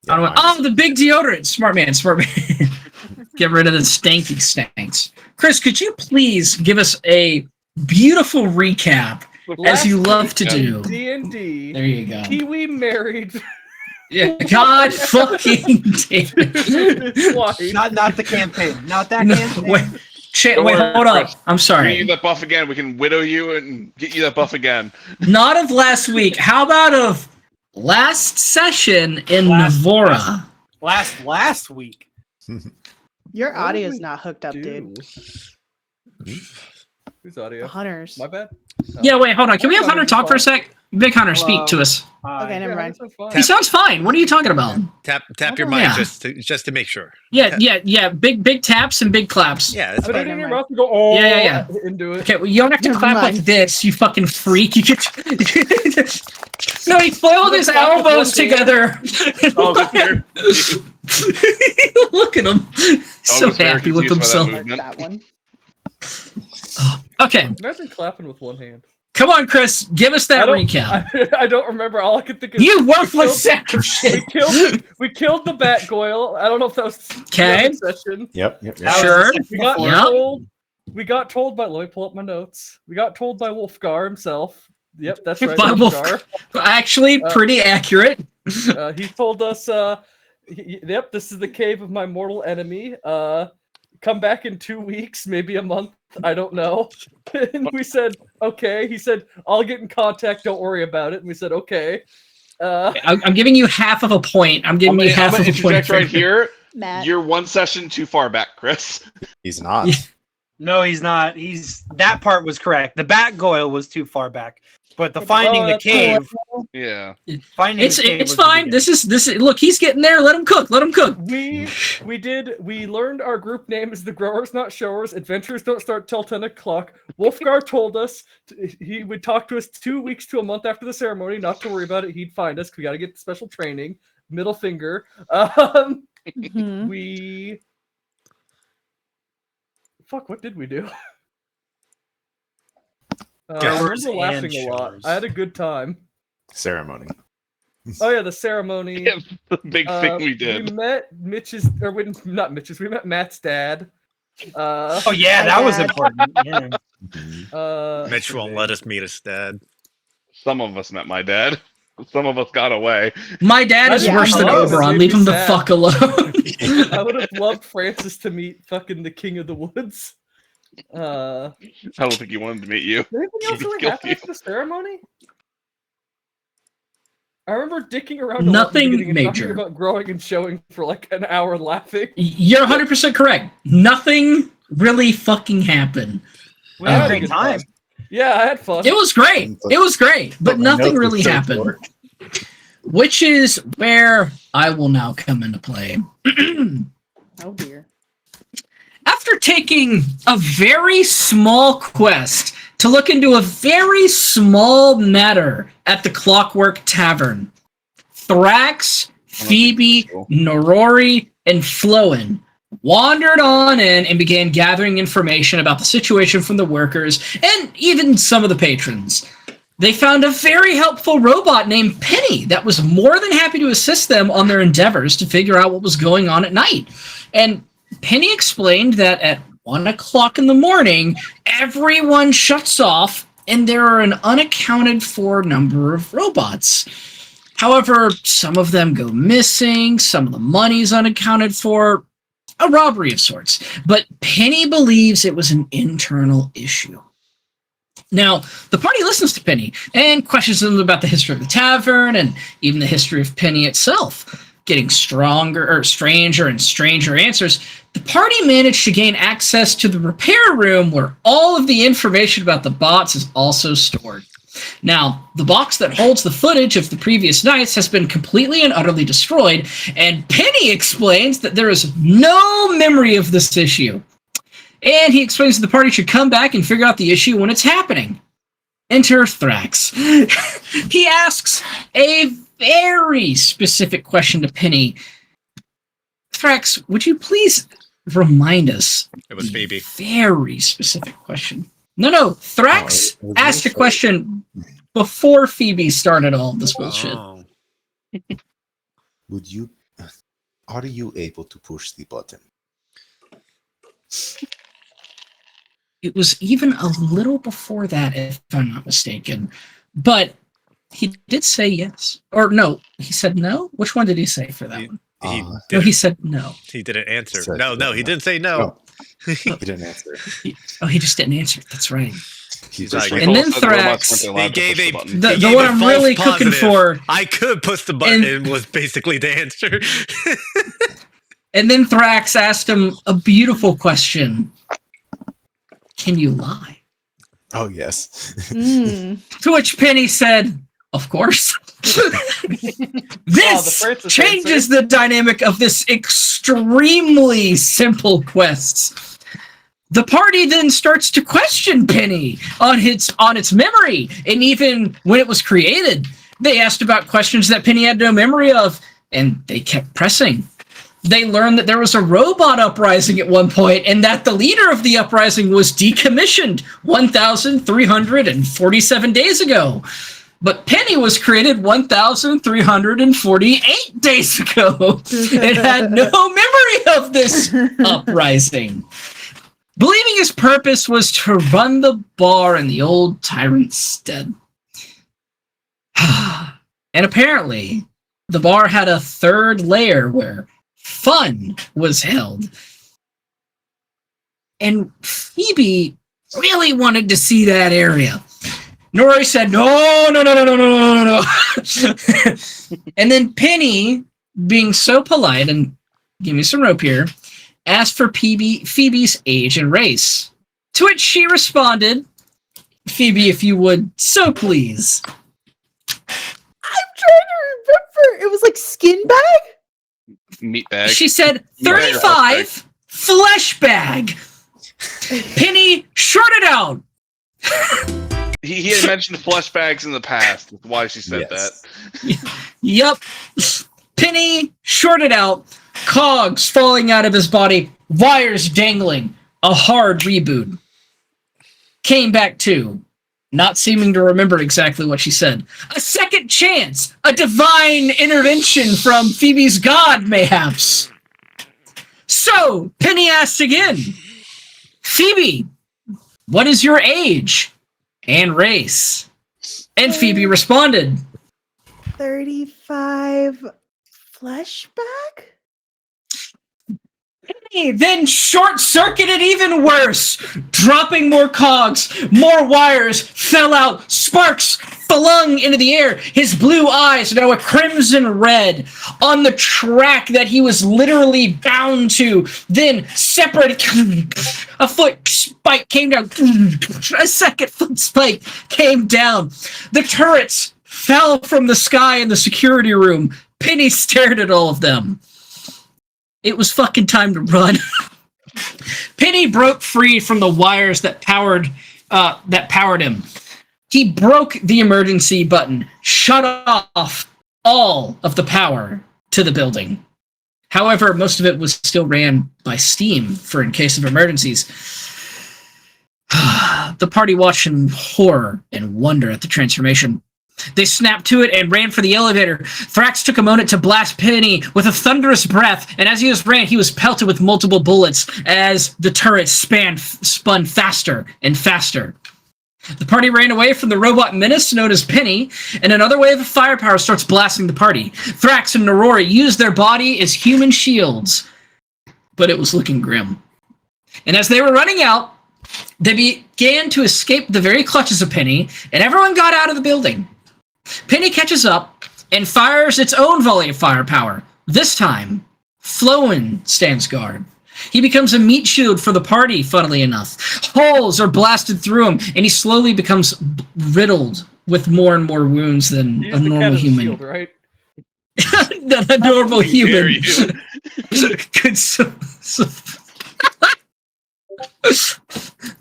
The big deodorant. Smart man. Get rid of the stanky stanks. Chris, could you please give us a beautiful recap, as you love to do? D&D. There you go. Kiwi married. Yeah, God fucking damn it. Not the campaign. Not that campaign. Wait, hold up. I'm sorry. We need that buff again. We can widow you and get you that buff again. Not of last week. How about of last session in Novora? Last week. Your audio is not hooked up, dude. Whose audio? Hunter's. My bad. Yeah, wait, hold on. Can we have Hunter talk for a sec? Big Hunter, speak to us. Okay, never mind. He sounds fine. What are you talking about? Tap your mic just to make sure. Yeah. Big taps and big claps. Yeah, that's Put it fine. in your mouth and go, oh, Yeah. into it. Okay, well, you don't have to Never clap mind. like this, you fucking freak. You get... No, he foiled his elbows together. Oh, here. Look at him. So happy with himself. That one. Okay, Imagine clapping with one hand. come on, Chris. Give us that recap. I don't remember. All I could think of. You worthless sack of shit. We killed the bat goyle. I don't know if that was Okay. the session. Yep. Sure. We got told by. Let me pull up my notes. We got told by Wolfgar himself. Yep, that's right. By Wolfgar. Actually, pretty accurate. He told us. Yep, this is the cave of my mortal enemy. Come back in 2 weeks, maybe a month. I don't know. And we said, okay. He said, I'll get in contact. Don't worry about it. And we said, okay. I'm giving you half of a point. I'm giving you half of a point. Right here. Matt. You're one session too far back, Chris. He's not. No, he's not. That part was correct. The Batgoyle was too far back. But the finding the cave. Yeah. It's fine. This is look, he's getting there. Let him cook. We learned our group name is the Growers Not Showers. Adventures don't start till 10 o'clock. Wolfgar told us he would talk to us 2 weeks to a month after the ceremony. Not to worry about it. He'd find us. We got to get the special training. Middle finger. We what did we do? I remember laughing a lot. I had a good time. Ceremony. Oh yeah, the ceremony. Yeah, the big thing we did. We met we met Matt's dad. Oh yeah, that was important. Yeah. Mitch won't let us meet his dad. Some of us met my dad. Some of us got away. My dad is worse than Oberon. Leave him the fuck alone. I would have loved Francis to meet fucking the King of the Woods. I don't think he wanted to meet you. Did anything else really happen after the ceremony? I remember dicking around. Nothing major. Talking about growing and showing for like an hour and laughing. You're 100% correct. Nothing really fucking happened. We had a great time. Yeah, I had fun. It was great, but nothing really happened. Which is where I will now come into play. Oh dear. After taking a very small quest to look into a very small matter at the Clockwork Tavern, Thrax, Phoebe, Norori, and Floen wandered on in and began gathering information about the situation from the workers and even some of the patrons. They found a very helpful robot named Penny that was more than happy to assist them on their endeavors to figure out what was going on at night. And Penny explained that at 1 o'clock in the morning, everyone shuts off and there are an unaccounted for number of robots. However, some of them go missing, some of the money's unaccounted for, a robbery of sorts. But Penny believes it was an internal issue. Now, the party listens to Penny and questions them about the history of the tavern and even the history of Penny itself. Getting stranger and stranger answers, the party managed to gain access to the repair room where all of the information about the bots is also stored. Now, the box that holds the footage of the previous nights has been completely and utterly destroyed, and Penny explains that there is no memory of this issue. And he explains that the party should come back and figure out the issue when it's happening. Enter Thrax. He asks a very specific question to Penny. Thrax, would you please remind us? It was Phoebe. Very specific question. No. Thrax asked a question before Phoebe started all of this bullshit. Oh. Would you are you able to push the button? It was even a little before that, if I'm not mistaken. But he did say yes. Or no, he said no? Which one did he say for that one? No, he said no. He didn't answer. Said No, no. he didn't say no. No. He didn't answer. He just didn't answer. That's right. He's just like, And then Said the robots Thrax, weren't allowed He to gave push the a- button. the He gave one a I'm false really cooking positive. for, I could push the button and was basically the answer. and then Thrax asked him a beautiful question. Can you lie? Oh, yes. To which Penny said, of course. This Francis changes the dynamic of this extremely simple quest. The party then starts to question Penny on its memory, and even when it was created, they asked about questions that Penny had no memory of, and they kept pressing. They learned that there was a robot uprising at one point, and that the leader of the uprising was decommissioned 1,347 days ago. But Penny was created 1,348 days ago and had no memory of this uprising. Believing his purpose was to run the bar in the old tyrant's stead. And apparently, the bar had a third layer where fun was held. And Phoebe really wanted to see that area. Nori said, no. And then Penny, being so polite, and give me some rope here, asked for Phoebe's age and race. To which she responded, Phoebe, if you would, so please. I'm trying to remember. It was like skin bag? Meat bag. She said, Meat bag or 35, flesh bag. Penny shorted out. He had mentioned flesh bags in the past. That's why she said Yes. that. Yep. Penny shorted out, cogs falling out of his body, wires dangling, a hard reboot. Came back to, not seeming to remember exactly what she said. A second chance, a divine intervention from Phoebe's god, mayhaps. So, Penny asked again, Phoebe, what is your age and race? And Phoebe responded, 35 flesh bag? Penny then short-circuited even worse. Dropping more cogs, more wires fell out, sparks flung into the air. His blue eyes now a crimson red on the track that he was literally bound to. Then separated, a foot spike came down. A second foot spike came down. The turrets fell from the sky in the security room. Penny stared at all of them. It was fucking time to run. Penny broke free from the wires that powered him. He broke the emergency button, shut off all of the power to the building. However, most of it was still ran by steam for in case of emergencies. The party watched in horror and wonder at the transformation. They snapped to it and ran for the elevator. Thrax took a moment to blast Penny with a thunderous breath, and as he ran, he was pelted with multiple bullets as the turret spun faster and faster. The party ran away from the robot menace known as Penny, and another wave of firepower starts blasting the party. Thrax and Novora used their body as human shields, but it was looking grim. And as they were running out, they began to escape the very clutches of Penny, and everyone got out of the building. Penny catches up and fires its own volley of firepower. This time, Flowen stands guard. He becomes a meat shield for the party, funnily enough. Holes are blasted through him, and he slowly becomes riddled with more and more wounds than Use a the normal cat as a human. shield, right? Than a normal How dare human. Good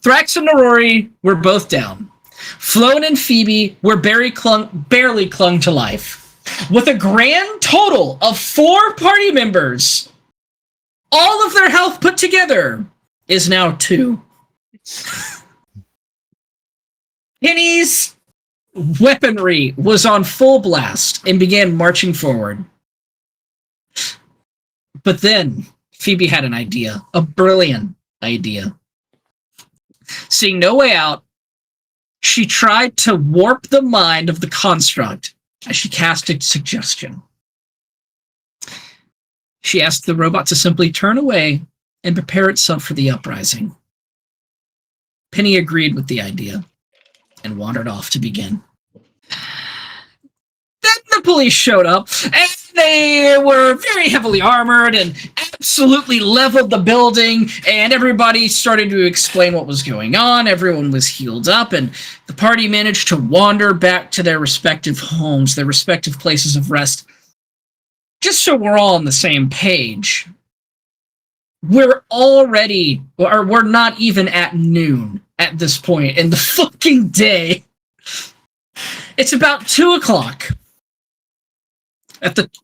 Thrax and Norori were both down. Flowen and Phoebe were barely clung to life. With a grand total of 4 party members, all of their health put together is now 2. Penny's weaponry was on full blast and began marching forward. But then Phoebe had an idea, a brilliant idea. Seeing no way out, she tried to warp the mind of the construct as she cast a suggestion. She asked the robot to simply turn away and prepare itself for the uprising. Penny agreed with the idea and wandered off to begin. Then the police showed up, and they were very heavily armored and absolutely leveled the building, and everybody started to explain what was going on. Everyone was healed up, and the party managed to wander back to their respective homes, their respective places of rest. Just so we're all on the same page, we're not even at noon at this point in the fucking day. It's about 2 o'clock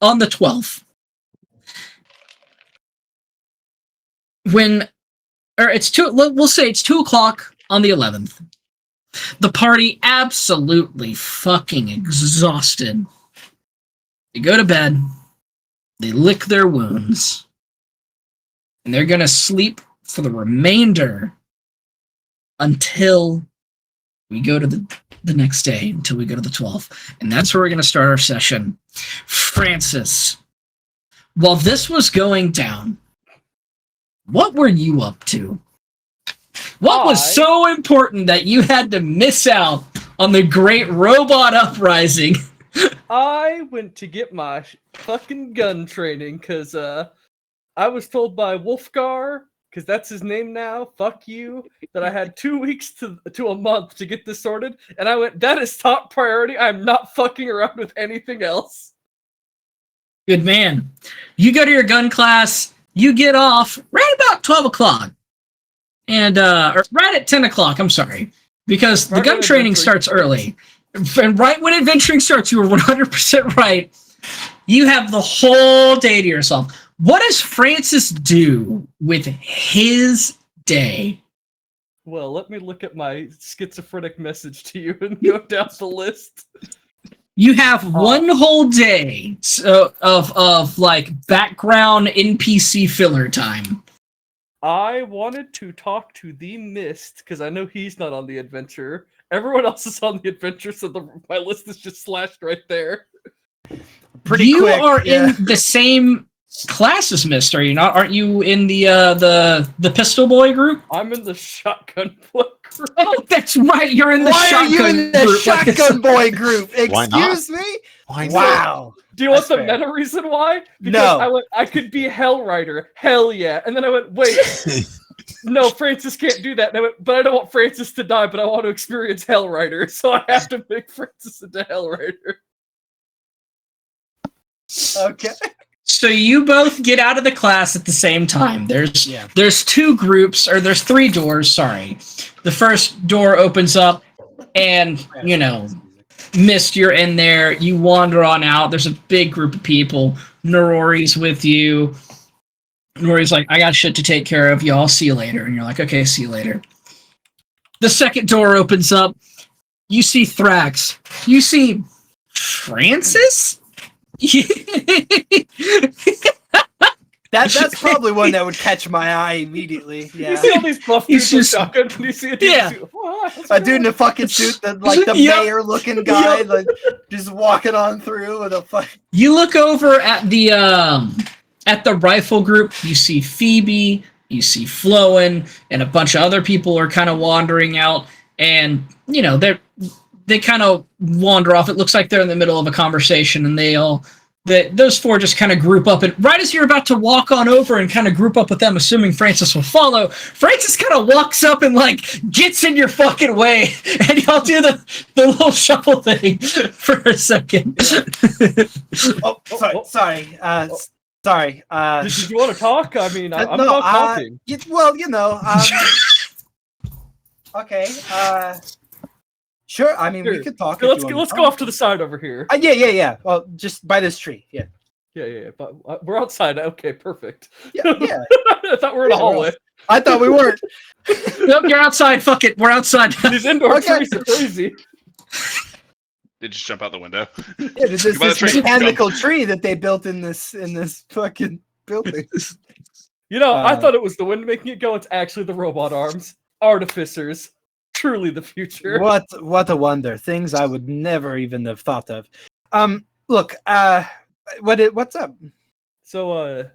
on the 12th. We'll say it's 2 o'clock on the 11th. The party absolutely fucking exhausted. They go to bed, they lick their wounds, and they're gonna sleep for the remainder until we go to the next day, until we go to the 12th. And that's where we're gonna start our session. Francis, while this was going down, what were you up to? What was so important that you had to miss out on the great robot uprising? I went to get my fucking gun training because I was told by Wolfgar, because that's his name now, fuck you, that I had 2 weeks to a month to get this sorted. And I went, that is top priority. I'm not fucking around with anything else. Good man. You go to your gun class, you get off right about 12 o'clock. And, or right at 10 o'clock, I'm sorry. Because the gun training starts early. And right when adventuring starts, you were 100% right. You have the whole day to yourself. What does Francis do with his day? Well, let me look at my schizophrenic message to you and go down the list. You have one whole day of like background NPC filler time. I wanted to talk to the Mist because I know he's not on the adventure. Everyone else is on the adventure, so my list is just slashed right there. Pretty quick. You are in the same class as Mist, are you not? Aren't you in the Pistol Boy group? I'm in the Shotgun Boy group. Oh, that's right. You're in the Why Shotgun are you in the group. Shotgun Boy group? Why not? Excuse me? Why not? Wow. Do you want That's the fair. meta reason why? Because No. I went, I could be Hell Rider. Hell yeah. And then I went, wait, no, Francis can't do that. And I went, but I don't want Francis to die, but I want to experience Hell Rider. So I have to make Francis into Hell Rider. Okay. So you both get out of the class at the same time. There's two groups, or there's three doors, sorry. The first door opens up and, you know, Mist, you're in there, you wander on out, there's a big group of people. Norori's with you. Norori's like, I got shit to take care of, y'all see you later. And you're like, okay, see you later. The second door opens up, you see Thrax. You see Francis? That's probably one that would catch my eye immediately. You Yeah. see all these buff He's dudes with just- shotgun, and you see a dude Yeah. with suit. A dude in a fucking suit, like the Yep. mayor-looking guy, like just walking on through with a fuck. You look over at the rifle group, you see Phoebe, you see Floen, and a bunch of other people are kind of wandering out, and you know, they kind of wander off. It looks like they're in the middle of a conversation, and those four just kind of group up, and right as you're about to walk on over and kind of group up with them, assuming Francis will follow, Francis kind of walks up and like gets in your fucking way, and y'all do the little shuffle thing for a second. Oh, sorry. Sorry. Did you want to talk? I mean, I'm no, not talking. Well, you know. Okay. Sure. I mean, we Here, could talk. Let's go off to the side over here. Yeah. Well, just by this tree. Yeah. Yeah. But we're outside. Okay, perfect. Yeah. I thought we were in a Yeah, hallway. I thought we weren't. Nope, you're outside. Fuck it, we're outside. These indoor Okay. trees are crazy. They just jump out the window. Yeah, there's By the this tree. mechanical tree that they built in this fucking buildings. You know, I Uh, thought it was the wind making it go. It's actually the robot arms. Artificers. Truly the future. What a wonder. Things I would never even have thought of. Look, what's up? So,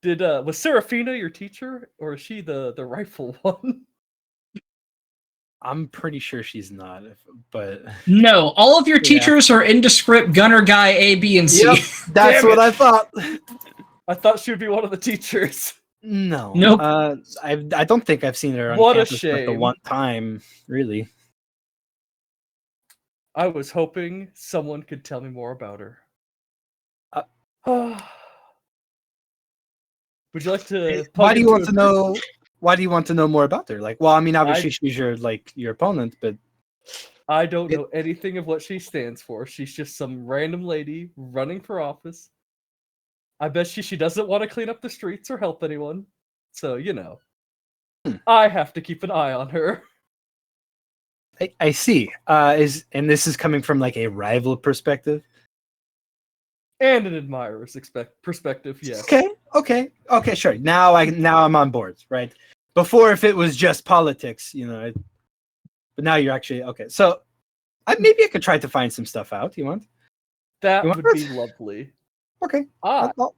was Serafina your teacher, or is she the rifle one? I'm pretty sure she's not, but No, all of your Yeah. teachers are indescript gunner guy A, B, and C. Yep, that's Damn what it. I thought. I thought she would be one of the teachers. No, Nope. I don't think I've seen her on What a campus but the shame. one time, really. I was hoping someone could tell me more about her. Would you like to? Why plug do you into want a to group? know? Why do you want to know more about her? Like, well, I mean, obviously she's your opponent, but I don't know anything of what she stands for. She's just some random lady running for office. I bet she doesn't want to clean up the streets or help anyone. So, you know. I have to keep an eye on her. I see. And this is coming from like a rival perspective. And an admirer's perspective, yes. Okay, sure. Now I'm on board, right? Before, if it was just politics, but now you're actually okay. So, maybe I could try to find some stuff out. You want? That You want would be that? lovely. Okay. I I'll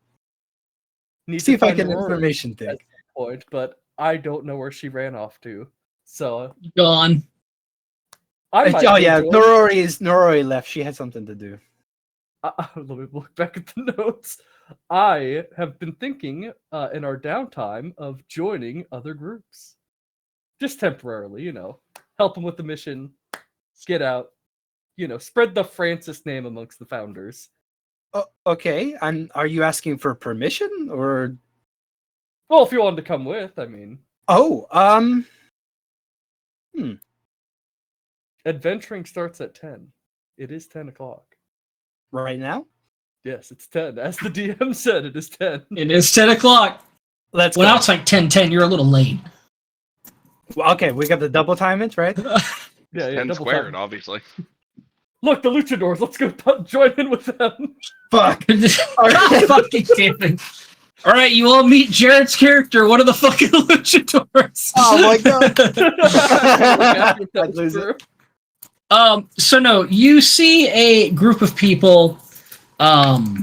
need see to if I find can Aurora information at thing. some point, but I don't know where she ran off to. So Gone. I might Oh go yeah, join- Norori left. She had something to do. let me look back at the notes. I have been thinking in our downtime of joining other groups. Just temporarily, help them with the mission, get out, spread the Francis name amongst the founders. Oh, okay. And are you asking for permission or? Well, if you wanted to come with, I mean. Oh, Adventuring starts at 10. It is 10 o'clock. right now? Yes, it's 10. As the DM said, it is 10. It is 10 o'clock. Let's Well, go. now it's like 10:10. You're a little late. Well, okay, we got the double time it, right? Yeah, 10 double squared, time. obviously. Look, the luchadors. Let's go join in with them. Fuck. God fucking damn it. All right, you all meet Jared's character, one of the fucking luchadors. Oh my god. I'd lose it. So no, you see a group of people. Well,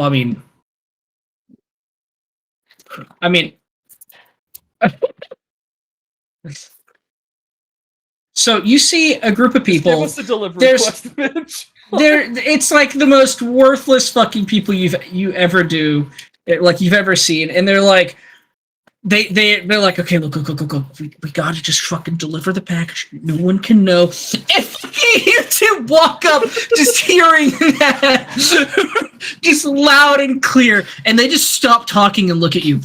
I mean, so you see a group of Give people. us the delivery There's- quest, bitch. It's like the most worthless fucking people you've ever seen, and they're like, they're like, okay, look, go. We gotta just fucking deliver the package. No one can know. And fucking you two walk up, just hearing that, just loud and clear, and they just stop talking and look at you.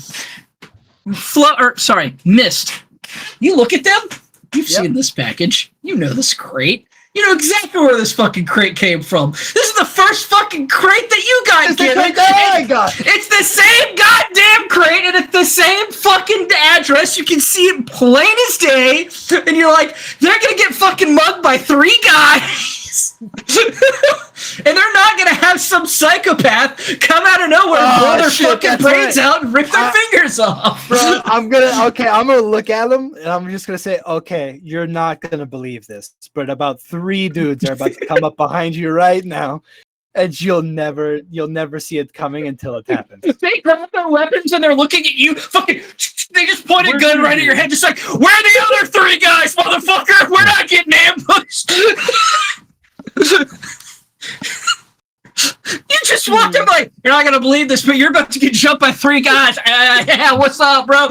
Mist. You look at them. You've seen this package. You know this crate. You know exactly where this fucking crate came from. This is the first fucking crate that you guys get. I got. It's the same goddamn crate, and it's the same fucking address. You can see it plain as day, and you're like, they're gonna get fucking mugged by 3 guys, and they're not gonna have some psychopath come out of nowhere and blow their shit, fucking that's brains right. out and rip their fingers off. Bro, I'm gonna look at them and I'm just gonna say, okay, you're not gonna believe this, but about 3 dudes are about to come up behind you right now, and you'll never see it coming until it happens. They grab their weapons and they're looking at you. Fucking, they just point a Where's gun your right at your dude? head, just like, where are the other 3 guys, motherfucker? We're not getting ambushed. You just walked up like, you're not gonna believe this, but you're about to get jumped by 3 guys. Yeah, what's up, bro? I'm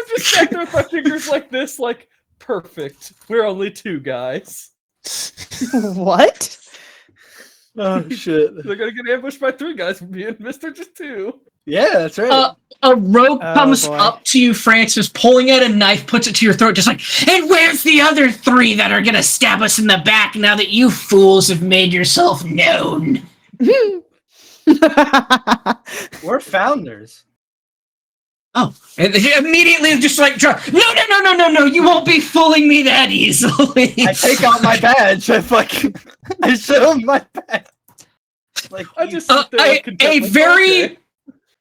just sat there with my fingers like this, like, perfect. We're only 2 guys. What? Oh shit! They're gonna get ambushed by 3 guys. Me and Mr. just 2. Yeah, that's right. A rogue Oh, comes boy. up to you, Francis, pulling out a knife, puts it to your throat, just like, and where's the other 3 that are gonna stab us in the back now that you fools have made yourself known? We're founders. Oh, and they immediately just like, no, you won't be fooling me that easily. I take out my badge. I show him my badge. Like I just sit there like, content, like, okay.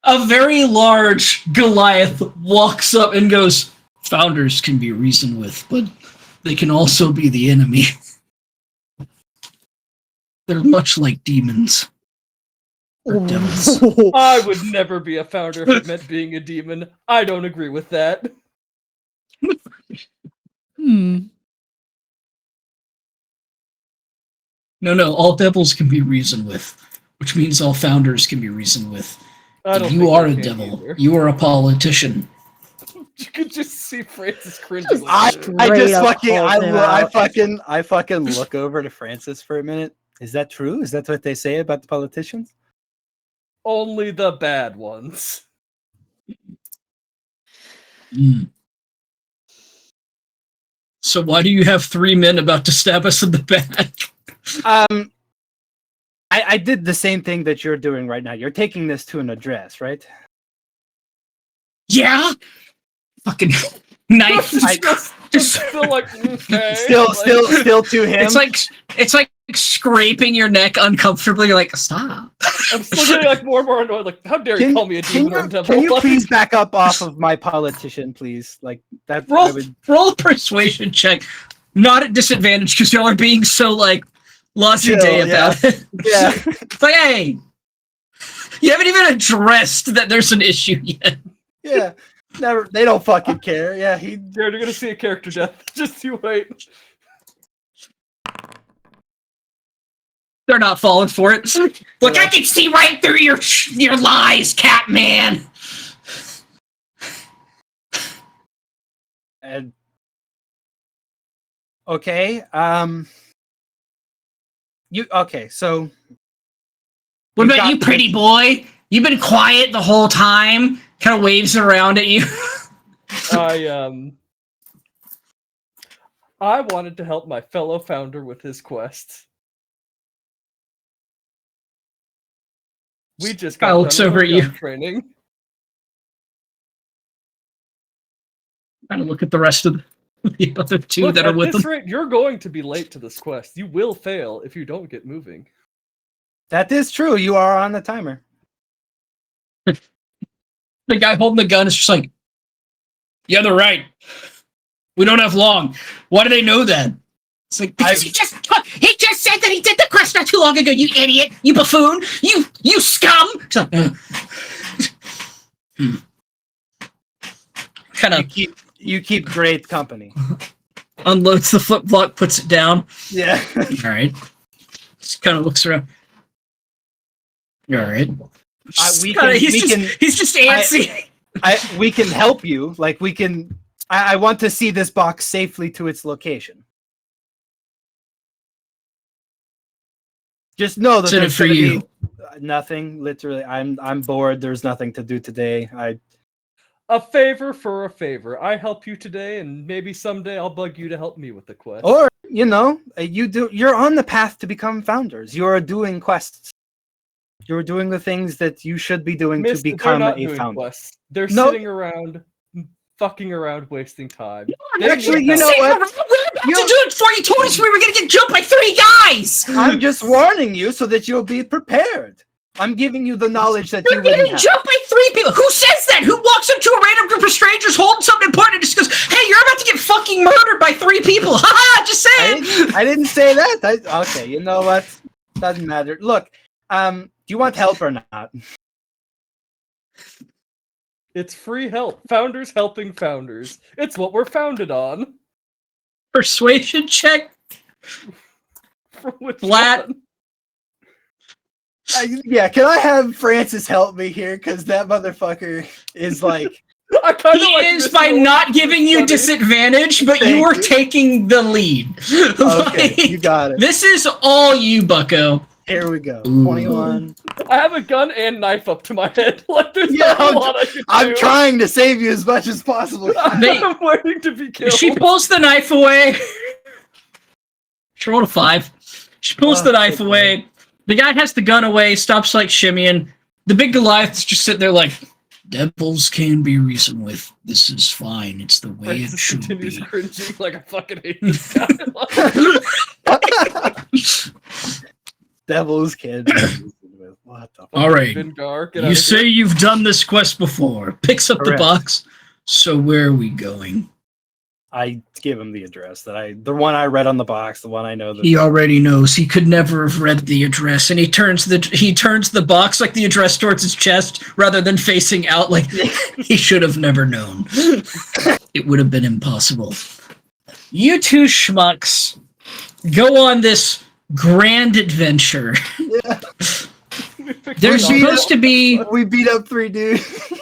a very large Goliath walks up and goes, "Founders can be reasoned with, but they can also be the enemy. They're much like demons. Or devils." I would never be a founder if it meant being a demon. I don't agree with that. No, all devils can be reasoned with, which means all founders can be reasoned with. I don't You think are a can devil. either. You are a politician. You could just see Francis cringing. I like, just Straight up fucking calls him out. I fucking look over to Francis for a minute. Is that true? Is that what they say about the politicians? only the bad ones. Mm. So why do you have 3 men about to stab us in the back? I did the same thing that you're doing right now. You're taking this to an address, right? Yeah? Fucking knife. Just feel like okay. Still to him. It's like scraping your neck uncomfortably. You're like, stop. I'm still getting like more and more annoyed. Like, how dare you call me a demon or devil? Can you please back up off of my politician, please? Like that. Roll a persuasion check. Not at disadvantage because y'all are being so like laissez-day about it. Yeah. It's like, hey, you haven't even addressed that there's an issue yet. Yeah. Never. They don't fucking care. Yeah. You're gonna see a character death. Just you wait. They're not falling for it. Look, I can see right through your lies, Catman. And okay. So What about you, pretty boy? You've been quiet the whole time. Kind of waves around at you. I wanted to help my fellow founder with his quest. We just got looks over at you. training. Kind of look at the rest of the other two Look, that are at with this them. rate, you're going to be late to this quest. You will fail if you don't get moving. that is true. You are on the timer. The guy holding the gun is just like, yeah, they're right. We don't have long. Why do they know that? It's like, because he just said that he did the quest not too long ago, you idiot, you buffoon, you scum. It's like, kind of You keep great company. unloads the flip block, puts it down. Yeah. All right. Just kind of looks around. All right. He's just antsy. We can help you. Like we can. I want to see this box safely to its location. Just know that What's in it there's for gonna you? be nothing. Literally, I'm bored. There's nothing to do today. A favor for a favor. I help you today, and maybe someday I'll bug you to help me with the quest. Or you're on the path to become founders. You are doing quests. You're doing the things that you should be doing to become they're not a doing founder. quests. They're No. sitting around, fucking around, wasting time. Actually, you know what? We're about to do it before you told us we were going to get jumped by 3 guys. I'm just warning you so that you'll be prepared. I'm giving you the knowledge that We're you wouldn't getting have. jumped by 3 people. Who says that? Who walks up to a random group of strangers holding something important and just goes, hey, you're about to get fucking murdered by 3 people. Haha, just saying. I didn't say that. Okay, you know what? Doesn't matter. Look, do you want help or not? It's free help. Founders helping founders. It's what we're founded on. Persuasion check. For which Flat. one? Yeah, can I have Francis help me here? Because that motherfucker is like... I kind He of like is this by one. not giving you Funny. disadvantage, but Thank you are you. taking the lead. Okay, Like, you got it. this is all you, bucko. Here we go. Ooh. 21. I have a gun and knife up to my head. Like there's Yeah, not a lot I can I'm do. trying to save you as much as possible. I'm waiting to be killed. She pulls the knife away. She rolled a 5. She pulls the knife okay. away. The guy has the gun away, stops like shimmying. The big Goliath's just sitting there like, devils can be reasoned with. This is fine. It's the way it Francis should continues be. cringing like I fucking hate this guy. Devils can be reasoned with? What the? All right. Vingar, get You out of say here. you've done this quest before. Picks up Correct. the box. So where are we going? I give him the address the one I read on the box, the one I know. He already knows. He could never have read the address, and he turns the box like the address towards his chest rather than facing out like he should have never known. It would have been impossible. You two schmucks go on this grand adventure. Yeah. There's supposed to be We beat up 3 dudes.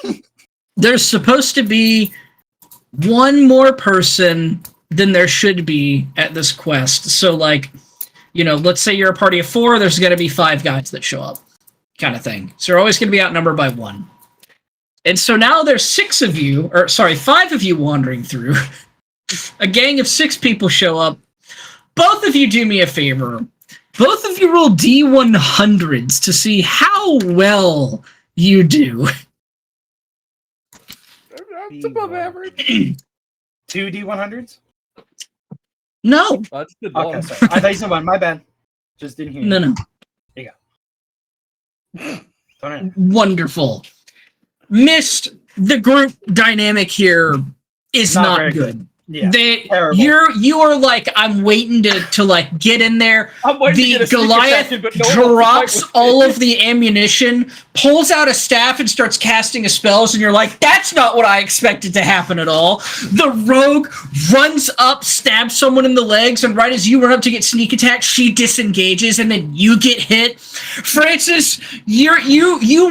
there's supposed to be one more person than there should be at this quest. So, like, you know, let's say you're a party of 4, there's going to be 5 guys that show up, kind of thing. So you're always going to be outnumbered by 1. And so now there's 5 of you wandering through. A gang of 6 people show up. Both of you do me a favor. Both of you roll D100s to see how well you do. It's above average. 2 D100s? No, That's the Okay, one. sorry. I thought you said 1. My bad. Just didn't hear you. no. Don't know. Wonderful. Missed the group dynamic here is Not not very good. Yeah. Terrible. terrible. You are like, I'm waiting to like get in there. I'm waiting to The get a sneak Goliath attack in, but no one else drops is fighting all with of the ammunition, pulls out a staff and starts casting a spells, and you're like, that's not what I expected to happen at all. The rogue runs up, stabs someone in the legs, and right as you run up to get sneak attack, she disengages, and then you get hit. Francis, you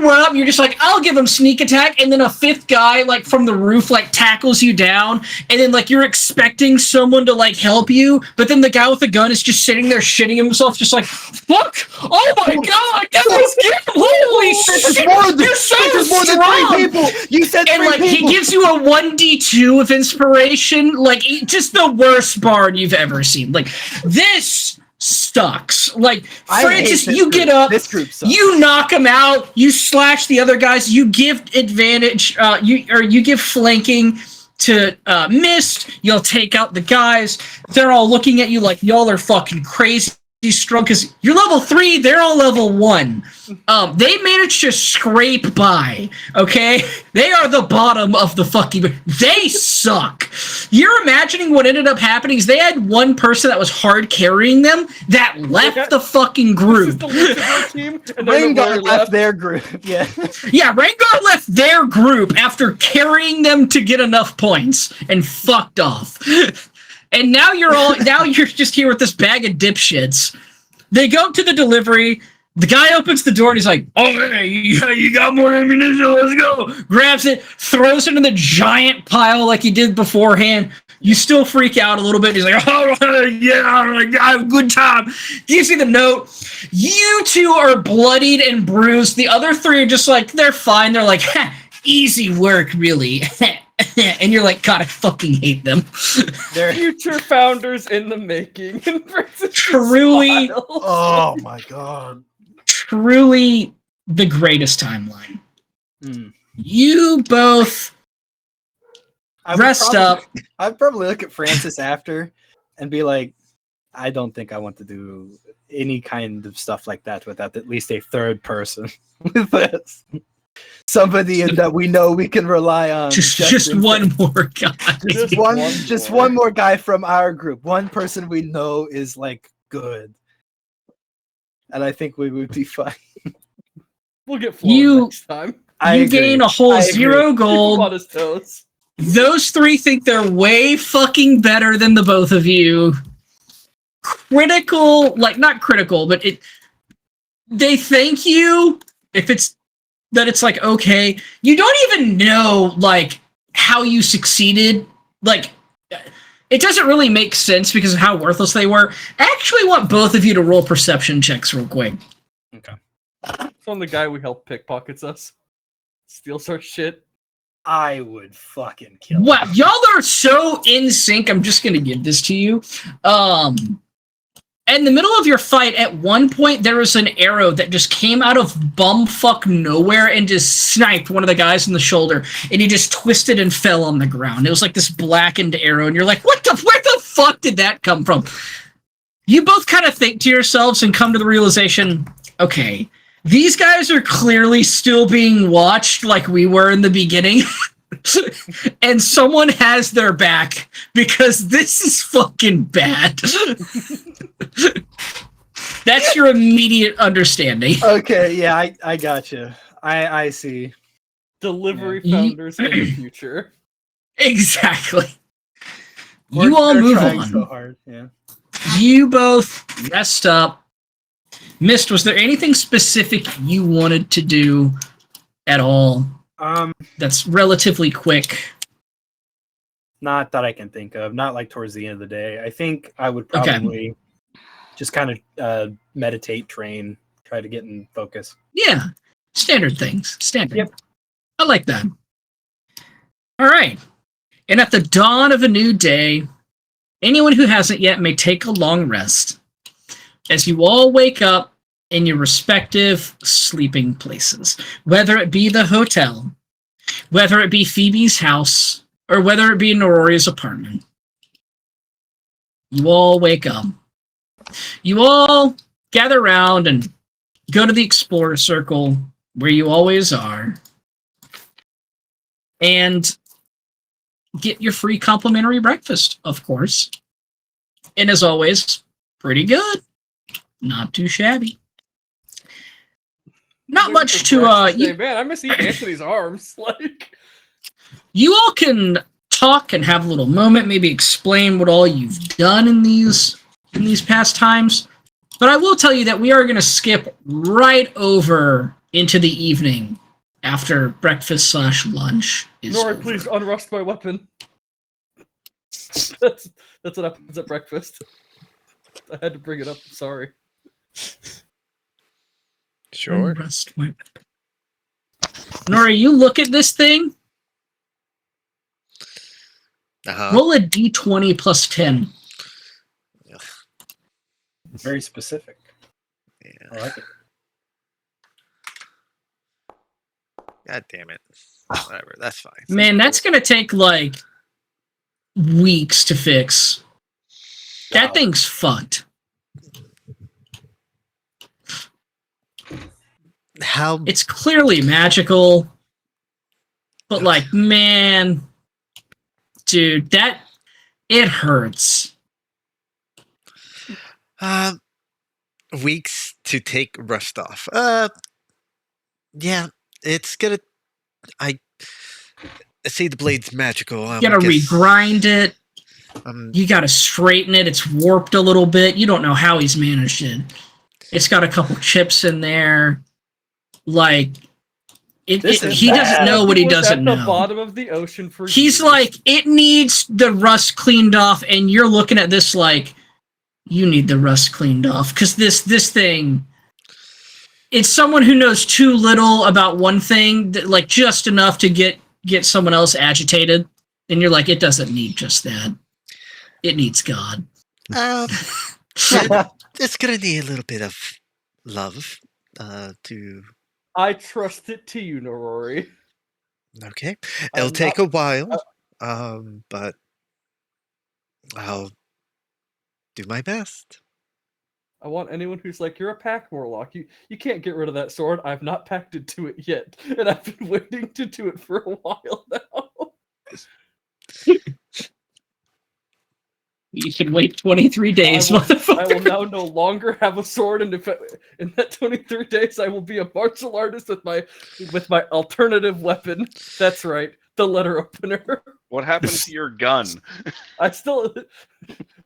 run up, and you're just like, I'll give him sneak attack, and then a 5th guy like from the roof like tackles you down, and then like you're expecting someone to like help you, but then the guy with the gun is just sitting there shitting himself, just like, fuck! Oh my god! That was good! Holy shit! You're so strong! 3 people. You said 3 And like people. he gives you a 1d2 of inspiration, like just the worst bard you've ever seen. Like this sucks. Like I hate Francis, this you group. get up, This group sucks. you knock him out, you slash the other guys, you give advantage, you give flanking to Mist, you'll take out the guys. They're all looking at you like y'all are fucking crazy strong because you're level 3, they're all level 1. They managed to scrape by, okay? They are the bottom of the fucking... They suck. You're imagining what ended up happening is they had one person that was hard carrying them that left the fuccking group. This is the Lucifer team, and then Rengar Novora left their group. Yeah. Yeah, Rengar left their group after carrying them to get enough points and fucked off. And now you're just here with this bag of dipshits. They go to the delivery. The guy opens the door and he's like, "Oh, hey, you got more ammunition? Let's go!" Grabs it, throws it in the giant pile like he did beforehand. You still freak out a little bit. He's like, "Oh, yeah, good time." Do you see the note? You two are bloodied and bruised. The other 3 are just like, they're fine. They're like, easy work, really. And you're like, God, I fucking hate them. They're, future founders in the making. Truly, oh my god. truly the greatest timeline. Hmm. You both I would rest probably- up. I'd probably look at Francis after and be like, I don't think I want to do any kind of stuff like that without at least a 3rd person with us. Somebody that we know we can rely on. Just in one case. more guy. Just one more guy from our group. One person we know is like good. And I think we would be fine. We'll get flowed You- next time. I You agree. gain a whole I agree. 0 Keep him gold. on his toes. Those 3 think they're way fucking better than the both of you. Critical, like not critical, but they thank you if it's that it's like, okay, you don't even know like how you succeeded. Like it doesn't really make sense because of how worthless they were. I actually want both of you to roll perception checks real quick. It's on the guy we helped pickpockets us. Steals our shit. I would fucking kill him. Wow, y'all are so in sync. I'm just gonna give this to you. In the middle of your fight, at one point, there was an arrow that just came out of bumfuck nowhere and just sniped one of the guys in the shoulder, and he just twisted and fell on the ground. It was like this blackened arrow, and you're like, where the fuck did that come from? You both kind of think to yourselves and come to the realization, okay, These guys are clearly still being watched like we were in the beginning. And someone has their back because this is fucking bad. That's your immediate understanding. Okay, yeah, I got you. I see. Delivery Yeah. founders in the future. Exactly. Or You all they're move trying on. so hard. Yeah. You both rest up. Mist, was there anything specific you wanted to do at all that's relatively quick? Not that I can think of. Not like towards the end of the day. I think I would Okay. probably just kind of meditate, train, try to get in focus. Yeah. Standard things. Standard. Yep. I like that. All right. And at the dawn of a new day, anyone who hasn't yet may take a long rest as you all wake up in your respective sleeping places, whether it be the hotel, whether it be Phoebe's house, or whether it be Norora's apartment. You all wake up. You all gather around and go to the Explorer Circle, where you always are, and get your free complimentary breakfast, of course. And as always, pretty good. Not too shabby. Not much to Man, I miss eating Anthony's arms. Like, you all can talk and have a little moment, maybe explain what all you've done in these past times. But I will tell you that we are going to skip right over into the evening after breakfast/lunch is Nora, over. please unrust my weapon. That's what happens at breakfast. I had to bring it up. Sorry. Sure. Unrest my weapon. Nora, you look at this thing. Uh-huh. Roll a d20 plus 10. Very specific. Yeah. I like it. God damn it. Whatever. That's fine. Man, that's going to take like weeks to fix. That Wow. thing's fucked. How It's clearly magical. But like, man, dude, it hurts. weeks to take rust off. Yeah, it's gonna. I see the blade's magical. You gotta regrind it. Um, You gotta straighten it. It's warped a little bit. You don't know how he's managed it. It's got a couple chips in there. Like, he doesn't know what he doesn't at the know. bottom of the ocean for He's years. like, it needs the rust cleaned off, and you're looking at this like, you need the rust cleaned off. Because this thing, it's someone who knows too little about one thing, that, like just enough to get someone else agitated. And you're like, it doesn't need just that. It needs God. it's gonna need a little bit of love to. I trust it to you, Norori. Okay, it'll take a while, but I'll do my best. I want anyone who's like, you're a pack warlock. You can't get rid of that sword. I've not packed it to it yet, and I've been waiting to do it for a while now. You can wait 23 days, I will motherfucker. now no longer have a sword, and in that 23 days, I will be a martial artist with my alternative weapon. That's right, the letter opener. What happened to your gun? I still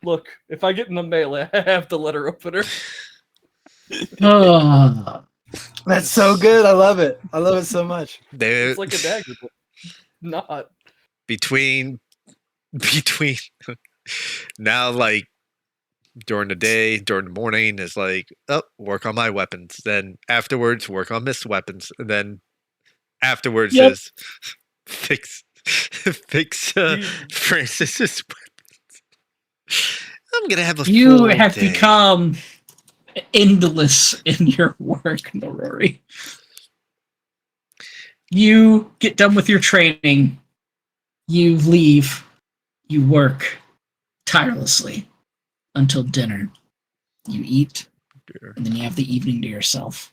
look. If I get in the melee, I have the letter opener. Oh. That's so good. I love it. I love it so much. There, It's like a dagger, but not. between now, like during the day, during the morning is like, oh, work on my weapons. Then afterwards, work on Mist's weapons. And then afterwards Yep. is fix Francis's weapons. I'm gonna have a You full have day. become endless in your work, Norori. You get done with your training. You leave. You work tirelessly until dinner. You eat, and then you have the evening to yourself.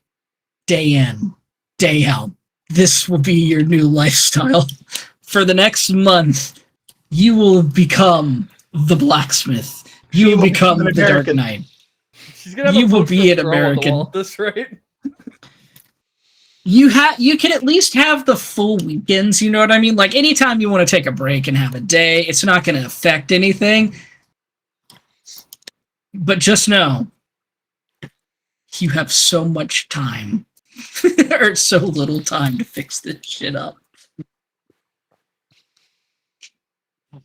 day in, day out. This will be your new lifestyle. For the next month, you will become the blacksmith. You will become the Dark American. Knight. She's gonna have You a will poster be of an Girl on the American. wall at this rate. You can at least have the full weekends, you know what I mean? Like anytime you want to take a break and have a day, it's not going to affect anything. But just know, you have so much time, or so little time to fix this shit up. All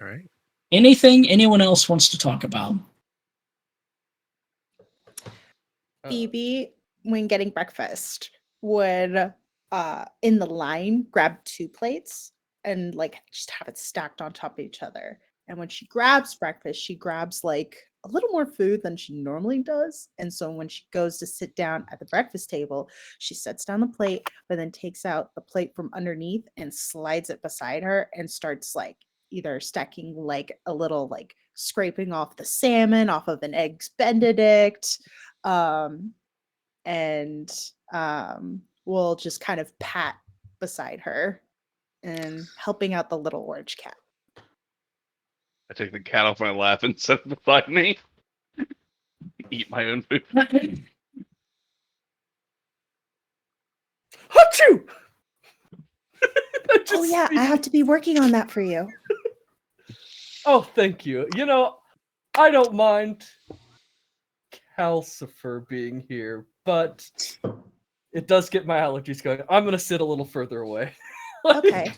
right. Anything anyone else wants to talk about? Phoebe, when getting breakfast, would in the line grab 2 plates and like just have it stacked on top of each other. And when she grabs breakfast, she grabs like a little more food than she normally does. And so when she goes to sit down at the breakfast table, she sets down the plate, but then takes out the plate from underneath and slides it beside her and starts like either stacking like a little like scraping off the salmon off of an eggs Benedict. And we'll just kind of pat beside her and helping out the little orange cat. I take the cat off my lap and set it beside me. Eat my own food. Achoo! Oh yeah, I have to be working on that for you. Oh, thank you. You know, I don't mind Calcifer being here, but it does get my allergies going. I'm gonna sit a little further away. Okay.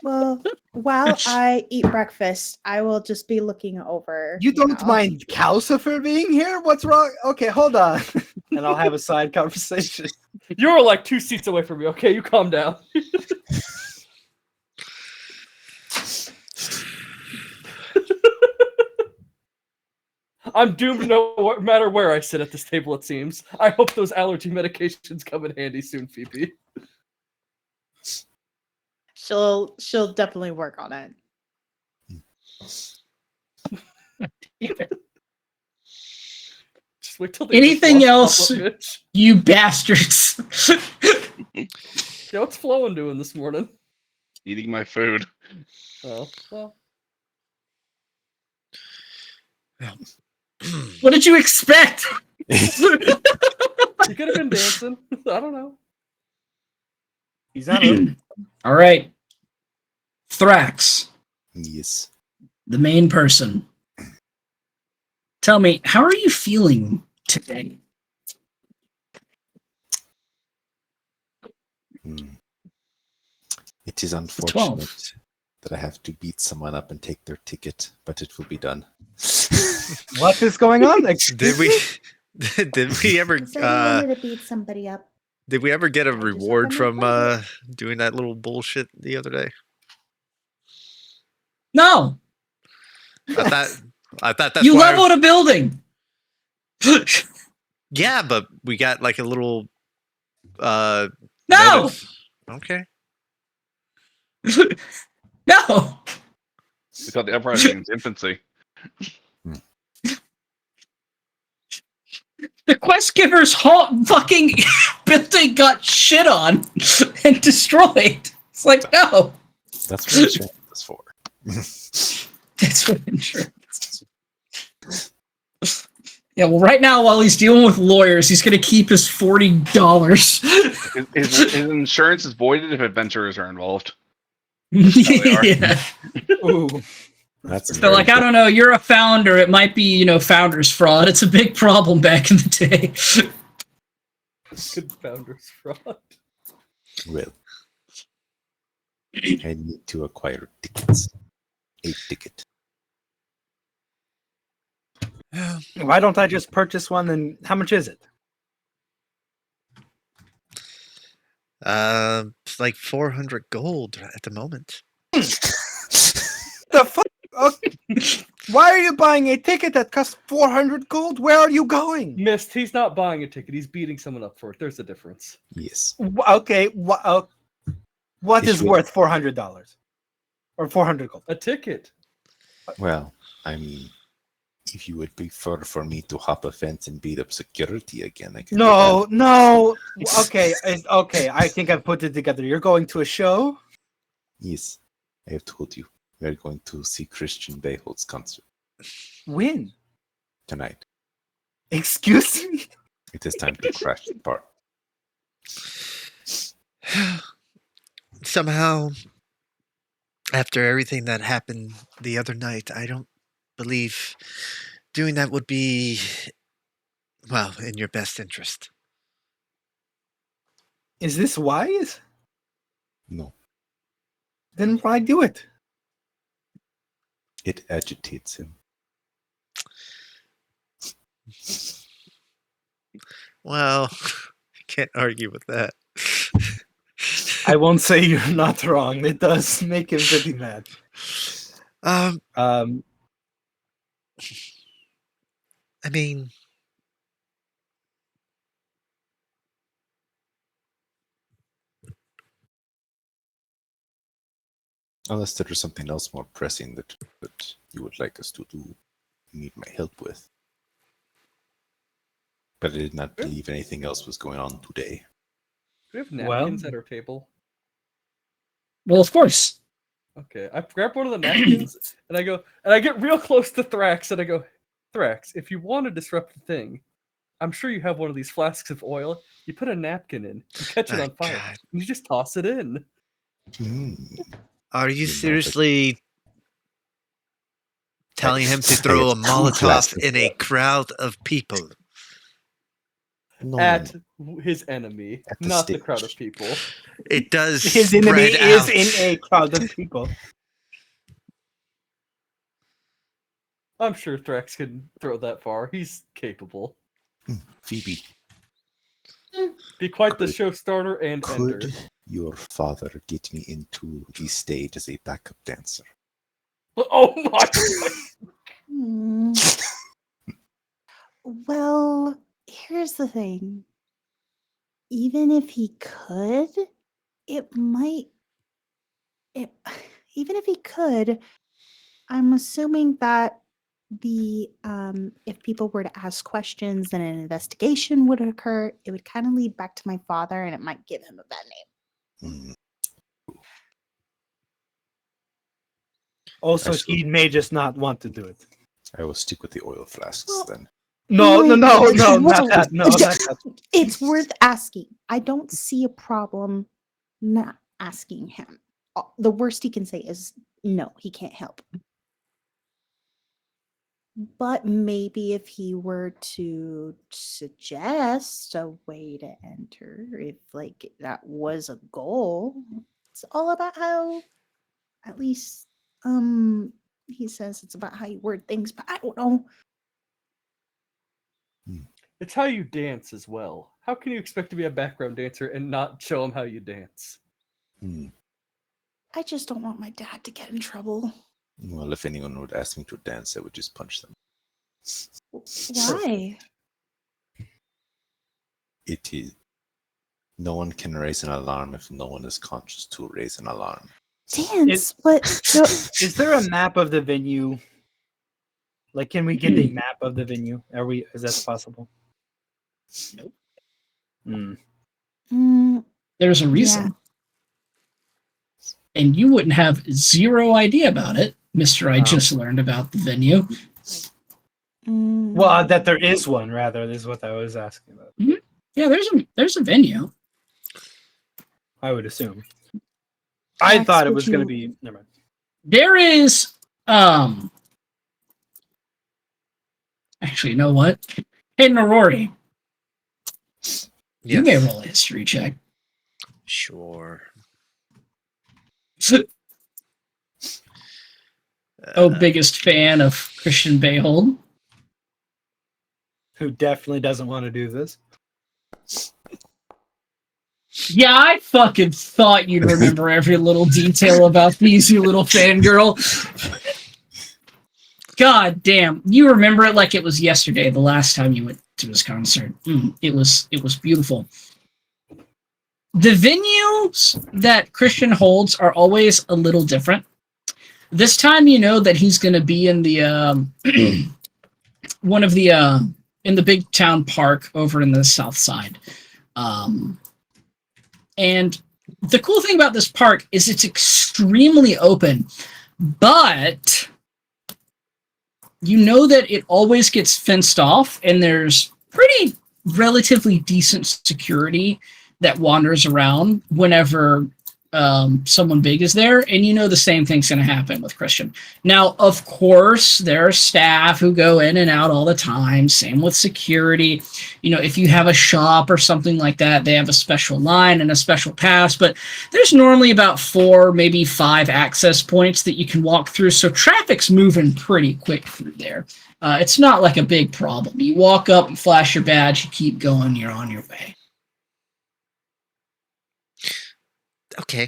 Well, while I eat breakfast, I will just be looking over. You don't know. mind Calcifer being here? What's wrong? Okay, hold on. And I'll have a side conversation. You're like 2 seats away from me. Okay, you calm down. I'm doomed no matter where I sit at this table, it seems. I hope those allergy medications come in handy soon, Phoebe. She'll definitely work on it. Just wait till they Anything just else? pop up, bitch. You bastards. Yeah, what's Flowen doing this morning? Eating my food. Oh, well. What did you expect? You could have been dancing. I don't know. He's not. All right. Thrax, Yes. the main person. Tell me, how are you feeling today? It is 12. unfortunate that I have to beat someone up and take their ticket, but it will be done. What is going on? Did we? Did we ever? He said he wanted to beat somebody up. Did we ever get a I just reward happened to from find doing that little bullshit the other day? No, I thought that's you why. leveled a building. Yeah, but we got like a little. No, notice. Okay. no. We call the uprising its infancy. The quest giver's fucking building got shit on and destroyed. It's like, no. That's what insurance is for. That's what insurance is. Yeah, well, right now, while he's dealing with lawyers, he's going to keep his $40. His insurance is voided if adventurers are involved. Yeah. Ooh. That's They're like, I don't know, you're a founder. It might be, founder's fraud. It's a big problem back in the day. Good founder's fraud. Well, I need to acquire tickets. A ticket. Why don't I just purchase one? And how much is it? It's like 400 gold at the moment. The fuck? Why are you buying a ticket that costs 400 gold? Where are you going? Mist, he's not buying a ticket. He's beating someone up for it. There's a difference. Yes. Okay, what It's is worth $400? Or 400 gold? A ticket. Well, I mean, If you would prefer for me to hop a fence and beat up security again, I can. No, no. Okay, okay. I think I've put it together. You're going to a show? Yes, I have told you. We are going to see Christian Bale's concert When? tonight. Excuse me? It is time to crash the party. Somehow, after everything that happened the other night, I don't believe doing that would be, well, in your best interest. Is this wise? No, Then why do it? it agitates him. Well, can't argue with that. I won't say you're not wrong. It does make him pretty mad. Um, Um, I mean, Unless there is something else more pressing that you would like us to do, need my help with. But I did not believe anything else was going on today. Do we have Well- napkins at our table? Well, of course. Okay, I grab one of the napkins and I go, and I get real close to Thrax and I go, Thrax, if you want to disrupt the thing, I'm sure you have one of these flasks of oil. You put a napkin in, you catch it Oh, on fire, God. and you just toss it in. Hmm. are you You know that- seriously telling him to I throw a have 2 flasks Molotov of in a oil. crowd of people? No, At his enemy, At the not the stage. crowd of people. It does his enemy spread is out. in a crowd of people. I'm sure Thrax can throw that far. He's capable. Phoebe, Be quite the Could- show starter and ender. could your father get me into the stage as a backup dancer? Oh my god! Hmm. Well, here's the thing. Even if he could, it might. It, even if he could, I'm assuming that if people were to ask questions, then an investigation would occur. It would kind of lead back to my father, and it might give him a bad name. Hmm. Also, I see. he may just not want to do it. I will stick with the oil flasks Well- then. No, no, no, Like, no, not whoa, that. No, not that. It's worth asking. I don't see a problem not asking him. The worst he can say is no, he can't help. But maybe if he were to suggest a way to enter, if like that was a goal, it's all about how, at least, he says it's about how you word things, but I don't know. It's how you dance as well. How can you expect to be a background dancer and not show him how you dance? Hmm. I just don't want my dad to get in trouble. Well, if anyone would ask me to dance, I would just punch them. Why? It is. No one can raise an alarm if no one is conscious to raise an alarm. Dance, but no, Is there a map of the venue? Like, can we get a map of the venue? Is that possible? Nope. Hmm. mm, There's a reason. And you wouldn't have zero idea about it, Mr. I Oh. just learned about the venue. Well, that there is one, rather, is what I was asking about. Yeah, there's a venue. I would assume. I Max, thought it would was going you- to be. Never mind. There is actually, you know what? Hey Norori, you may Yes. roll a history check. Sure. Biggest fan of Christian Bayhold. Who definitely doesn't want to do this. Yeah, I fucking thought you'd remember every little detail about these, you little fangirl. God damn, you remember it like it was yesterday, the last time you went to his concert. It was beautiful. The venues that Christian holds are always a little different. This time, you know that he's going to be in the one of the in the big town park over in the south side. And the cool thing about this park is it's extremely open, but you know that it always gets fenced off, and there's pretty relatively decent security that wanders around whenever someone big is there, and you know the same thing's going to happen with Christian. Now, of course, there are staff who go in and out all the time. Same with security. You know, if you have a shop or something like that, they have a special line and a special pass, but there's normally about 4, maybe 5 access points that you can walk through, so traffic's moving pretty quick through there. It's not like a big problem. You walk up, you flash your badge, you keep going, you're on your way. Okay.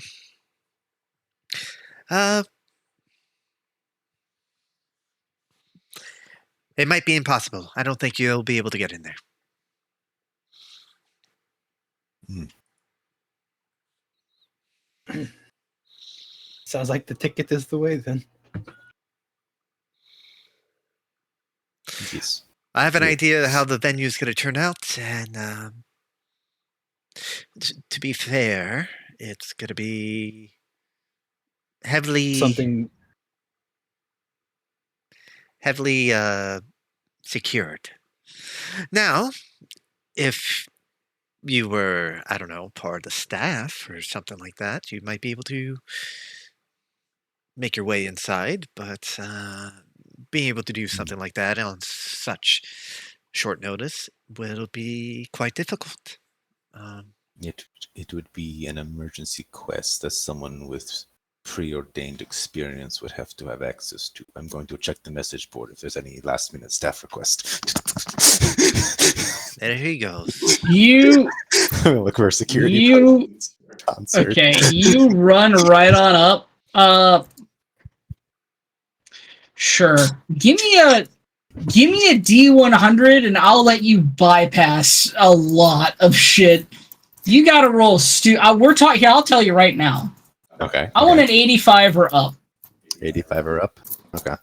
It might be impossible. I don't think you'll be able to get in there. Sounds like the ticket is the way then. Yes. I have an Yeah. idea how the venue's going to turn out, and to be fair, it's going to be heavily secured. Now, if you were, I don't know, part of the staff or something like that, you might be able to make your way inside, but being able to do something like that on such short notice will be quite difficult. It would be an emergency quest that someone with preordained experience would have to have access to. I'm going to check the message board if there's any last-minute staff request. There he goes. You Look for a security. You- concert. okay? You run right on up. Sure. Give me a D100, and I'll let you bypass a lot of shit. You got to roll we're talking here. I'll tell you right now. Okay. I want an 85 or up. 85 or up. Okay.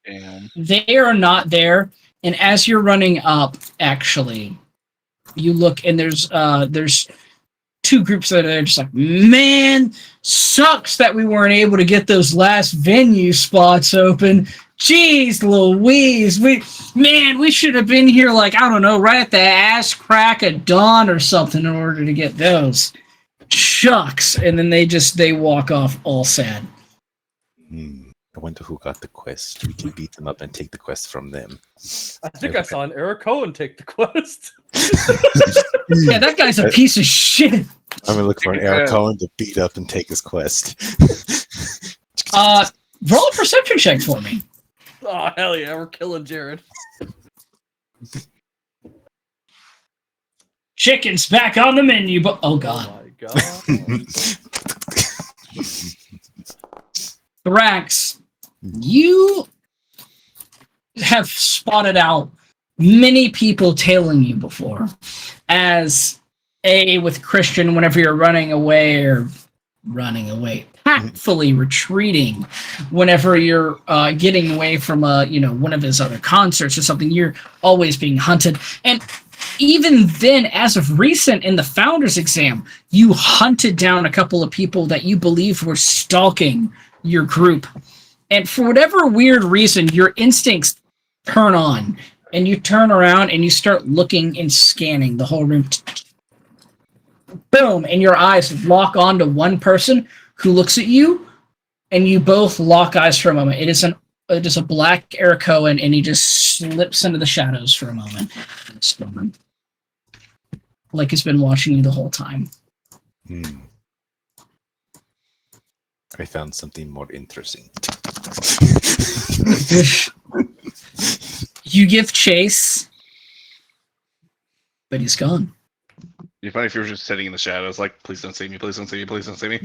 Damn. They are not there, and as you're running up, actually, you look and there's 2 groups that are just like, man, sucks that we weren't able to get those last venue spots open. Jeez Louise, we should have been here, like, I don't know, right at the ass crack of dawn or something in order to get those. Shucks. And then they walk off all sad. I wonder who got the quest. We can beat them up and take the quest from them. I think I saw an Eric Cohen take the quest. Yeah, that guy's a piece of shit. I'm gonna look for an Eric Cohen to beat up and take his quest. Roll a perception check for me. Oh, hell yeah, we're killing Jared. Chicken's back on the menu, but oh god. Oh my god. Thrax, you have spotted out many people tailing you before. As with Christian, whenever you're running away, tactfully retreating, whenever you're getting away from one of his other concerts or something, you're always being hunted. And even then, as of recent, in the Founders exam, you hunted down a couple of people that you believe were stalking your group. And for whatever weird reason, your instincts turn on, and you turn around and you start looking and scanning the whole room. Boom, and your eyes lock onto one person who looks at you, and you both lock eyes for a moment. It is a black Eric Cohen, and he just slips into the shadows for a moment. Like he's been watching you the whole time. I found something more interesting. You give chase, but he's gone. It'd be funny if you were just sitting in the shadows, like, please don't see me, please don't see me, please don't see me.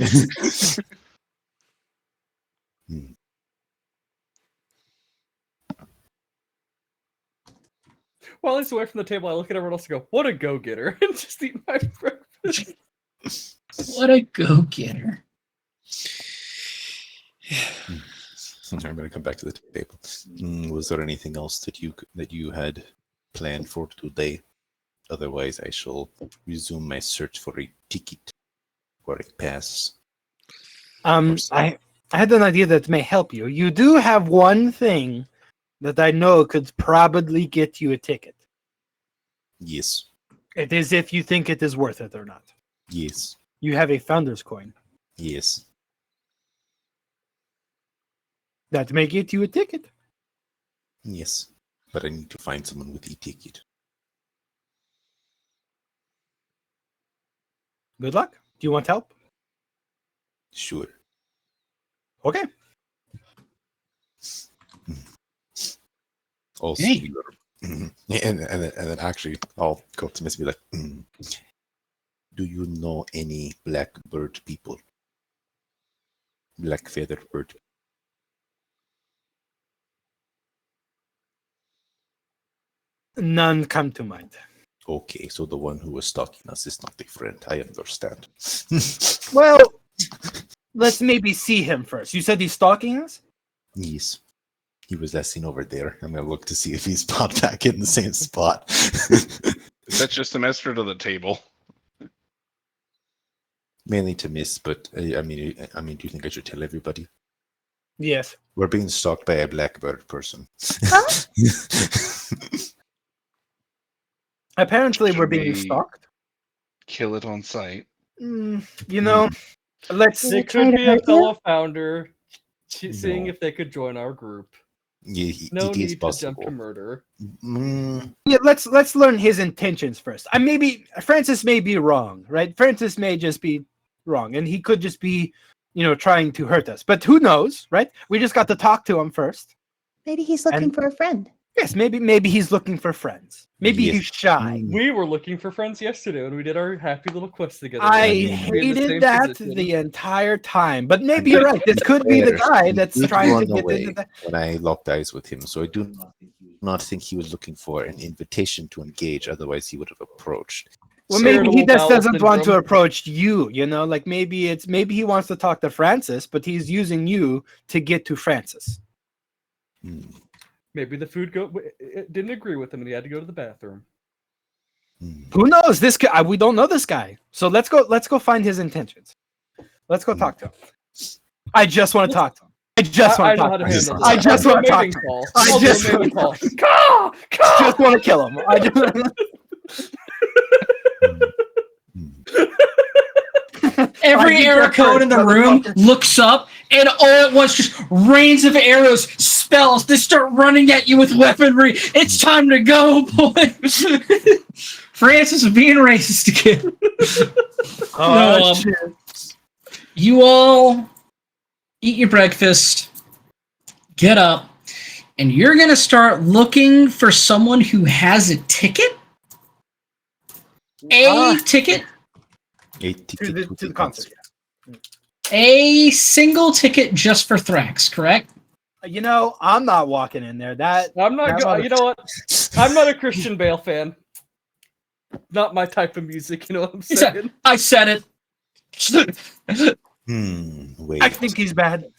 While he's away from the table, I look at everyone else and go, what a go-getter, and just eat my breakfast. What a go-getter. I'm going to come back to the table. Was there anything else that you had planned for today? Otherwise, I shall resume my search for a ticket or a pass. I had an idea that may help you. You do have one thing that I know could probably get you a ticket. Yes. It is if you think it is worth it or not. Yes. You have a founder's coin. Yes. That may get you a ticket. Yes. But I need to find someone with a ticket. Good luck. Do you want help? Sure. Okay. Also, Hey. and then actually, I'll go up to Miss and be like, do you know any blackbird people? Black feathered bird. None come to mind. Okay, so the one who was stalking us is not a friend. I understand. Well, let's maybe see him first. You said he's stalking us? Yes. He was last seen over there. I'm going to look to see if he's popped back in the same spot. Is that just a messenger to the table? Mainly to Miss, but I mean, do you think I should tell everybody? Yes. We're being stalked by a blackbird person. Huh? Apparently, we're Should being we- stalked. Kill it on sight. You know, let's. Will They we try could to be a hurt you? fellow founder, seeing No. if they could join our group. Yeah, No it is need to possible. jump to murder. Yeah, let's learn his intentions first. Maybe Francis may be wrong, right? Francis may just be wrong, and he could just be, trying to hurt us. But who knows, right? We just got to talk to him first. Maybe he's looking And- for a friend. Yes, maybe he's looking for friends. Maybe Yes. he's shy. We were looking for friends yesterday when we did our happy little quest together. I We were in the hated same that position. the entire time. But maybe you're right. This could be the guy He that's did trying to run get away into the. when I locked eyes with him, so I do not think he was looking for an invitation to engage. Otherwise, he would have approached. Well, So- maybe he Irritable just bowel doesn't want to syndrome. approach you. Like maybe he wants to talk to Francis, but he's using you to get to Francis. Hmm, Maybe the food it didn't agree with him and he had to go to the bathroom. hmm. Who knows? This guy, we don't know this guy. So let's go find his intentions. Let's go talk to him. I just want to talk to him. I just I want to know how talk to to him. handle this. I just I'll want do to a talk mating to him. call. I I'll do a just mating want call. to Caw! Caw! just want to kill him. I just. Every I arrow get code in the first, room motherfucker. looks up, and all at once, just rains of arrows, spells. They start running at you with weaponry. It's time to go, boys. Francis is being racist again. Oh, Um, shit. You all eat your breakfast, get up, and you're going to start looking for someone who has a ticket. A ticket. A To ticket the concert. A single ticket just for Thrax, correct? I'm not walking in there. I'm not That's go- not a- You know what? I'm not a Christian Bale fan. Not my type of music, you know what I'm saying? I said it. Wait. I think he's bad.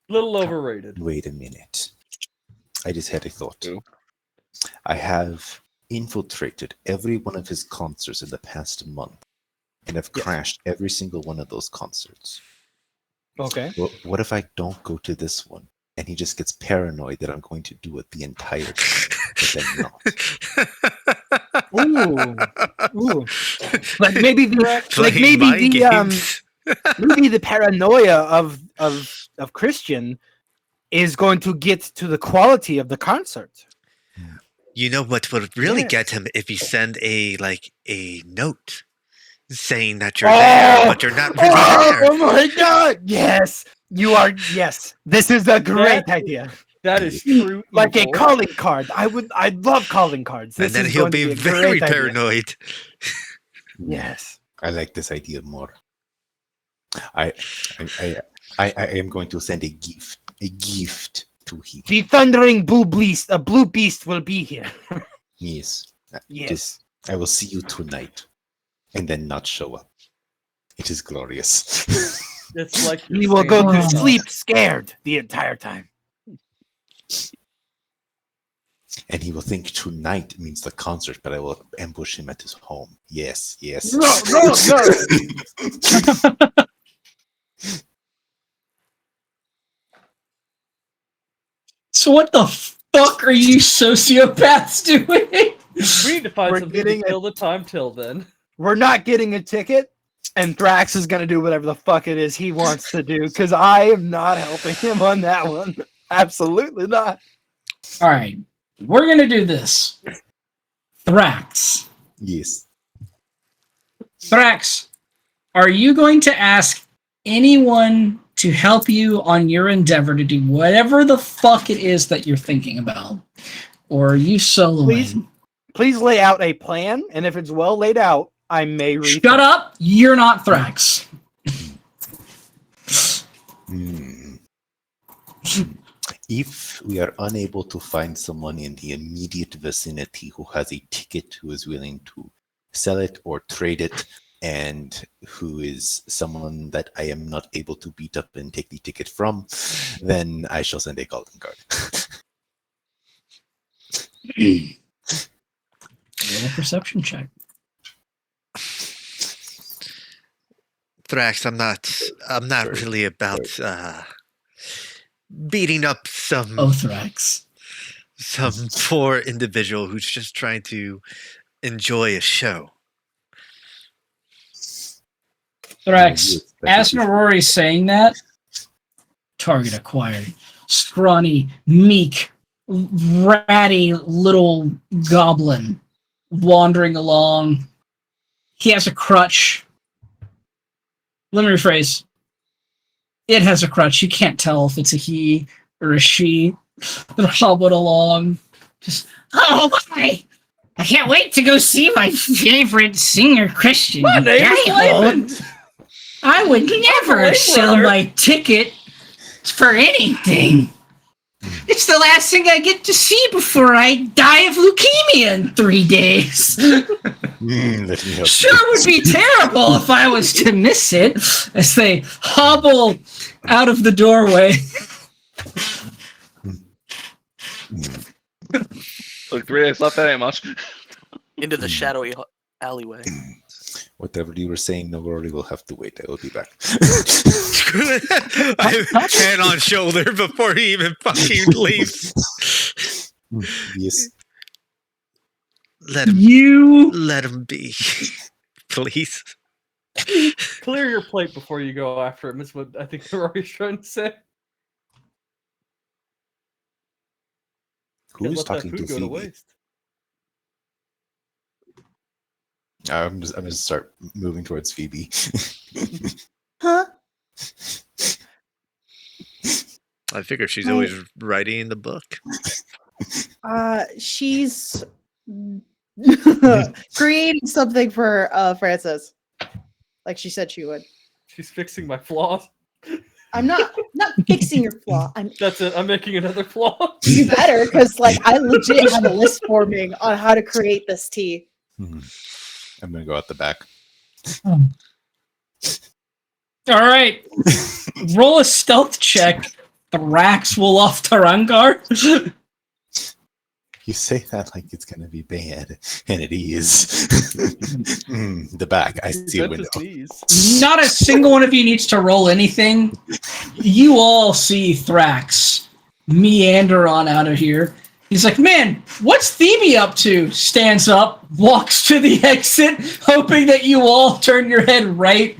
Little overrated. Wait a minute. I just had a thought. Who? I have infiltrated every one of his concerts in the past month and have crashed every single one of those concerts. Okay. What if I don't go to this one and he just gets paranoid that I'm going to do it the entire time, but then not? Ooh. Like maybe Playing mind games. maybe the paranoia of Christian is going to get to the quality of the concert. You know what would really Yes. get him if you send a note saying that you're there, but you're not really there. Oh my god! Yes, you are. Yes, this is a great idea. That is true. Like a evil. calling card. I'd love calling cards. And This then is he'll going to be a very great idea. paranoid. Yes. I like this idea more. I am going to send a gift to him. The thundering blue beast will be here. Yes. Yes. Just, I will see you tonight, and then not show up. It is glorious. It's like He will go to Oh. sleep scared the entire time. And he will think tonight means the concert, but I will ambush him at his home. Yes, yes. No, no, no. So what the fuck are you sociopaths doing? We need to find We're something to getting kill the time till then. We're not getting a ticket, and Thrax is gonna do whatever the fuck it is he wants to do, because I am not helping him on that one. Absolutely not. All right, we're gonna do this. Thrax. Yes. Thrax, are you going to ask anyone to help you on your endeavor to do whatever the fuck it is that you're thinking about? Or are you soloing? Please lay out a plan, and if it's well laid out, I may read. Shut up! You're not Thrax. Hmm. If we are unable to find someone in the immediate vicinity who has a ticket, who is willing to sell it or trade it, and who is someone that I am not able to beat up and take the ticket from, then I shall send a calling card. Roll a perception check. Thrax, I'm not Sorry. really about beating up some Oh, Thrax. some poor individual who's just trying to enjoy a show. Thrax, as Norori's saying that, target acquired. Scrawny, meek, ratty little goblin wandering along. He has a crutch. Let me rephrase. It has a crutch. You can't tell if it's a he or a she. They're hobbling along. Just, oh my! I can't wait to go see my favorite singer, Christian. My name is Dial. Laban. I would never Hey, sell brother. my ticket for anything. It's the last thing I get to see before I die of leukemia in 3 days. Let me help Sure would be terrible if I was to miss it as they hobble out of the doorway. Look, 3 days left, that ain't much. Into the shadowy alleyway. Whatever you were saying, Novora will have to wait. I will be back. Hand on shoulder before he even fucking leaves. Yes. Let him be, please. Clear your plate before you go after him, is what I think Rory's trying to say. Who Can't is let that talking to food go to Phoebe? waste. I'm just gonna start moving towards Phoebe. Huh? I figure she's always writing in the book. She's creating something for Francis, like she said she would. She's fixing my flaws. I'm not fixing your flaw. That's it. I'm making another flaw. You better, because like I legit have a list forming on how to create this tea. I'm gonna go out the back. All right. Roll a stealth check. Thrax will off Tarangar. You say that like it's gonna be bad, and it is. The back. I see a window. Not a single one of you needs to roll anything. You all see Thrax meander on out of here. He's like, man, what's Phoebe up to? Stands up, walks to the exit, hoping that you all turn your head right.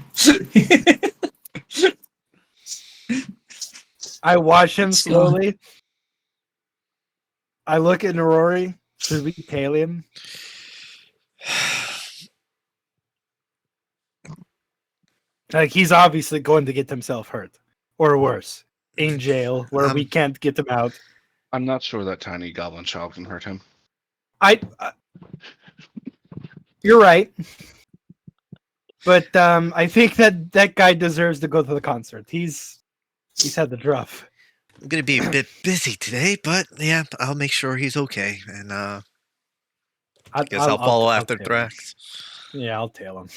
I watch him slowly. I look at Norori. Should we tail him? Like, he's obviously going to get himself hurt. Or worse. In jail, where we can't get him out. I'm not sure that tiny goblin child can hurt him. You're right. But I think that guy deserves to go to the concert. He's had the rough. I'm gonna be a bit busy today, but yeah, I'll make sure he's okay. And I guess I'll follow after tail him. Thrax. Yeah, I'll tail him.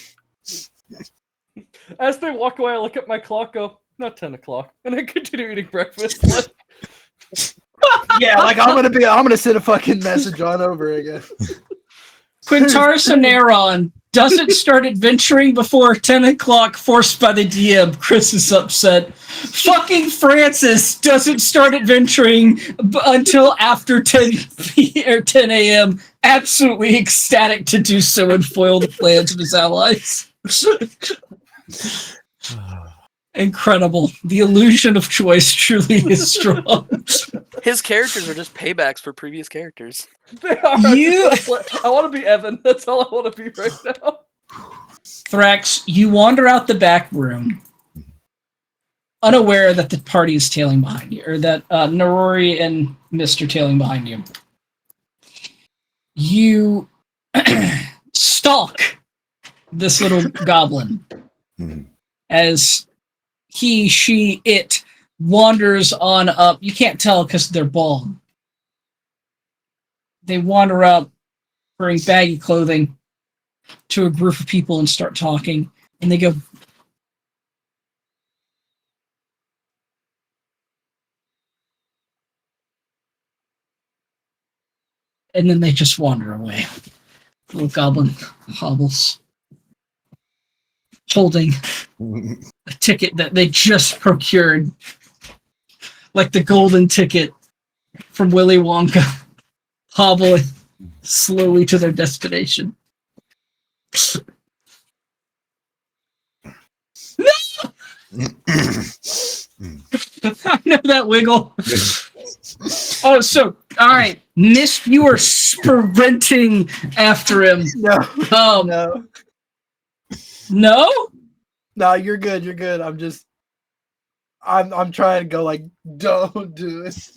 As they walk away, I look at my clock, go, not 10 o'clock, and I continue eating breakfast. Yeah, like I'm gonna send a fucking message on over again. Quintaris Anaron doesn't start adventuring before 10 o'clock, forced by the DM. Chris is upset. Fucking Francis doesn't start adventuring until after 10 or 10 a.m. Absolutely ecstatic to do so and foil the plans of his allies. Incredible. The illusion of choice truly is strong. His characters are just paybacks for previous characters. They are. I want to be Evan. That's all I want to be right now. Thrax, you wander out the back room, unaware that the party is tailing behind you, or that Narori and Mist are tailing behind you. You stalk this little goblin as he, she, it wanders on up. You can't tell because they're bald. They wander up wearing baggy clothing to a group of people and start talking. And they go, and then they just wander away. Little goblin hobbles, holding a ticket that they just procured, like the golden ticket from Willy Wonka, hobbling slowly to their destination. I know that wiggle. Oh, so all right, Mist, you are sprinting after him. No. No, You're good. You're good. I'm trying to go like, don't do it.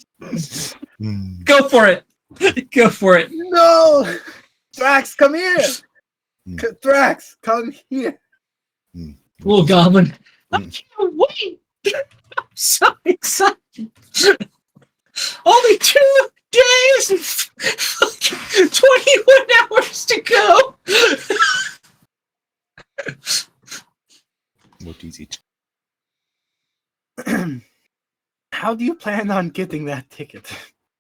Go for it. Go for it. No, Thrax, come here. Thrax, come here. Little goblin. I can't wait. I'm so excited. Only 2 days and fucking 21 hours to go. What is it? How do you plan on getting that ticket?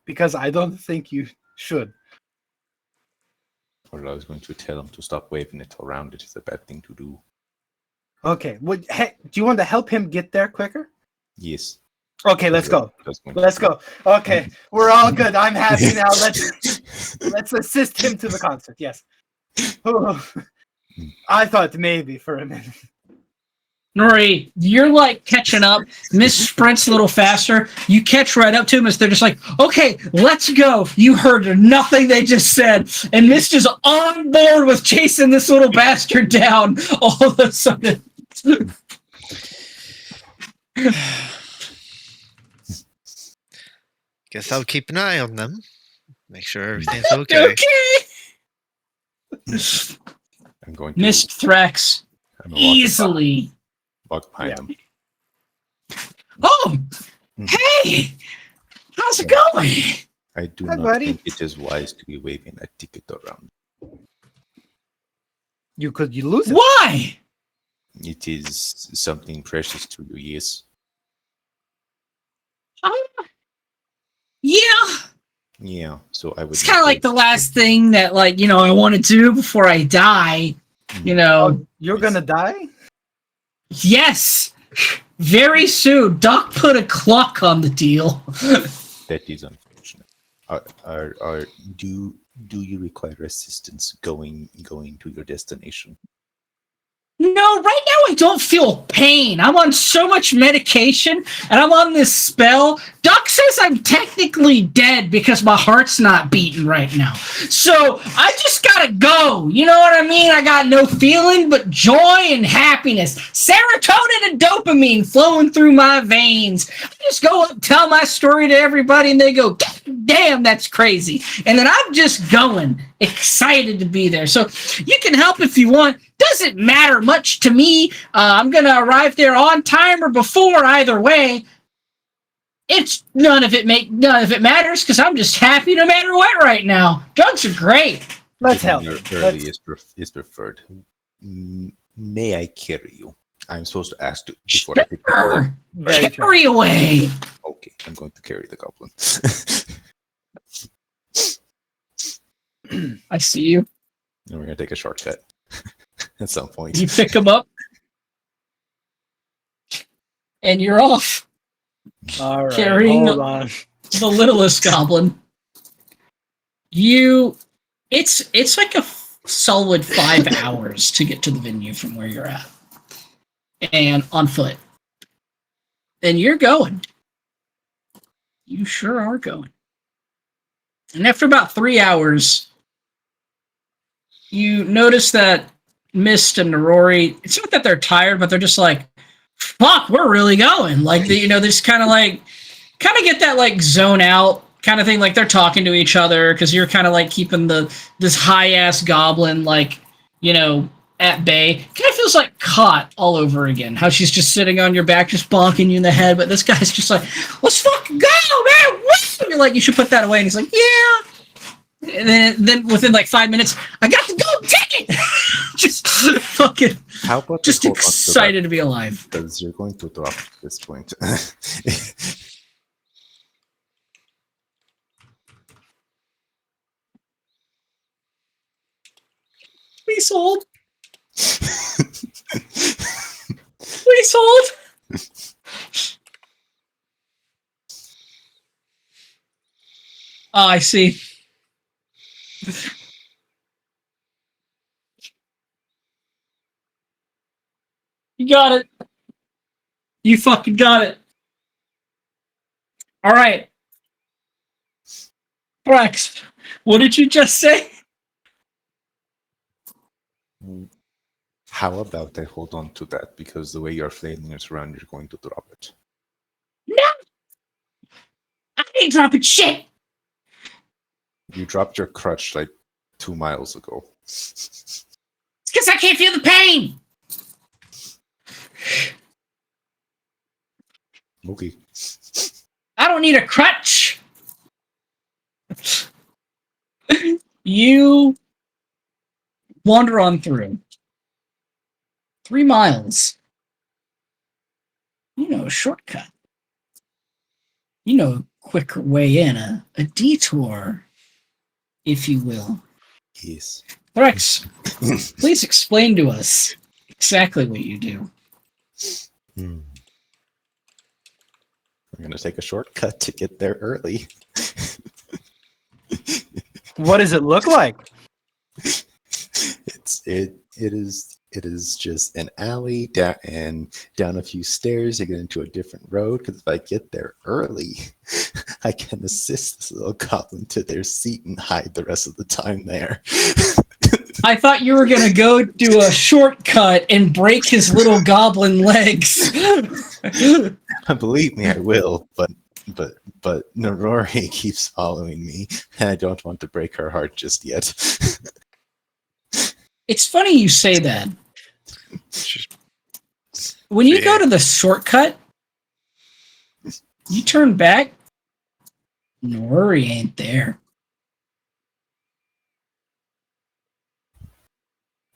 Because I don't think you should. Well, I was going to tell him to stop waving it around. It is a bad thing to do. Okay. Hey, do you want to help him get there quicker? Yes. Okay, let's go. Let's go. Okay, we're all good. I'm happy now. Let's assist him to the concert. Yes. Oh, I thought maybe for a minute. Nori, you're like catching up. Miss sprints a little faster. You catch right up to him as they're just like, okay, let's go. You heard nothing they just said. And Miss is on board with chasing this little bastard down all of a sudden. Guess I'll keep an eye on them. Make sure everything's okay. I'm going to Mist Thrax easily. Walk behind them. Oh, hey, how's it going? I do Hi, not buddy. think it is wise to be waving a ticket around. You lose it. Why? It is something precious to you, yes. Yeah. Yeah, so I would. It's kind of like the last thing that, like, you know, I want to do before I die. You know. Oh, you're gonna die? Yes. Very soon. Doc put a clock on the deal. That is unfortunate. Do you require assistance going to your destination? No, right now I don't feel pain. I'm on so much medication, and I'm on this spell. Doc says I'm technically dead because my heart's not beating right now. So I just gotta go. You know what I mean? I got no feeling but joy and happiness. Serotonin and dopamine flowing through my veins. I just go up, tell my story to everybody, and they go, damn, that's crazy. And then I'm just going, excited to be there. So you can help if you want. Doesn't matter much to me. I'm gonna arrive there on time or before. Either way, it's none of it matters because I'm just happy no matter what right now. Drugs are great. Let's help. Early is preferred. May I carry you? I'm supposed to ask before I pick the Sure. goblin. Very true. Carry away. Okay, I'm going to carry the goblin. I see you. And we're gonna take a shortcut at some point. You pick him up, and you're off. All right, Carrying hold on. the littlest goblin. It's like a solid 5 hours to get to the venue from where you're at, and on foot. And you're going. You sure are going. And after about 3 hours, you notice that Mist and Norori, it's not that they're tired, but they're just like, fuck, we're really going. Like, they just kind of get that like zone out kind of thing. Like they're talking to each other because you're kind of like keeping this high ass goblin like, at bay. Kind of feels like caught all over again. How she's just sitting on your back, just bonking you in the head. But this guy's just like, let's fucking go, man. And you're like, you should put that away. And he's like, yeah. And then within like 5 minutes, I got to go take it. Just fucking, How about just excited to be alive. Because you're going to drop at this point. Please hold. Please hold. Oh, I see. You got it. You fucking got it. All right. Rex, what did you just say? How about I hold on to that? Because the way you're flailing it around, you're going to drop it. No! I ain't dropping shit! You dropped your crutch like 2 miles ago. It's because I can't feel the pain! Okay. I don't need a crutch! You wander on through. 3 miles. A shortcut. A quicker way in, a detour, if you will. Yes. Rex, please explain to us exactly what you do. I'm going to take a shortcut to get there early. What does it look like? It is just an alley down a few stairs to get into a different road. Because if I get there early, I can assist this little goblin to their seat and hide the rest of the time there. I thought you were gonna go do a shortcut and break his little goblin legs. Believe me, I will. But Norori keeps following me, and I don't want to break her heart just yet. It's funny you say that. When you go to the shortcut, you turn back, Nori ain't there.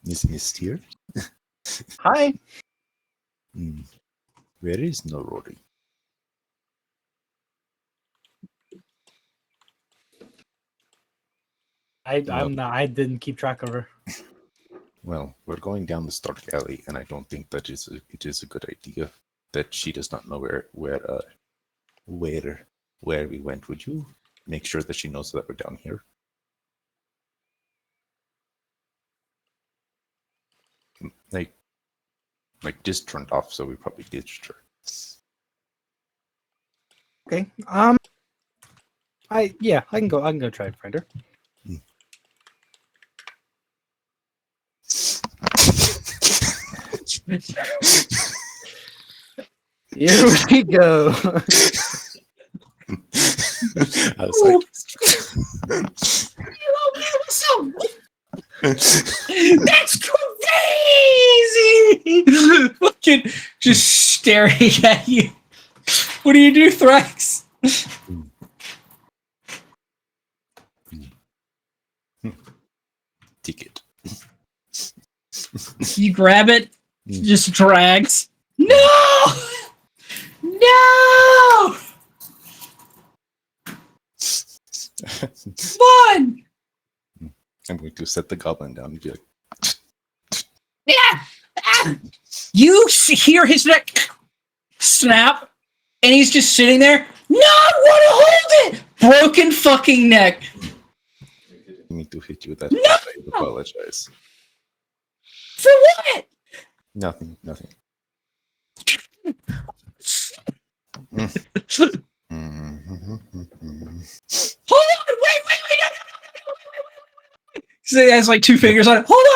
Is Mist here? Hi. Where is Norori? I didn't keep track of her. Well, we're going down this dark alley, and I don't think that it is a good idea that she does not know where we went. Would you make sure that she knows that we're down here? Like just turned off, so we probably ditched her. Okay. I can go try and find her. Here we go. I was like, That's crazy! Fucking just staring at you. What do you do, Thrax? ticket. You grab it Just drags. No! No! Come on! I'm going to set the goblin down and be like, Yeah! Ah! You hear his neck snap, and he's just sitting there. No, I want to hold it! Broken fucking neck. I need to hit you with that. No! I apologize. For what? Nothing. Hold on! Wait! So he has like two fingers on it. Hold on!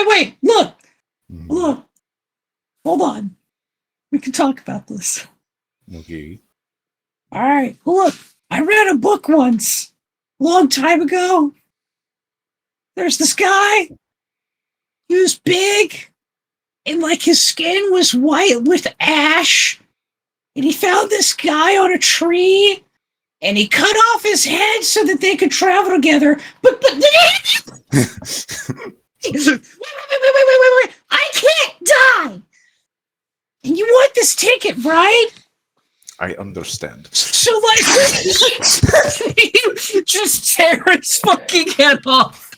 Wait! Look! Hold on. We can talk about this. Okay. All right. Look, I read a book once, a long time ago. There's this guy. He was big, and like his skin was white with ash. And he found this guy on a tree, and he cut off his head so that they could travel together. But wait! I can't die. And you want this ticket, right? I understand. So, like, you just tear his fucking head off.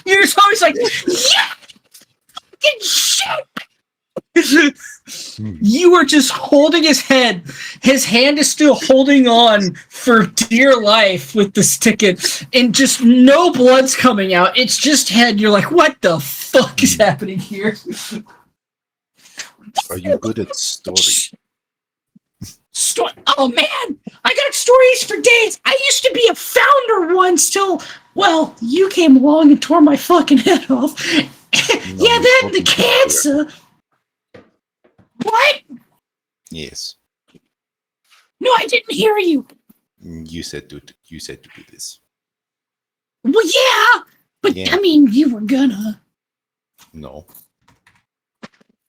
You're just always like, yeah! Fucking shit! You are just holding his head. His hand is still holding on for dear life with this ticket, and just no blood's coming out. It's just head. You're like, what the fuck is happening here? Are you good at story? Oh man, I got stories for days. I used to be a founder once till, well, you came along and tore my fucking head off. Yeah, then the cancer. What? Yes. No, I didn't hear you. You said to do this. Well, yeah, but Yeah. I mean, you were gonna. No.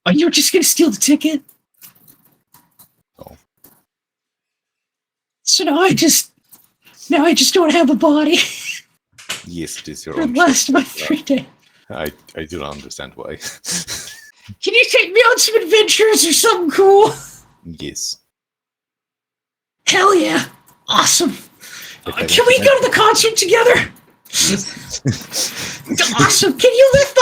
Oh, you were just gonna steal the ticket? No. So now I just don't have a body Yes, it is your for own. the last of my choice. 3 days. I do not understand why. Can you take me on some adventures or something cool? Yes. Hell yeah. Awesome. If I Can we go to the concert together? Awesome. Can you lift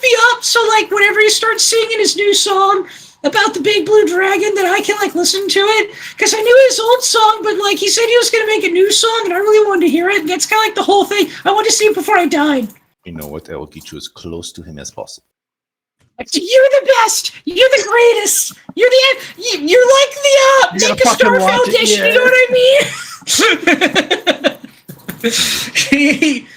me up so like whenever he starts singing his new song about the big blue dragon that I can like listen to it? Because I knew his old song, but like he said he was gonna make a new song and I really wanted to hear it. And that's kinda like the whole thing. I wanted to see it before I died. You know what? I will get you as close to him as possible. You're the best. You're the greatest. You're like the You gotta Make a Star fucking watch it, Foundation. yeah. You know what I mean?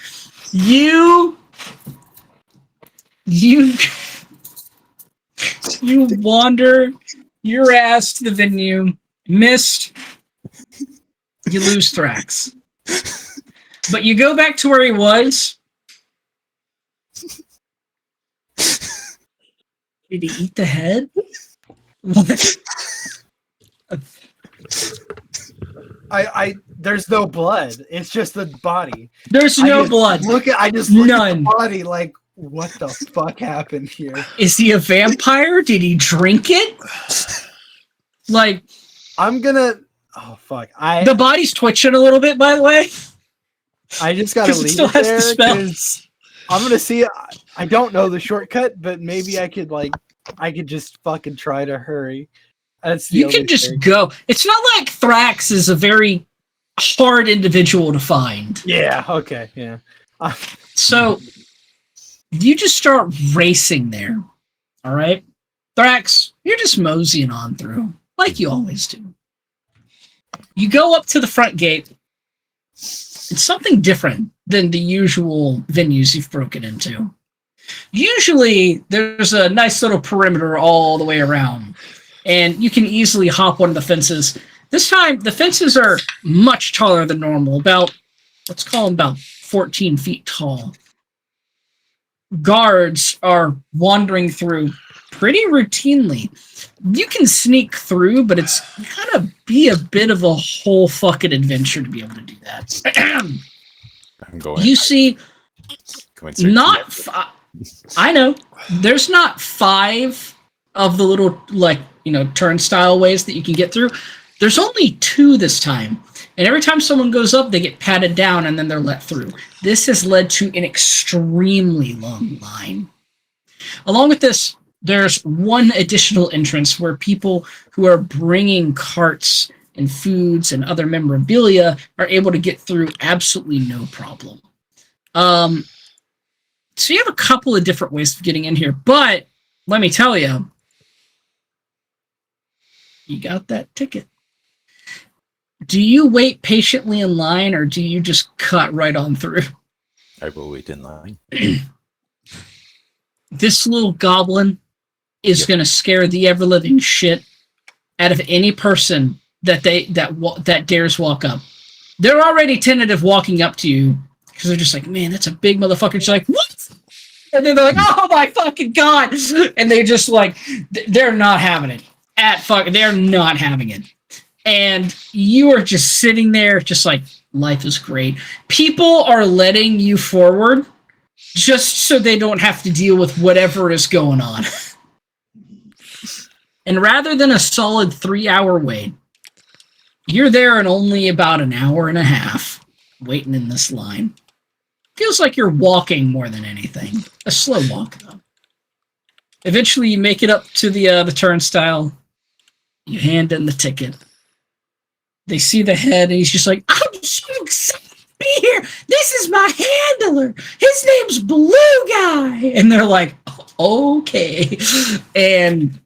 you wander your ass to the venue. Missed. You lose Thrax. But you go back to where he was. Did he eat the head? What? There's no blood. It's just the body. There's no blood. I just look at None. the body like, what the fuck happened here? Is he a vampire? Did he drink it? Like, I'm gonna. Oh fuck! the body's twitching a little bit, by the way. I just gotta 'Cause it leave still it has the there spell. 'cause I'm gonna see. I don't know the shortcut, but maybe I could just fucking try to hurry. That's the You only can just thing. go. It's not like Thrax is a very hard individual to find. Yeah. Okay. Yeah. So you just start racing there. All right. Thrax, you're just moseying on through like you always do. You go up to the front gate. It's something different than the usual venues you've broken into. Usually there's a nice little perimeter all the way around, and you can easily hop one of the fences. This time, the fences are much taller than normal, let's call them about 14 feet tall. Guards are wandering through pretty routinely. You can sneak through, but it's gotta be a bit of a whole fucking adventure to be able to do that. I'm going. You see, Going straight to not the- I know. There's not 5 of the little, turnstile ways that you can get through. There's only 2 this time. And every time someone goes up, they get patted down and then they're let through. This has led to an extremely long line. Along with this, there's one additional entrance where people who are bringing carts and foods and other memorabilia are able to get through absolutely no problem. So you have a couple of different ways of getting in here, but let me tell you, you got that ticket. Do you wait patiently in line, or do you just cut right on through? I will wait in line. This little goblin is going to scare the ever-living shit out of any person that dares walk up. They're already tentative walking up to you because they're just like, man, that's a big motherfucker. She's like, what? And then they're like, oh my fucking god! And they just they're not having it. They're not having it. And you are just sitting there, just like, life is great. People are letting you forward just so they don't have to deal with whatever is going on. And rather than a solid 3-hour wait, you're there in only about an hour and a half waiting in this line. Feels like you're walking more than anything. A slow walk, though. Eventually, you make it up to the turnstile. You hand in the ticket. They see the head, and he's just like, I'm so excited to be here. This is my handler. His name's Blue Guy. And they're like, okay. And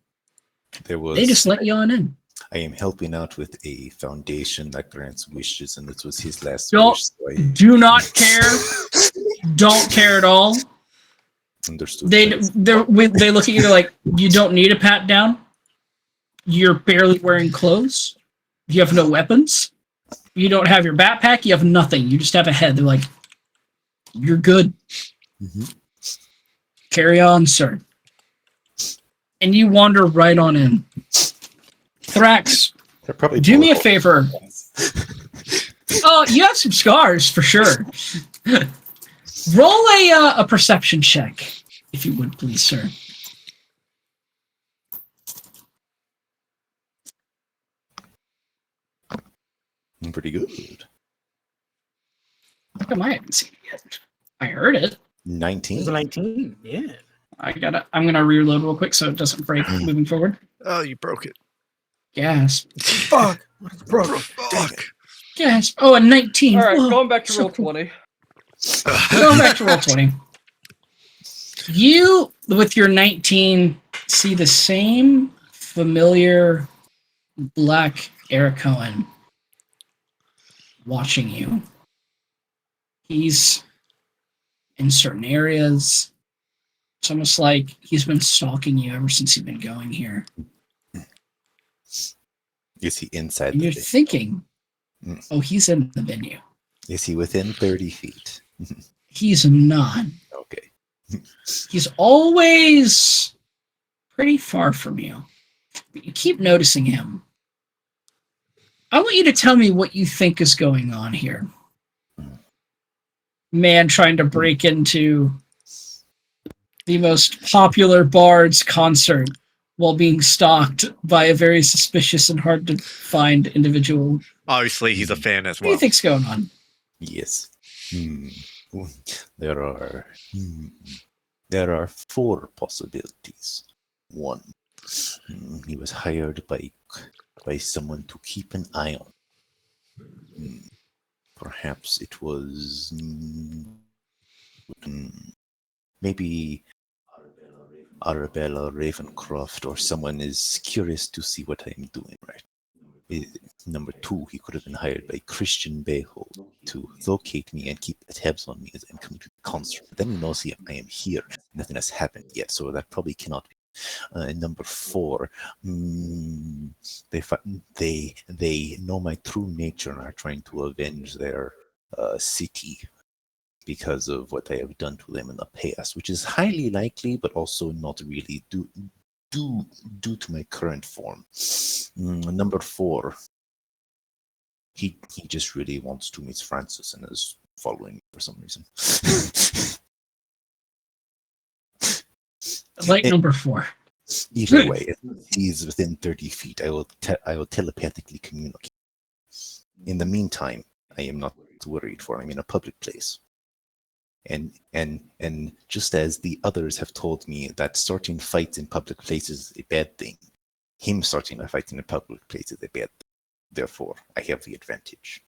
they just let you on in. I am helping out with a foundation that grants wishes, and this was his last Don't- wish. So Do not care. Don't care at all. understood. They look at you, they're like, you don't need a pat down. You're barely wearing clothes. You have no weapons. You don't have your backpack. You have nothing. You just have a head. They're like, you're good. Mhm. Carry on, sir. And you wander right on in. Thrax, They're probably do me a powerful. favor. Oh, you have some scars for sure. Roll a perception check, if you would, please, sir. Pretty good. How come I haven't seen it yet? I heard it. 19. It's a 19. Yeah. I'm gonna reload real quick so it doesn't break moving forward. Oh, you broke it. Gasp. Fuck. Bro. Fuck. Gasp. Oh, a 19. All right, Whoa, going back to so roll cool. 20. Going back to roll 20. You, with your 19, see the same familiar black Eric Cohen watching you. He's in certain areas. It's almost like he's been stalking you ever since you've been going here. Is he inside And the you're venue? thinking, Mm. oh, he's in the venue. Is he within 30 feet? He's not. Okay. He's always pretty far from you. But you keep noticing him. I want you to tell me what you think is going on here. Man trying to break into the most popular bard's concert while being stalked by a very suspicious and hard to find individual. Obviously, he's a fan as What do you well. think's going on? Yes. There are 4 possibilities. 1, he was hired by someone to keep an eye on. Perhaps it was maybe Arabella Ravencroft, or someone is curious to see what I'm doing, right? Number 2, he could have been hired by Christian Behold to locate me and keep tabs on me as I'm coming to the concert. But then he knows I am here. Nothing has happened yet, so that probably cannot be. And number 4, they know my true nature and are trying to avenge their city because of what I have done to them in the past, which is highly likely, but also not really due to my current form. Number 4, he just really wants to meet Francis and is following me for some reason. Light number 4. Either way, if he's within 30 feet, I will telepathically communicate. In the meantime, I am not worried, for I'm in a public place. And just as the others have told me that starting fights in public places is a bad thing, him starting a fight in a public place is a bad thing. Therefore, I have the advantage.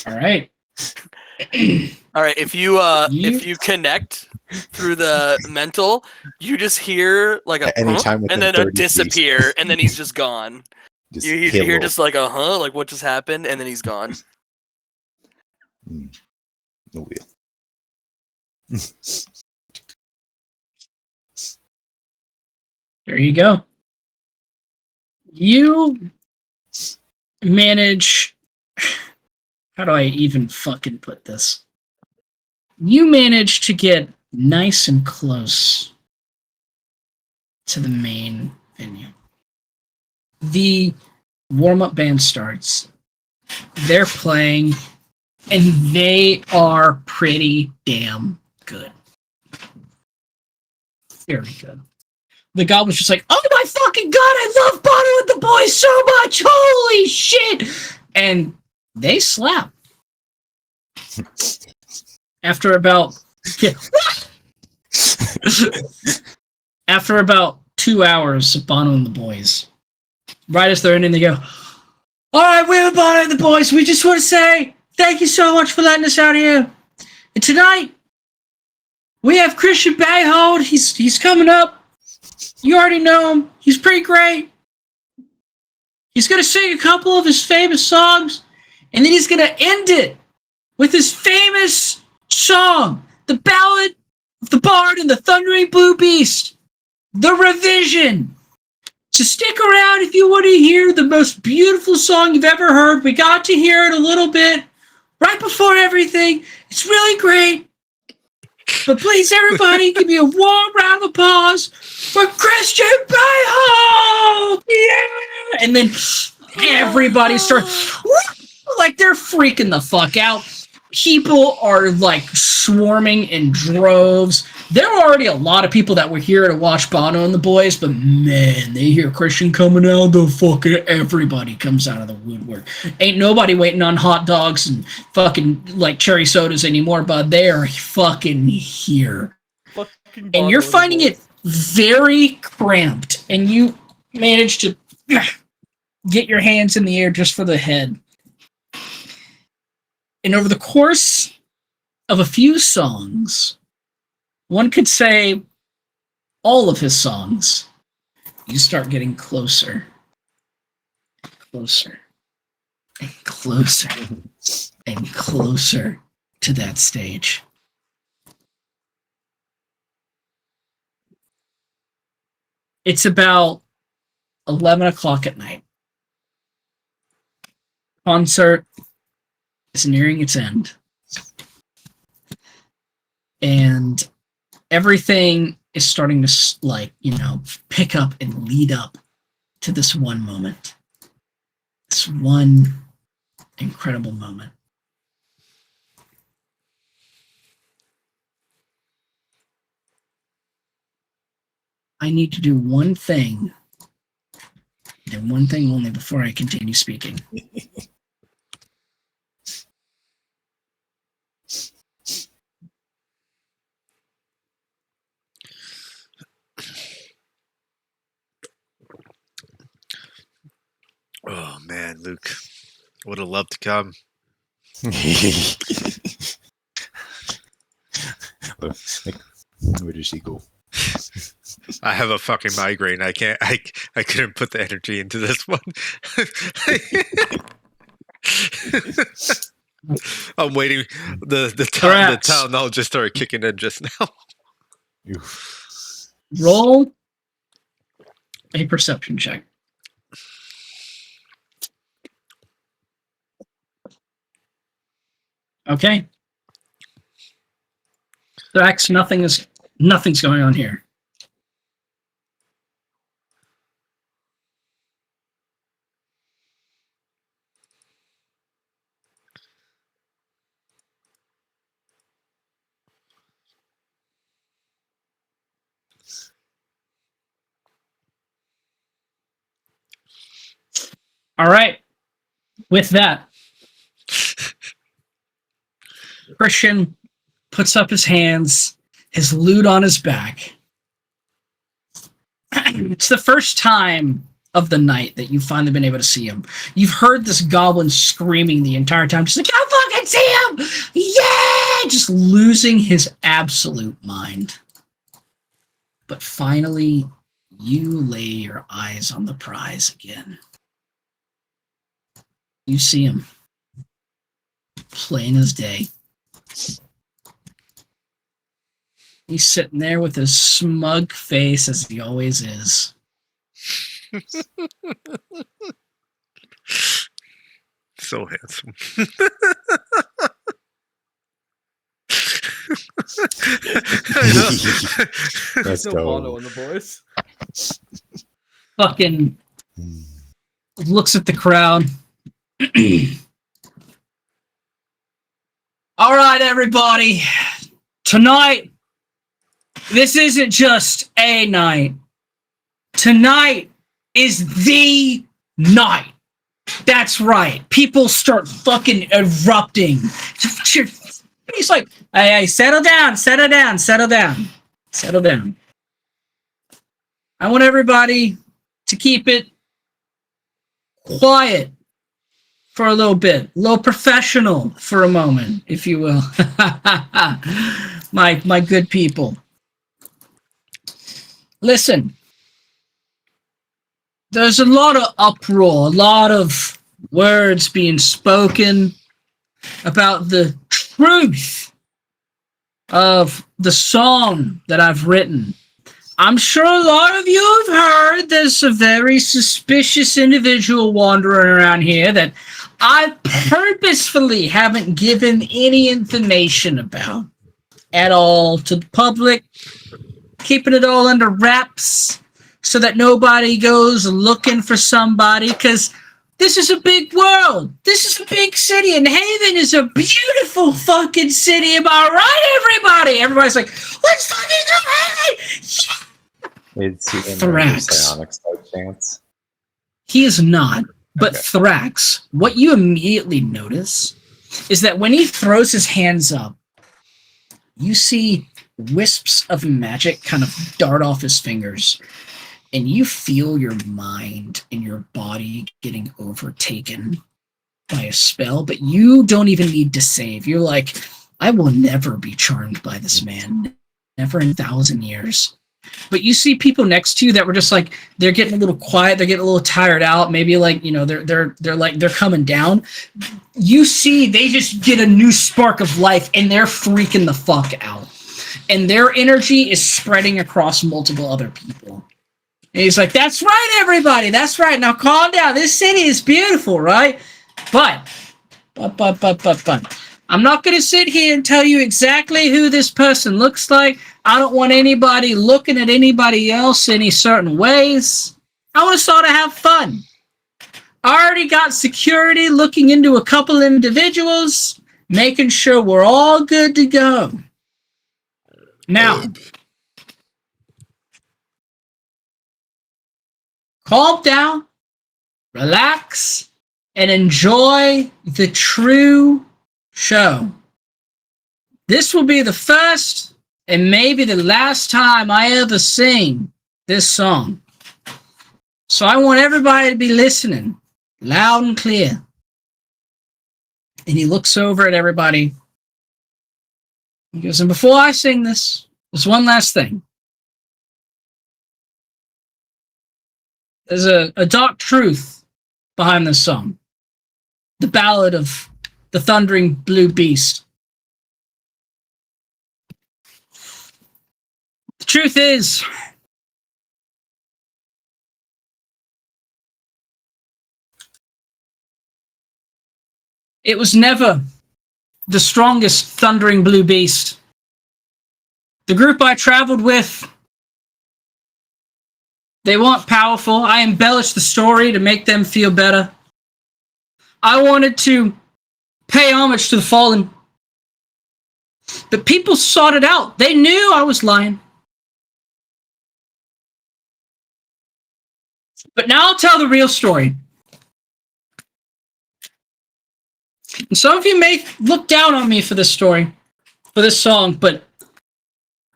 All right. All right, if you connect through the mental, you just hear like a Anytime and within then 30 a disappear, and then he's just gone. Just You hear hello. just like a like what just happened, and then he's gone. No will. There you go. You manage. How do I even fucking put this? You manage to get nice and close to the main venue. The warm-up band starts. They're playing, and they are pretty damn good. Very good. The guy was just like, oh my fucking god, I love Bono and the Boys so much! Holy shit! And they slap. After about... After about 2 hours of Bono and the Boys, right as they're ending, they go, all right, we're Bono and the Boys. We just want to say thank you so much for letting us out here. And tonight, we have Christian Bayhold. He's coming up. You already know him. He's pretty great. He's going to sing a couple of his famous songs, and then he's going to end it with his famous song, the Ballad of the Bard and the Thundering Blue Beast, The Revision. So stick around if you want to hear the most beautiful song you've ever heard. We got to hear it a little bit right before everything. It's really great. But please, everybody, give me a warm round of applause for Christian Bayhold! Yeah! And then everybody starts, like, they're freaking the fuck out. People are, like, swarming in droves. There were already a lot of people that were here to watch Bono and the Boys, but man, they hear Christian coming out, the fucking everybody comes out of the woodwork. Ain't nobody waiting on hot dogs and fucking, like, cherry sodas anymore, but they are fucking here. Fucking And Bono you're the finding Boys. it very cramped, and you manage to get your hands in the air just for the head. And over the course of a few songs, one could say all of his songs, you start getting closer, closer, and closer, and closer to that stage. It's about 11 o'clock at night. Concert is nearing its end. And everything is starting to, like, pick up and lead up to this one moment. This one incredible moment. I need to do one thing, and one thing only, before I continue speaking. Oh man, Luke, would have loved to come. Where did she go? I have a fucking migraine. I can't. I couldn't put the energy into this one. I'm waiting. The town hall just started kicking in just now. Roll a perception check. Okay. Drax, nothing's going on here. All right. With that, Christian puts up his hands, his lute on his back. It's the first time of the night that you've finally been able to see him. You've heard this goblin screaming the entire time, just like, I fucking see him! Yeah! Just losing his absolute mind. But finally, you lay your eyes on the prize again. You see him. Plain as day. He's sitting there with his smug face as he always is. So handsome. I know. Let's No go. Bono in the voice. Fucking looks at the crowd. All right, everybody. Tonight, this isn't just a night. Tonight is the night. That's right. People start fucking erupting. He's like, hey, settle down, settle down, settle down, settle down. I want everybody to keep it quiet for a little bit, a little professional for a moment, if you will. my good people. Listen, there's a lot of uproar, a lot of words being spoken about the truth of the song that I've written. I'm sure a lot of you have heard there's a very suspicious individual wandering around here that I purposefully haven't given any information about at all to the public, keeping it all under wraps so that nobody goes looking for somebody, because this is a big world. This is a big city, and Haven is a beautiful fucking city. Am I right, everybody? Everybody's like, let's fucking go Haven! Is he in Thrax. psionics by chance? He is not. But Okay. Thrax, what you immediately notice is that when he throws his hands up, you see wisps of magic kind of dart off his fingers, and you feel your mind and your body getting overtaken by a spell, but you don't even need to save. You're like, I will never be charmed by this man. Never in 1,000 years. But you see people next to you that were just like, they're getting a little quiet, they're getting a little tired out, maybe like, you know, they're coming down. You see they just get a new spark of life and they're freaking the fuck out. And their energy is spreading across multiple other people. And he's like, that's right, everybody, that's right. Now calm down. This city is beautiful, right? But I'm not going to sit here and tell you exactly who this person looks like. I don't want anybody looking at anybody else any certain ways. I want to sort of have fun. I already got security looking into a couple individuals, making sure we're all good to go. Now, calm down, relax, and enjoy the true show. This will be the first and maybe the last time I ever sing this song. So I want everybody to be listening loud and clear. And he looks over at everybody. He goes, and before I sing this, there's one last thing. There's a dark truth behind this song. The ballad of the Thundering Blue Beast. The truth is, it was never the strongest Thundering Blue Beast. The group I traveled with, they weren't powerful. I embellished the story to make them feel better. I wanted to pay homage to the fallen. But people sought it out. They knew I was lying. But now I'll tell the real story. And some of you may look down on me for this story, for this song, but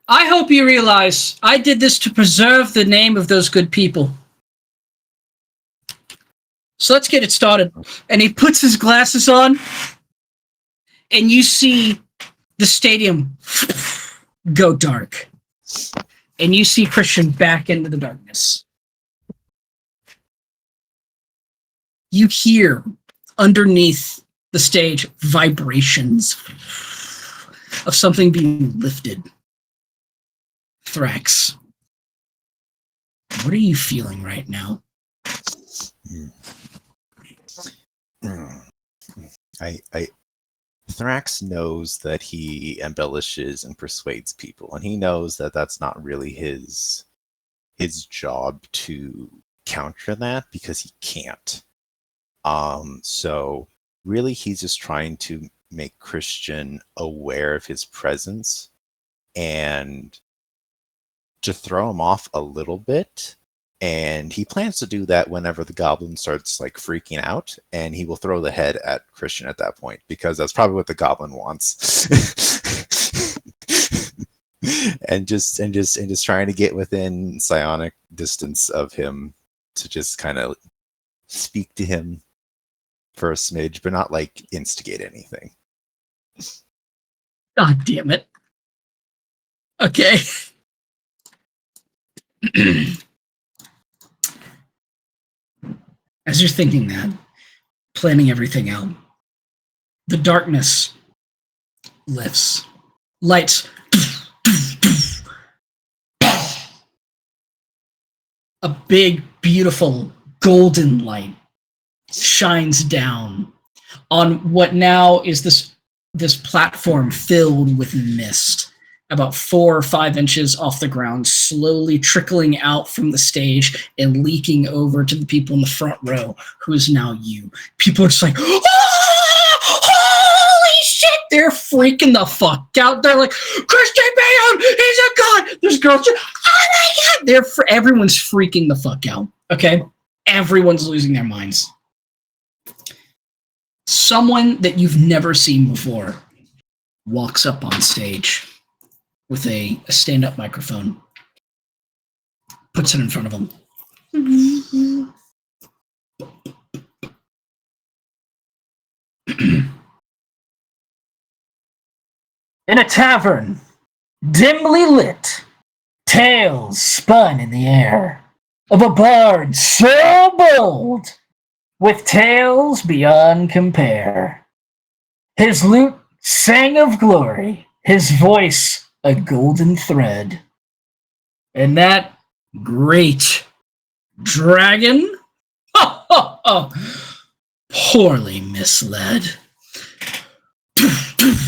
I hope you realize I did this to preserve the name of those good people. So let's get it started. And he puts his glasses on, and you see the stadium go dark. And you see Christian back into the darkness. You hear underneath the stage vibrations of something being lifted. Thrax, what are you feeling right now? Thrax knows that he embellishes and persuades people, and he knows that that's not really his job to counter that because he can't. So really he's just trying to make Christian aware of his presence and to throw him off a little bit. And he plans to do that whenever the goblin starts like freaking out, and he will throw the head at Christian at that point because that's probably what the goblin wants. and just trying to get within psionic distance of him to just kind of speak to him for a smidge, but not like instigate anything. God damn it. Okay. As you're thinking that, planning everything out, the darkness lifts. Lights. A big, beautiful, golden light shines down on what now is this platform filled with mist, about 4 or 5 inches off the ground, slowly trickling out from the stage and leaking over to the people in the front row, who is now you. People are just like, oh, holy shit! They're freaking the fuck out. They're like, Christian Bale, he's a god! There's girls, oh my god! Everyone's freaking the fuck out, okay? Everyone's losing their minds. Someone that you've never seen before walks up on stage with a stand-up microphone, puts it in front of him. In a tavern, dimly lit, tales spun in the air of a bard so bold, with tales beyond compare. His lute sang of glory, his voice a golden thread. And that great dragon, poorly misled.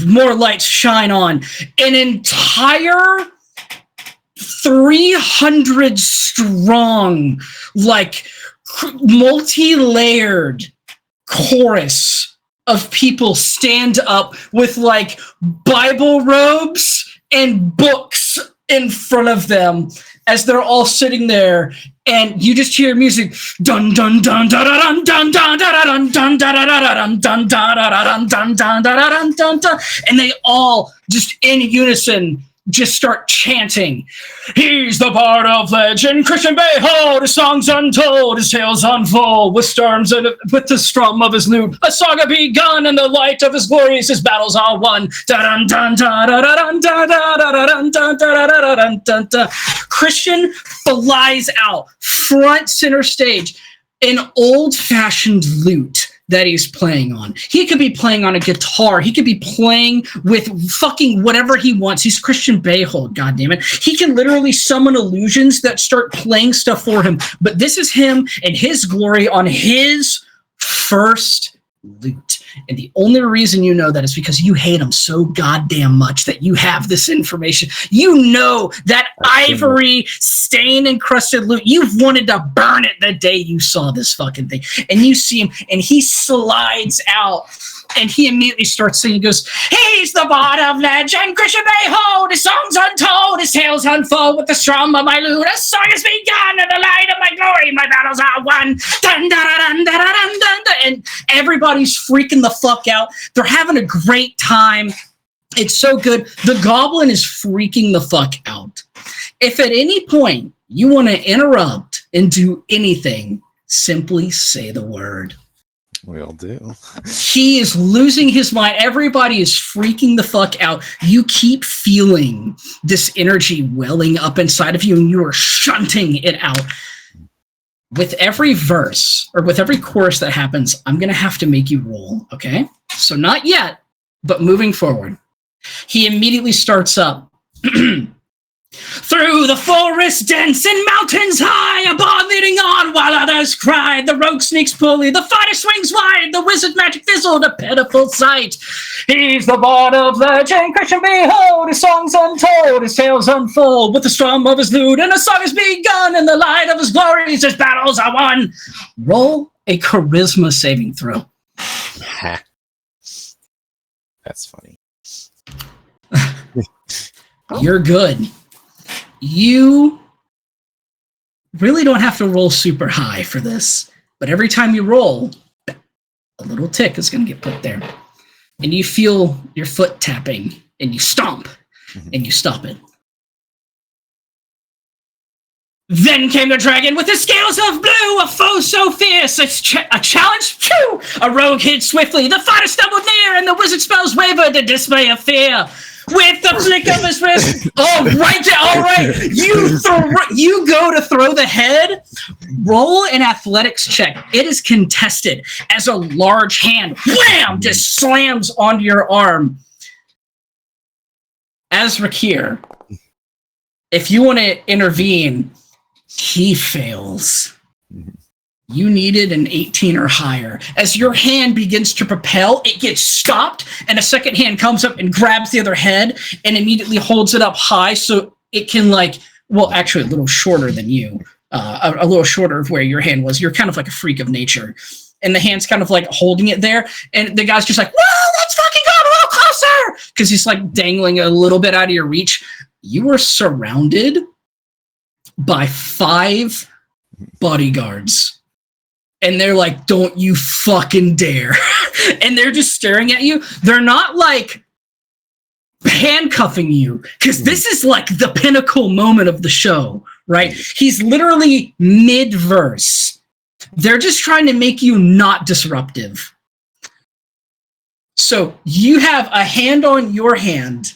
More lights shine on. An entire 300 strong, like multi-layered chorus of people stand up with like Bible robes and books in front of them as they're all sitting there, and you just hear music dun dun dun dun dun dun dun dun dun dun dun dun dun dun dun dun dun dun, and they all just in unison just start chanting. He's the bard of legend, Christian Behold, his songs untold, his tales unfold, with storms and with the strum of his lute, a saga begun, and the light of his glories, his battles are won. Christian flies out, front center stage, an old-fashioned lute that he's playing on. He could be playing on a guitar. He could be playing with fucking whatever he wants. He's Christian Behold, goddammit. He can literally summon illusions that start playing stuff for him. But this is him and his glory on his first lute. And the only reason you know that is because you hate him so goddamn much that you have this information. You know that ivory stain encrusted lute. You've wanted to burn it the day you saw this fucking thing. And you see him, and he slides out And he immediately starts singing. He goes, he's the bard of legend, Christian behold, his songs untold, his tales unfold with the strum of my lute. A song has begun, in the light of my glory, my battles are won. Dun, dun, dun, dun, dun, dun, dun, dun. And everybody's freaking the fuck out. They're having a great time. It's so good. The goblin is freaking the fuck out. If at any point you want to interrupt and do anything, simply say the word. Will do. He is losing his mind. Everybody is freaking the fuck out. You keep feeling this energy welling up inside of you, and you are shunting it out. With every verse, or with every chorus that happens, I'm going to have to make you roll, okay? So not yet, but moving forward. He immediately starts up. Through the forest dense and mountains high, a bard leading on while others cried. The rogue sneaks pulley, the fighter swings wide, the wizard magic fizzled, a pitiful sight. He's the bard of legend, Christian behold, his songs untold, his tales unfold with the strum of his lute, and a song has begun in the light of his glories, his battles are won. Roll a charisma saving throw. That's funny. You're good. You really don't have to roll super high for this, but every time you roll, a little tick is going to get put there. And you feel your foot tapping, and you stomp, and you stop it. Then came the dragon with his scales of blue, a foe so fierce, a challenge, phew! A rogue hid swiftly, the fighter stumbled near, and the wizard spells wavered in dismay of fear. With the flick of his wrist, all right. You go to throw the head. Roll an athletics check. It is contested as a large hand, wham, just slams onto your arm. As Rakir, if you want to intervene, he fails. You needed an 18 or higher. As your hand begins to propel, it gets stopped, and a second hand comes up and grabs the other head and immediately holds it up high so it can, actually a little shorter than you, a little shorter of where your hand was. You're kind of like a freak of nature. And the hand's kind of like holding it there, and the guy's just like, whoa, let's fucking go a little closer! Because he's like dangling a little bit out of your reach. You are surrounded by 5 bodyguards. And they're like, don't you fucking dare. And they're just staring at you. They're not like handcuffing you, because this is like the pinnacle moment of the show, right? He's literally mid-verse. They're just trying to make you not disruptive. So you have a hand on your hand,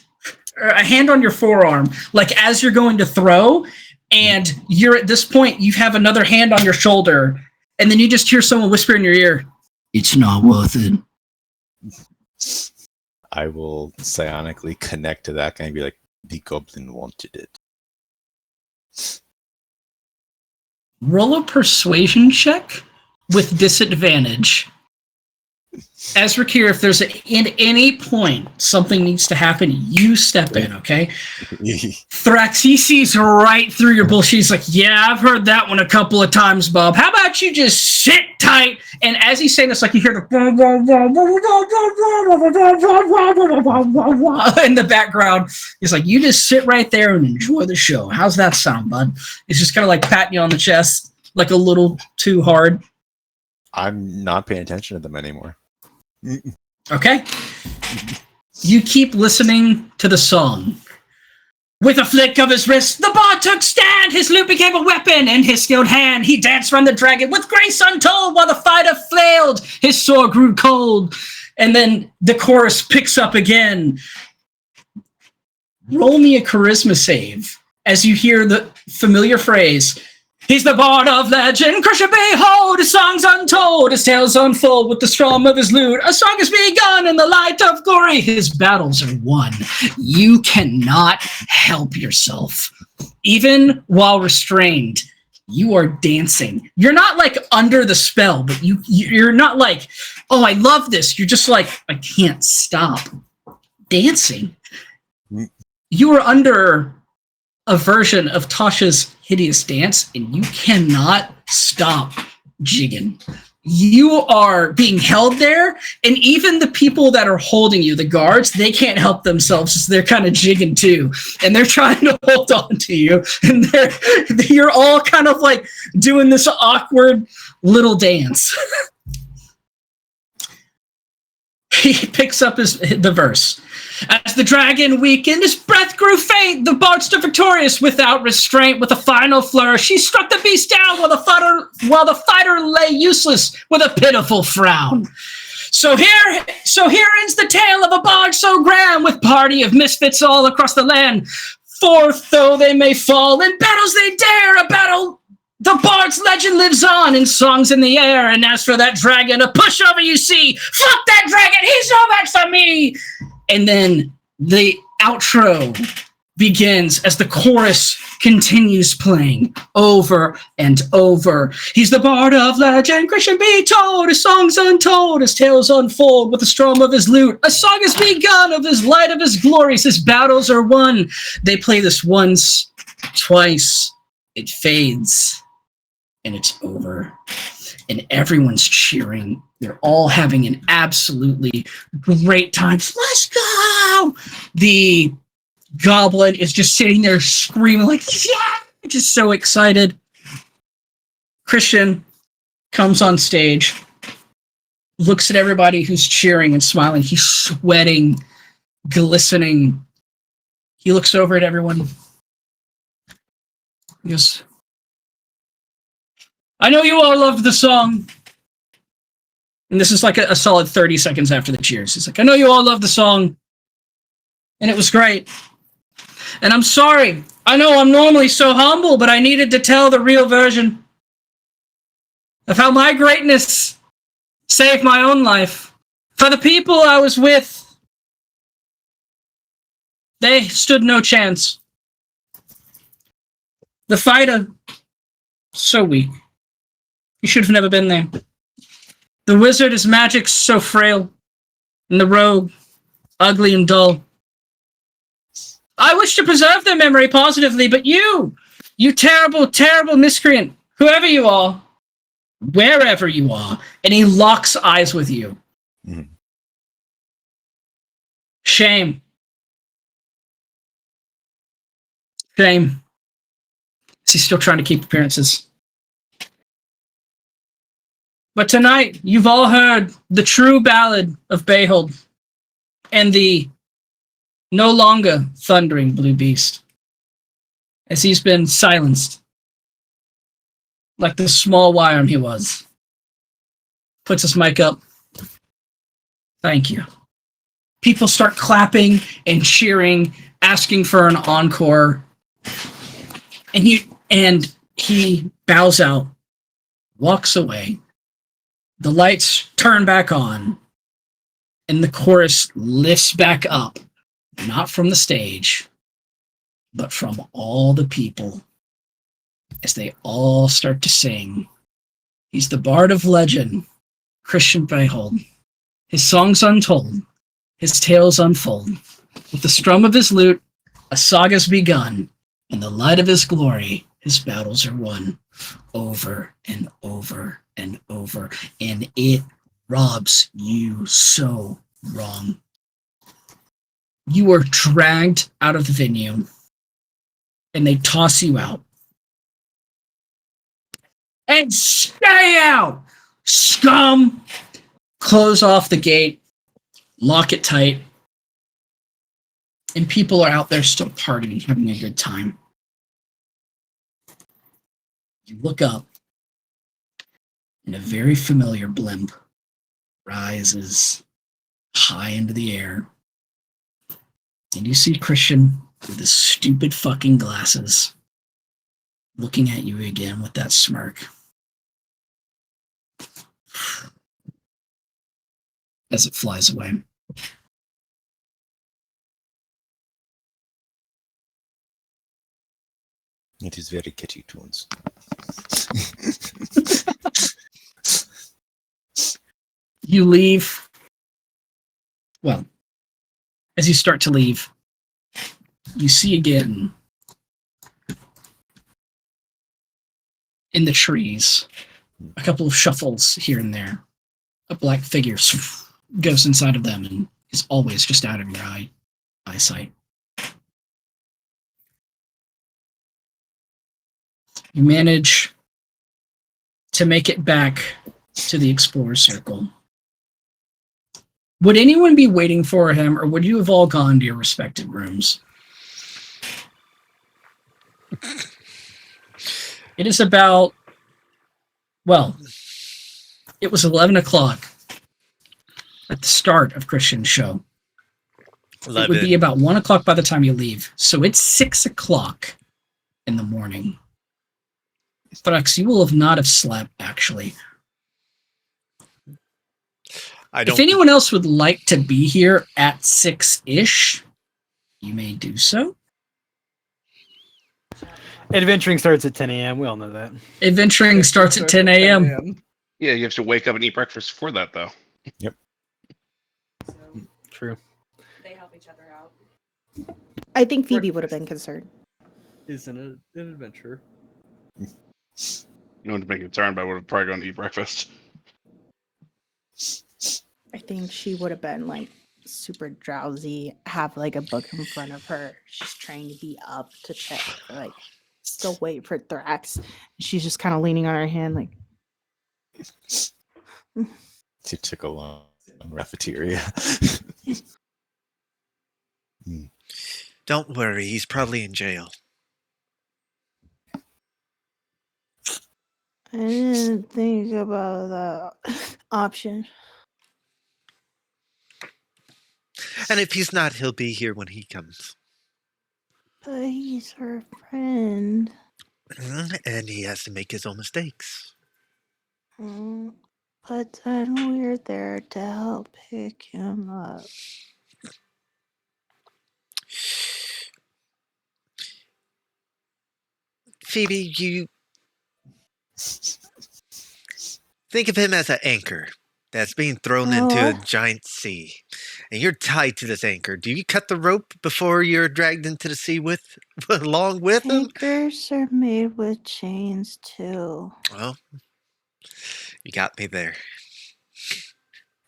or a hand on your forearm, like as you're going to throw, and you're at this point, you have another hand on your shoulder. And then you just hear someone whisper in your ear, it's not worth it. I will psionically connect to that guy and be like, the goblin wanted it. Roll a persuasion check with disadvantage. As Rakir, if there's at any point something needs to happen, you step in, okay? Thrax, he sees right through your bullshit. He's like, yeah, I've heard that one a couple of times, Bob. How about you just sit tight? And as he's saying this, like, you hear the in the background. He's like, you just sit right there and enjoy the show. How's that sound, bud? It's just kind of like patting you on the chest, like a little too hard. I'm not paying attention to them anymore. Okay. You keep listening to the song. With a flick of his wrist, the bard took stand. His lute became a weapon in his skilled hand. He danced from the dragon with grace untold while the fighter flailed. His sword grew cold. And then the chorus picks up again. Roll me a charisma save as you hear the familiar phrase, he's the bard of legend, Christian behold, his songs untold, his tales unfold with the strum of his lute. A song has begun in the light of glory, his battles are won. You cannot help yourself. Even while restrained, you are dancing. You're not like under the spell, but you're not like, oh, I love this. You're just like, I can't stop dancing. You are under a version of Tasha's hideous dance, and you cannot stop jigging. you are being held there, and even the people that are holding you, the guards, they can't help themselves. So they're kind of jigging too, and they're trying to hold on to you, and you're all kind of like doing this awkward little dance. He picks up the verse. As the dragon weakened, his breath grew faint. The bard stood victorious without restraint. With a final flourish, he struck the beast down while the fighter lay useless with a pitiful frown. So here ends the tale of a bard so grand, with party of misfits all across the land. Forth though they may fall, in battles they dare, a battle. The bard's legend lives on in songs in the air. And as for that dragon, a pushover you see, fuck that dragon, he's no match to me. And then the outro begins as the chorus continues playing over and over. He's the bard of legend, Christian be told, his songs untold, his tales unfold with the strum of his lute. A song has begun of his light, of his glories, his battles are won. They play this once, twice, it fades, and it's over. And everyone's cheering. They're all having an absolutely great time. Let's go! The goblin is just sitting there screaming like, yeah! Just so excited. Christian comes on stage, looks at everybody who's cheering and smiling. He's sweating, glistening. He looks over at everyone. He goes, I know you all loved the song. And this is like a solid 30 seconds after the cheers. He's like, I know you all loved the song. And it was great. And I'm sorry. I know I'm normally so humble, but I needed to tell the real version of how my greatness saved my own life. For the people I was with, they stood no chance. The fighter, so weak. He should have never been there. The wizard, his magic's so frail. And the rogue, ugly and dull. I wish to preserve their memory positively, but you terrible, terrible miscreant, whoever you are, wherever you are, and he locks eyes with you. Mm. Shame. Shame. Is he still trying to keep appearances? But tonight, you've all heard the true ballad of Behold and the no longer thundering blue beast, as he's been silenced like the small worm he was. Puts his mic up. Thank you. People start clapping and cheering, asking for an encore. And he bows out, walks away. The lights turn back on, and the chorus lifts back up, not from the stage, but from all the people, as they all start to sing. He's the bard of legend, Christian Behold. His songs untold, his tales unfold. With the strum of his lute, a saga's begun. In the light of his glory, his battles are won. Over and over and over. And it robs you so wrong. You are dragged out of the venue, and they toss you out. And stay out, scum! Close off the gate, lock it tight, and people are out there still partying, having a good time. You look up, and a very familiar blimp rises high into the air. And you see Christian with his stupid fucking glasses looking at you again with that smirk. As it flies away. It is very catchy tunes. You leave. Well, as you start to leave, you see again in the trees A couple of shuffles here and there. A black figure goes inside of them and is always just out of your eyesight. You manage to make it back to the Explorer Circle. Would anyone be waiting for him, or would you have all gone to your respective rooms? It is about, well, it was 11 o'clock at the start of Christian's show. 11. It would be about 1 o'clock by the time you leave. So it's 6 o'clock in the morning. Thrax, you will have not have slept, actually. If anyone else would like to be here at 6-ish, you may do so. Adventuring starts at 10 a.m. We all know that. Adventuring starts at 10 a.m. Yeah, you have to wake up and eat breakfast for that, though. True. They help each other out. I think Phoebe would have been concerned. Isn't it an adventure? No one to be concerned, but I would have probably gone to eat breakfast. I think she would have been like super drowsy, have like a book in front of her. She's trying to be up to check, like still wait for Thrax. She's just kind of leaning on her hand, like. To took a long cafeteria. Don't worry, he's probably in jail. I didn't think about that option. And if he's not, he'll be here when he comes. But he's her friend. And he has to make his own mistakes. But then we're there to help pick him up. Phoebe, you think of him as an anchor that's being thrown into a giant sea. And you're tied to this anchor. Do you cut the rope before you're dragged into the sea along with him? Anchors are made with chains too. Well, you got me there.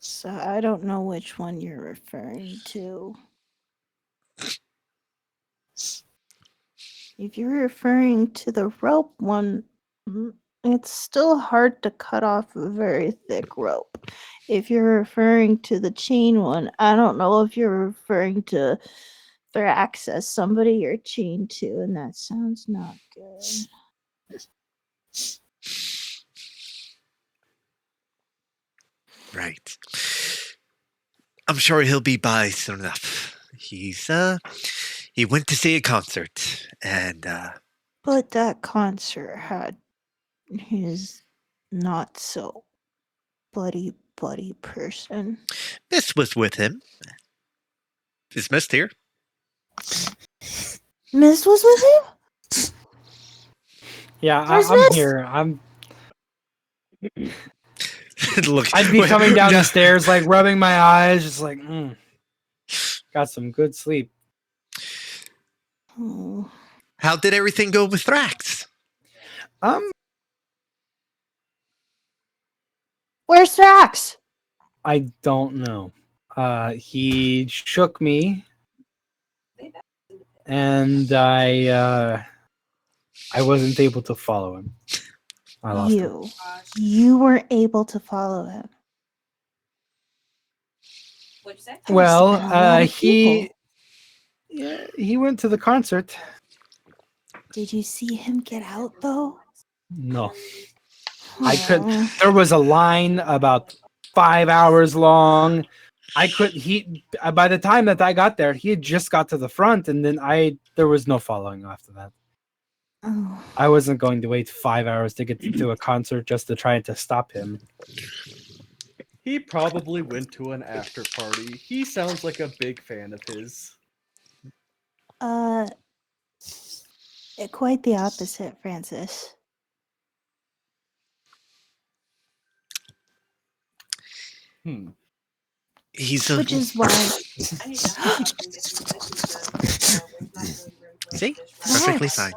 So I don't know which one you're referring to. If you're referring to the rope one, it's still hard to cut off a very thick rope. If you're referring to the chain one, I don't know if you're referring to Thrax as somebody you're chained to, and that sounds not good. Right. I'm sure he'll be by soon enough. He went to see a concert, and But that concert had his not so buddy person. Miss was with him. Is Miss here? Miss was with him? Yeah, Where's I'm Miss? here. I'm. Look, I'd be coming down the stairs, like rubbing my eyes, just like, got some good sleep. Oh. How did everything go with Thrax? Where's Thrax? I don't know. He shook me, and I wasn't able to follow him. I lost him. You weren't able to follow him. What'd you say? Well, he went to the concert. Did you see him get out though? No, I couldn't. There was a line about 5 hours long. I could. By the time that I got there, he had just got to the front, and then there was no following after that. Oh. I wasn't going to wait 5 hours to get to a concert just to try to stop him. He probably went to an after party. He sounds like a big fan of his. Quite the opposite, Francis. Which is why. See? Perfectly fine.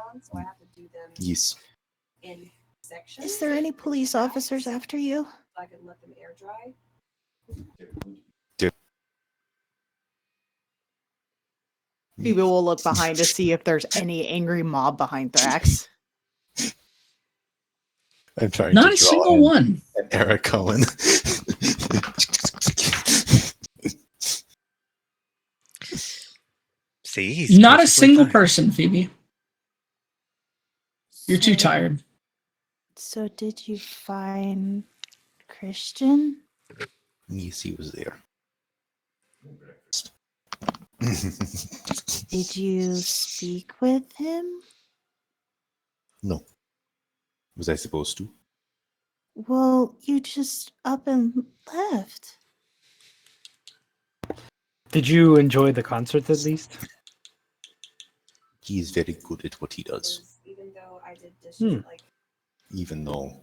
Yes. In section direction. Is there any police officers after you? I could let them air dry. Phoebe will look behind to see if there's any angry mob behind Thrax. I'm trying Not to a draw single one. an Eric Cohen. See, he's Not a perfectly single fine. person, Phoebe. You're too tired. So did you find Christian? Yes, he was there. Did you speak with him? No. Was I supposed to? Well, you just up and left. Did you enjoy the concert at least? He is very good at what he does, Even though I did dish Hmm. it, like even though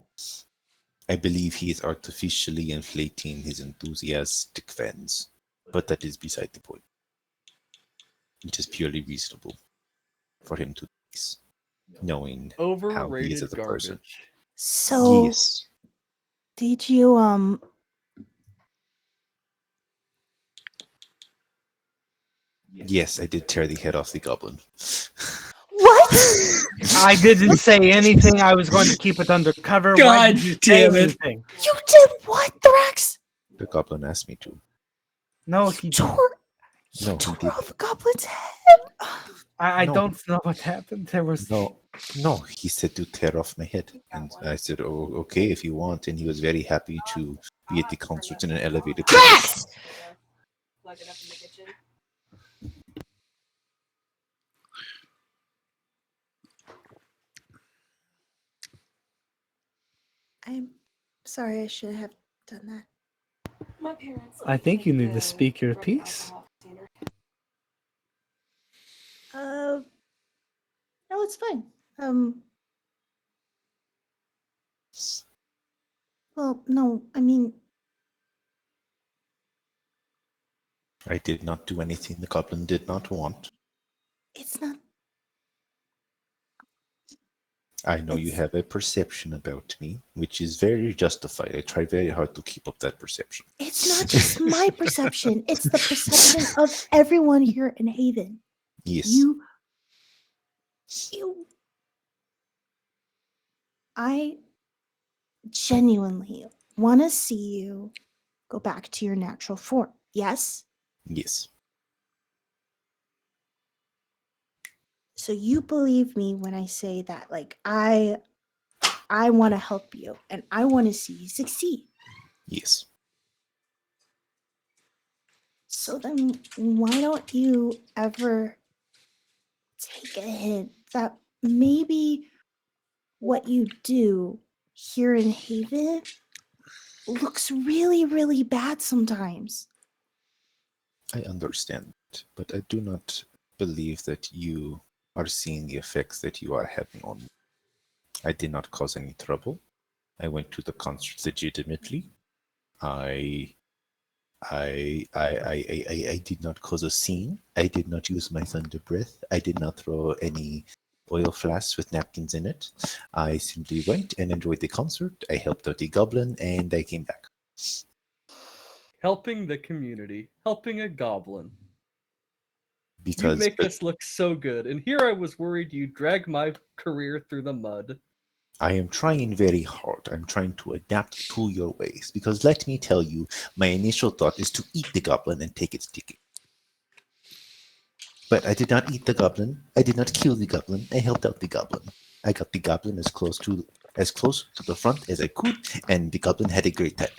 I believe he is artificially inflating his enthusiastic fans. But that is beside the point. It is purely reasonable for him to do this, knowing how he is Overrated as a person. garbage. So Yes. did you Yes, I did tear the head off the goblin. what? I didn't say anything. I was going to keep it undercover. Why God did you say damn it. anything? You did what, Thrax? The goblin asked me to. No, he. Tore No, he tore didn't. off Goblin's head. I No. don't know what happened. There was No, he said to tear off my head. And I said, oh, okay, if you want. And he was very happy to be at the concert in an elevated place. plug it up in the kitchen. I'm sorry. I should have done that. My parents. I think you need to speak your piece. No, it's fine. Well, no, I mean, I did not do anything the goblin did not want. it's not. I know you have a perception about me, which is very justified. I try very hard to keep up that perception. It's not just my perception. It's the perception of everyone here in Haven. Yes. You. I genuinely want to see you go back to your natural form. Yes? Yes. So you believe me when I say that, like, I want to help you and I want to see you succeed. Yes. So then why don't you ever take a hint that maybe what you do here in Haven looks really, really bad sometimes? I understand, but I do not believe that you are seeing the effects that you are having on me. I did not cause any trouble. I went to the concert legitimately. I did not cause a scene. I did not use my thunder breath. I did not throw any oil flasks with napkins in it. I simply went and enjoyed the concert. I helped out the goblin, and I came back. Helping the community, helping a goblin. You Because make us look so good, and here I was worried you'd drag my career through the mud. I am trying very hard. I'm trying to adapt to your ways. Because let me tell you, my initial thought is to eat the goblin and take its ticket. But I did not eat the goblin. I did not kill the goblin. I helped out the goblin. I got the goblin as close to the front as I could, and the goblin had a great time.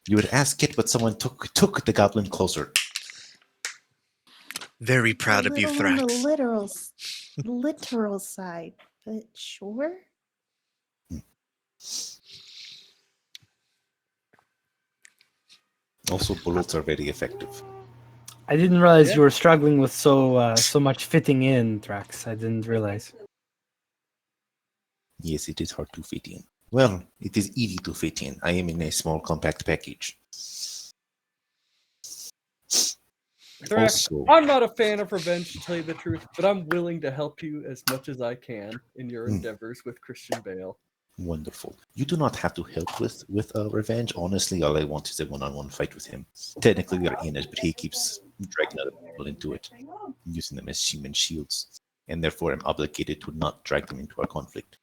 You would ask it, but someone took the goblin closer. Very proud A of you, little on the Thrax. literal side, but sure. Also, bullets are very effective. I didn't realize Yeah. you were struggling with so much fitting in, Thrax. I didn't realize. Yes, it is hard to fit in. Well, it is easy to fit in. I am in a small, compact package. Thrax, Also, I'm not a fan of revenge, to tell you the truth, but I'm willing to help you as much as I can in your endeavors with Christian Bale. wonderful. You do not have to help with revenge. Honestly, all I want is a one-on-one fight with him. Technically, we are in it, but he keeps dragging other people into it, using them as human shields, and therefore I'm obligated to not drag them into our conflict.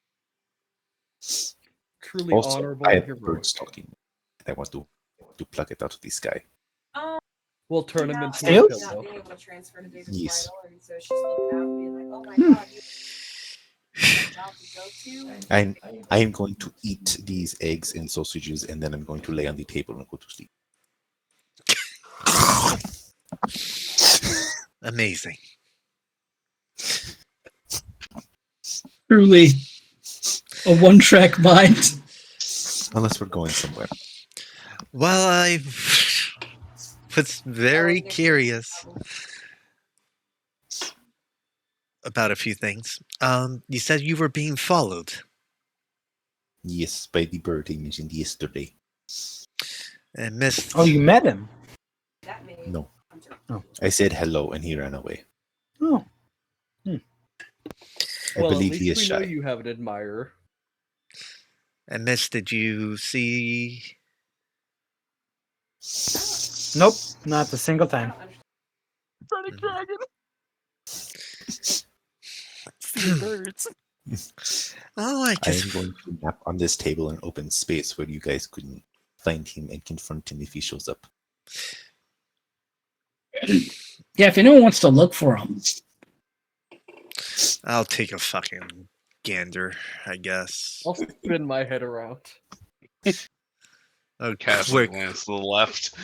Truly Also, honorable I and have heroic. bird stalking. I want to plug it out of this guy. We'll turn him into Still? a Not pillow. being able to transfer to David's Yes. vital, and so she's looking out and being like, "Oh my god, you have a job to go to." I am going to eat these eggs and sausages, and then I'm going to lay on the table and go to sleep. Amazing. Truly a one-track mind. Unless we're going somewhere. Well, I was very curious about a few things. You said you were being followed. Yes, by the bird I mentioned yesterday. And Miss. Oh, you met him. That made No. Hunter. I said hello and he ran away. Oh, I Well, at believe he least is we know shy. you have an admirer. And Miss, did you see? nope, not a single I time. don't understand. Running dragon. See birds. Oh, I I just. am going to nap on this table in open space where you guys couldn't find him and confront him if he shows up. Yeah, if anyone wants to look for him. I'll take a fucking gander, I guess. I'll spin my head around. A Cast a quick glance to the left.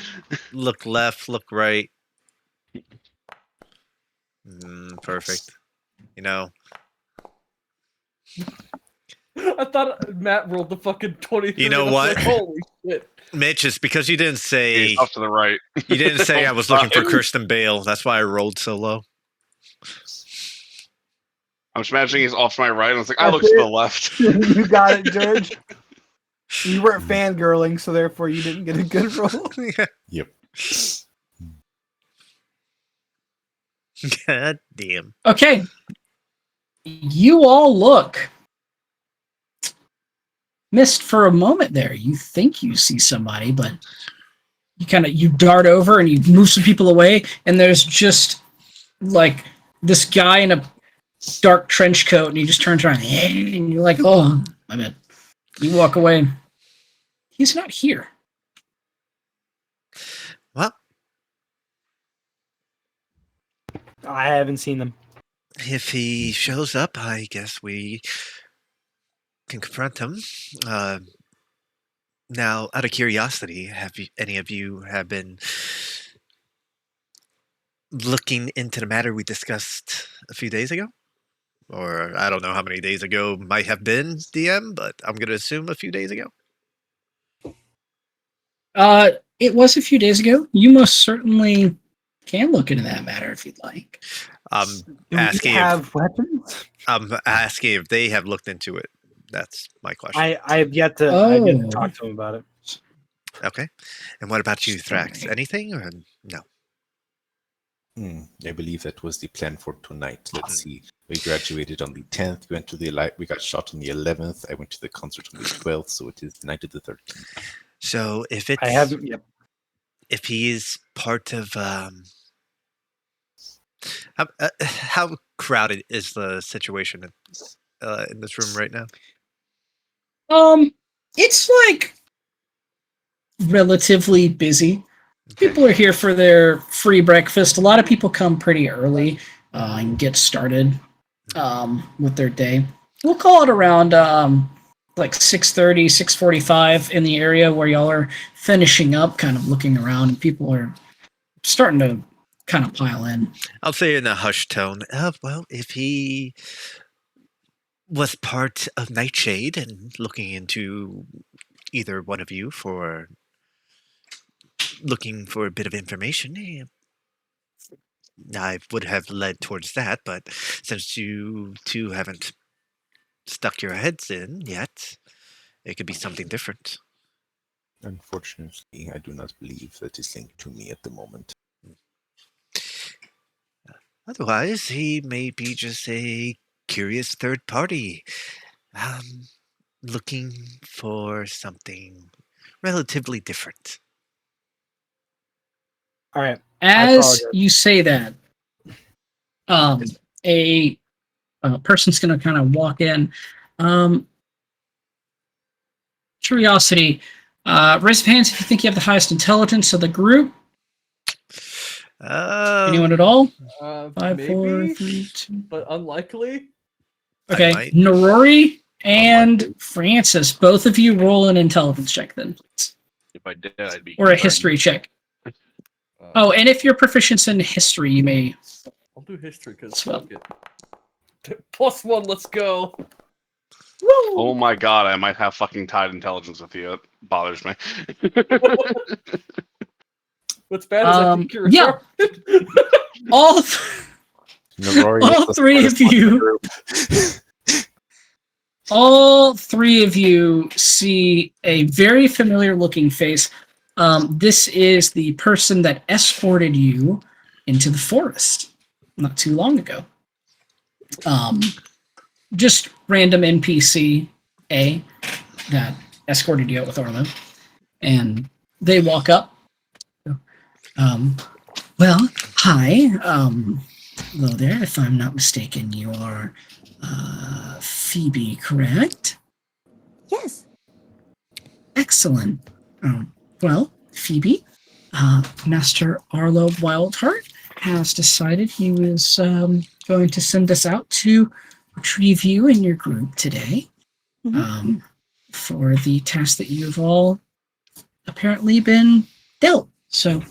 look left, look right. Perfect. You know, I thought Matt rolled the fucking 23. You know and I was what? Like, holy shit. Mitch, it's because you didn't say He's off to the right. you didn't say I was looking for Fine. Christian Bale. That's why I rolled so low. I'm just imagining he's off to my right. I was like, I That's looked to it. the left. You got it, George. You weren't fangirling, so therefore you didn't get a good roll. Yep. God damn. Okay. You all look. Missed for a moment there. You think you see somebody, but you dart over and you move some people away, and there's just like this guy in a dark trench coat, and he just turns around and you're like, oh, my bad. You walk away. He's not here. Well, I haven't seen them. if he shows up, I guess we can confront him. Now, out of curiosity, have any of you have been looking into the matter we discussed a few days ago? Or I don't know how many days ago might have been, DM, but I'm going to assume a few days ago. It was a few days ago. You most certainly can look into that matter if you'd like. I'm Do asking we have weapons? I'm asking if they have looked into it. That's my question. I have yet to. I've yet to Oh. talk to him about it. Okay. And what about you, Thrax? Anything or no? I believe that was the plan for tonight. Let's see. We graduated on the 10th. We went to the we got shot on the 11th. I went to the concert on the 12th, so it is the night of the 13th. So if it's I haven't. Yep. if he is part of how crowded is the situation in this room right now? It's like relatively busy. Okay. People are here for their free breakfast. A lot of people come pretty early and get started with their day. We'll call it around like 6:30, 6:45 in the area where y'all are finishing up, kind of looking around, and people are starting to kind of pile in. I'll say in a hushed tone. Well, if he was part of Nightshade and looking into either one of you for looking for a bit of information, I would have led towards that, but since you two haven't stuck your heads in yet, it could be something different. Unfortunately, I do not believe that is linked to me at the moment. Otherwise, he may be just a curious third party, um, looking for something relatively different. All right. As apologize. you say that, a person's going to kind of walk in. Curiosity. Raise hands if you think you have the highest intelligence of the group. Anyone at all? 5, 4, Maybe, 3, 2. but unlikely. Okay. might. Norori and Francis, both of you roll an intelligence check then. If I did, I'd be. Or a concerned. history check. Uh, Oh, and if you're proficient in history, you may. I'll do history because Swell. +1. Let's go. Oh my god, I might have fucking tied intelligence with you. It bothers me. What's bad is I think you're a yeah. all three of you. All three of you see a very familiar looking face. This is the person that escorted you into the forest not too long ago. Just random NPC A that escorted you out with Arlo. And they walk up. Well, hi. Hello there. If I'm not mistaken, you are Phoebe, correct? Yes. Excellent. Well, Phoebe, Master Arlo Wildheart has decided he was going to send us out to retrieve you and your group today for the task that you've all apparently been dealt. So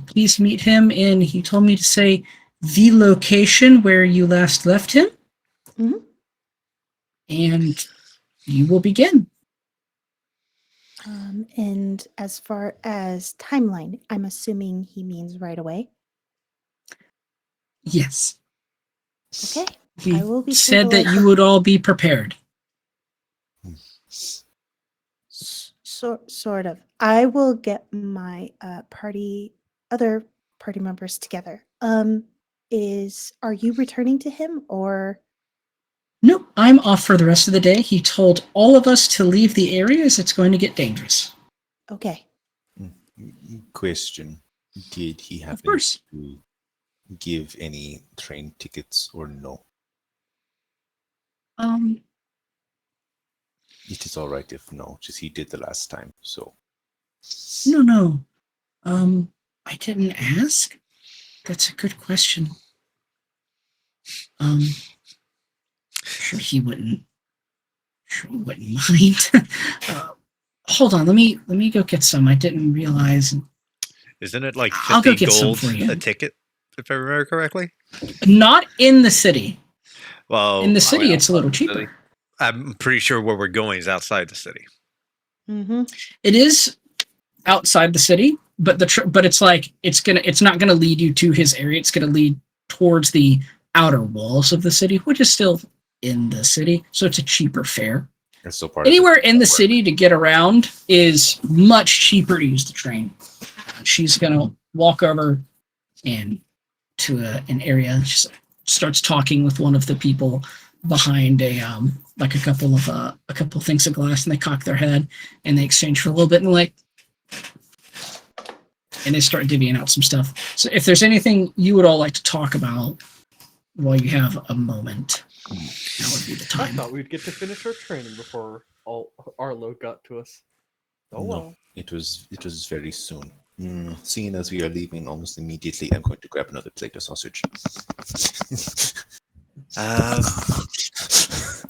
please meet him in, he told me to say, the location where you last left him. Mhm. And you will begin. And as far as timeline, I'm assuming he means right away. Yes. Okay. He I will be sure said to that let you would all be prepared. Sort of. I will get my other party members together. Are you returning to him or? No, I'm off for the rest of the day. He told all of us to leave the area as it's going to get dangerous. Okay. Question: did he Of happen course. to give any train tickets or no? It is all right if no, just he did the last time. So No. I didn't ask. That's a good question. Sure he wouldn't. Sure he wouldn't mind. Hold on, let me go get some. I didn't realize. Isn't it like I'll go 50 get some gold for you. a ticket, if I remember correctly? Not in the city. Well, In the city, yeah, it's a little outside the city. cheaper. I'm pretty sure where we're going is outside the city. Mm-hmm. It is outside the city, but but it's like it's not gonna lead you to his area. It's gonna lead towards the outer walls of the city, which is still in the city, so it's a cheaper fare. it's still part Anywhere of in the city to get around is much cheaper to use the train. She's gonna walk over and to an area. She starts talking with one of the people behind a couple of things of glass, and they cock their head and they exchange for a little bit and and they start divvying out some stuff. So if there's anything you would all like to talk about while you have a moment, now would be the I time. thought we'd get to finish our training before Arlo got to us. Oh No, well. it was very soon. Seeing as we are leaving almost immediately, I'm going to grab another plate of sausage.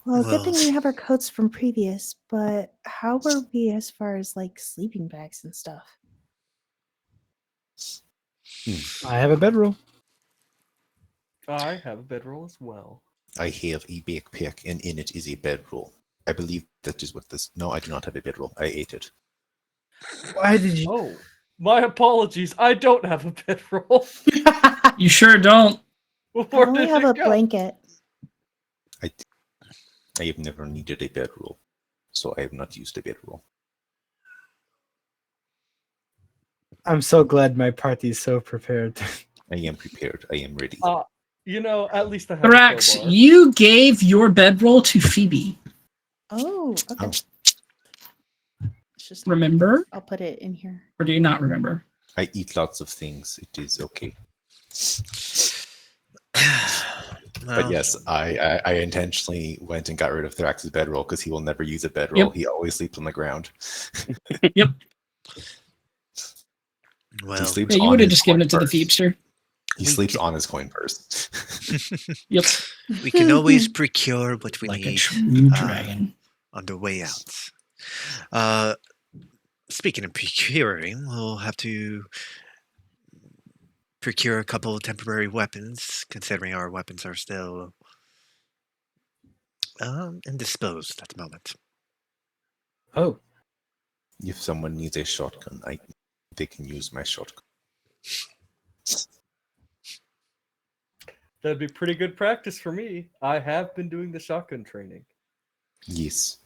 Well, good thing Well- we have our coats from previous, but how were we as far as like sleeping bags and stuff? I have a bedroll. I have a bedroll as well. I have a backpack, and in it is a bedroll. I believe that is what this. No, I do not have a bedroll. I ate it. Why did you? Oh, my apologies. I don't have a bedroll. You sure don't. I Where only did have it a go? blanket. I have never needed a bedroll, so I have not used a bedroll. I'm so glad my party is so prepared. I am prepared. I am ready. At least I have a Thrax, crowbar. you gave your bedroll to Phoebe. Oh, okay. Oh. It's just Remember? I'll put it in here. Or do you not remember? I eat lots of things. It is okay. But Well, yes, I intentionally went and got rid of Thrax's bedroll because he will never use a bedroll. Yep. He always sleeps on the ground. Yep. well, He sleeps Yeah, you on would have his just given coin it to the purse. Feepster. He We sleeps can- on his coin purse. Yep. we can always procure what we Like a need true dragon. on the way out. Speaking of procuring, we'll have to procure a couple of temporary weapons, considering our weapons are still indisposed at the moment. Oh, If someone needs a shotgun, they can use my shotgun. That'd be pretty good practice for me. I have been doing the shotgun training. Yes.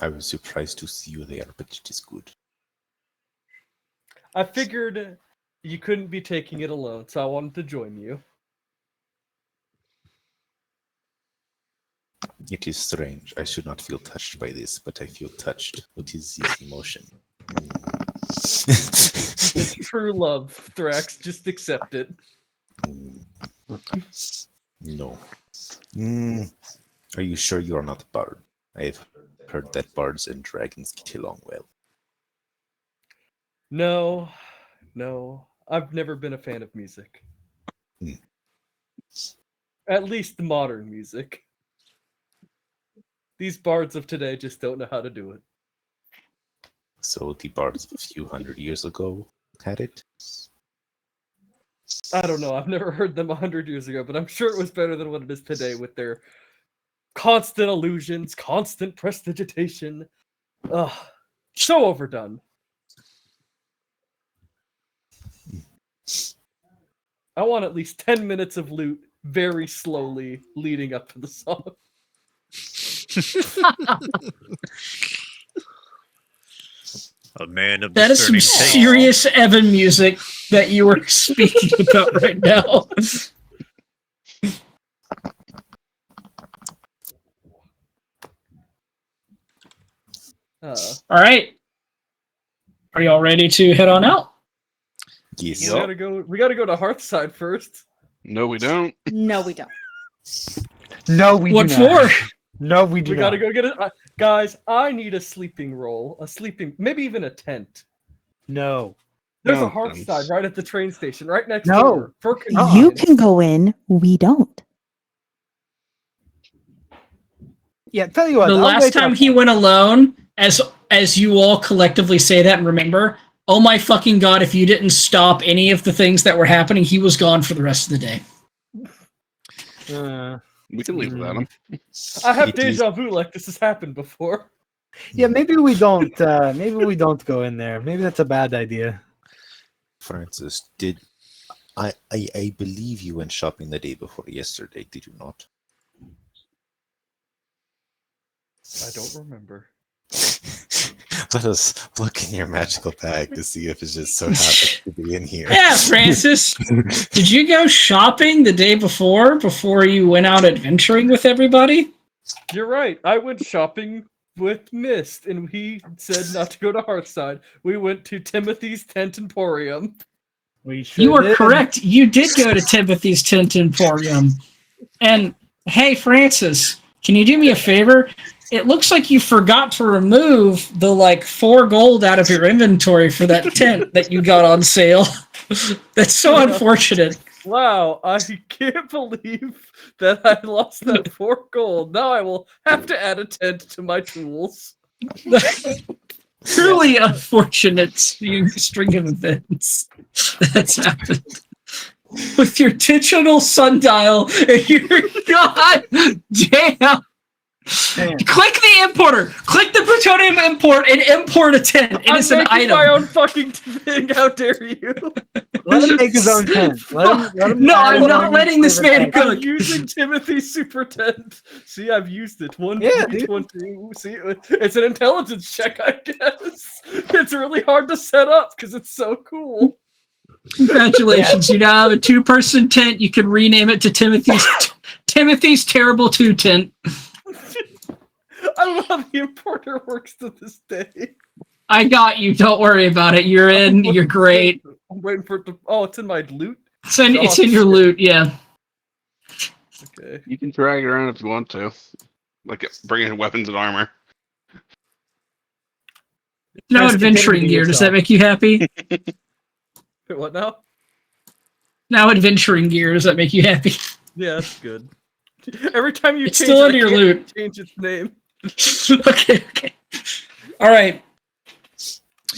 I was surprised to see you there, but it is good. I figured you couldn't be taking it alone, so I wanted to join you. It is strange. I should not feel touched by this, but I feel touched. What is this emotion? It's true love, Thrax. Just accept it. No. Are you sure you are not a bard? I have heard that bards and dragons get along well. No. I've never been a fan of music. Hmm. At least the modern music. These bards of today just don't know how to do it. So the bards of a few hundred years ago had it? I don't know. I've never heard them 100 years ago, but I'm sure it was better than what it is today with their constant illusions, constant prestidigitation. Ugh, so overdone. I want at least 10 minutes of loot very slowly leading up to the song. A man of That is some discerning taste. serious Evan music that you were speaking about right now. All right. Are y'all ready to head on out? Yes. We gotta go to Hearthside first. No, we don't. No, we don't. no, we What do not. for? No, we do We not. gotta go get it. Guys, I need a sleeping roll. Maybe even a tent. No. There's No, a Hearthside right at the train station, right next No. door. For You convenience. can go in. We don't. Yeah, tell you what. The I'll last wait time up- he went alone, as you all collectively say that and remember, oh my fucking god, if you didn't stop any of the things that were happening, he was gone for the rest of the day. We can leave without him. I have It is- deja vu like this has happened before. Yeah, maybe we don't. Maybe we don't go in there. Maybe that's a bad idea. Francis, I believe you went shopping the day before yesterday, did you not? I don't remember. Let us look in your magical bag to see if it's just so happens to be in here. Yeah, Francis, did you go shopping the day before you went out adventuring with everybody? You're right. I went shopping with Mist, and he said not to go to Hearthside. We went to Timothy's Tent Emporium. We sure You are did. correct. You did go to Timothy's Tent Emporium. And hey, Francis, can you do me a favor? It looks like you forgot to remove the 4 gold out of your inventory for that tent that you got on sale. That's so Yeah. unfortunate. Wow, I can't believe that I lost that 4 gold. Now I will have to add a tent to my tools. Truly unfortunate string of events that's happened. With your digital sundial and your god damn. Damn. Click the importer. Click the plutonium import and import a tent. It I'm is an making item. my own fucking thing. How dare you? Let him make his own tent. Let him No, add I'm his not own letting this flavor man tent. cook. I'm using Timothy's super tent. See, I've used it. One, Yeah, two, dude. 1, 2. See, it's an intelligence check, I guess. It's really hard to set up because it's so cool. Congratulations! You now have a 2-person tent. You can rename it to Timothy's Terrible 2 Tent. I love how the importer works to this day. I got you. Don't worry about it. You're in. You're great. I'm waiting for it to. Oh, it's in my loot. It's in your loot. Yeah. Okay. You can drag it around if you want to. Like bring in weapons and armor. No Nice adventuring identity gear. Does that yourself. make you happy? Wait, what now? Now adventuring gear. Does that make you happy? Yeah, that's good. Every time you It's change still it, under I your can't loot. change its name. Okay. All right.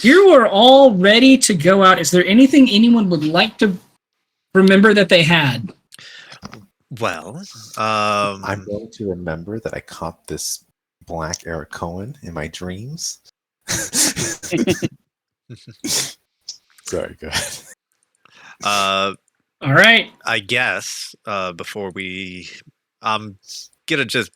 You are all ready to go out. Is there anything anyone would like to remember that they had? Well, I'm going to remember that I caught this black Eric Cohen in my dreams. Sorry, go ahead. All right. I guess before I'm gonna just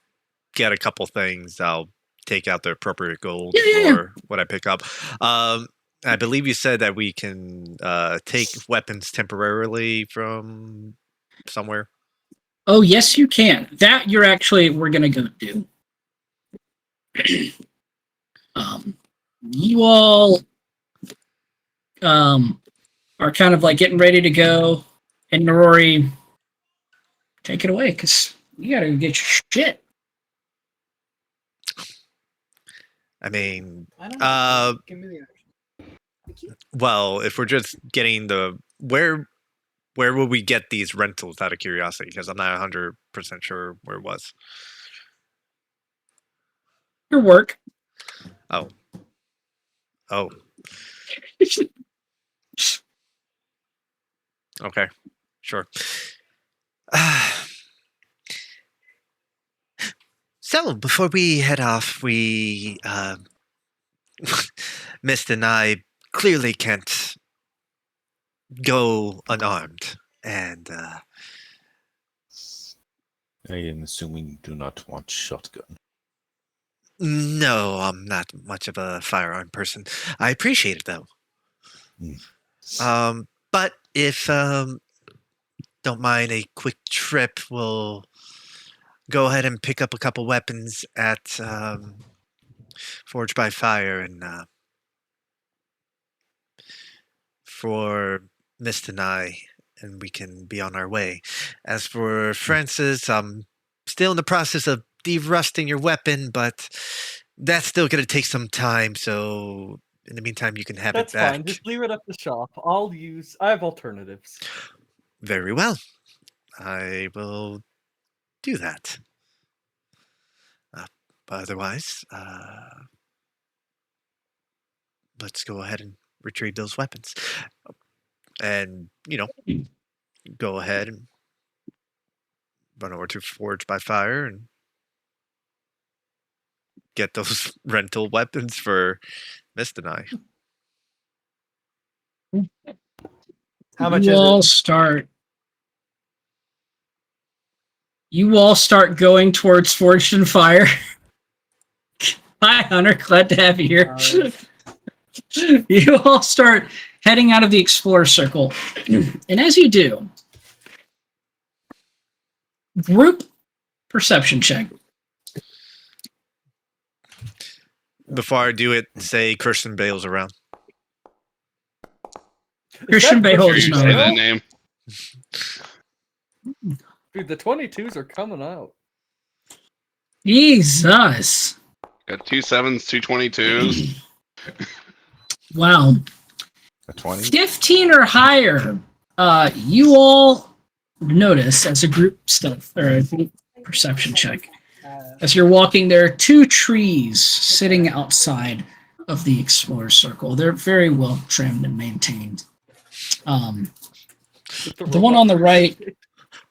get a couple things. I'll take out the appropriate gold Yeah. for what I pick up. I believe you said that we can take weapons temporarily from somewhere. Oh, yes, you can. That we're going to go do. You all are kind of like getting ready to go. And Rory, take it away because you got to get your shit. I mean, I don't know. Give me the well, if we're just getting where will we get these rentals out of curiosity? Because I'm not 100% sure where it was. Your work. Oh. Okay. Sure. So before we head off, we Mist and I clearly can't go unarmed, and I am assuming you do not want shotgun. no, I'm not much of a firearm person. I appreciate it though. Hmm. But if don't mind a quick trip, we'll go ahead and pick up a couple weapons at Forge by Fire and for Mist and I, and we can be on our way. As for Francis, I'm still in the process of derusting your weapon, but that's still going to take some time, so in the meantime, you can have That's it back. fine. Just leave it at the shop. I have alternatives. Very well. I will do that. But otherwise, let's go ahead and retrieve those weapons. And, go ahead and run over to Forge by Fire and get those rental weapons for Mist and I. How much You is all it? start going towards Forged and Fire. Hi, Hunter. Glad to have you here. You all start heading out of the Explorer Circle. And as you do, group perception check. Before I do it, say Christian Bale's around. Christian Bale is You not say that around. name. Dude, the 22s are coming out. Jesus. Got 2 7s, 2 22s. Wow. A 20? 15 or higher. You all notice as a group stealth or a group perception check. As you're walking, there are 2 trees sitting outside of the Explorer Circle. They're very well trimmed and maintained. The one on the right,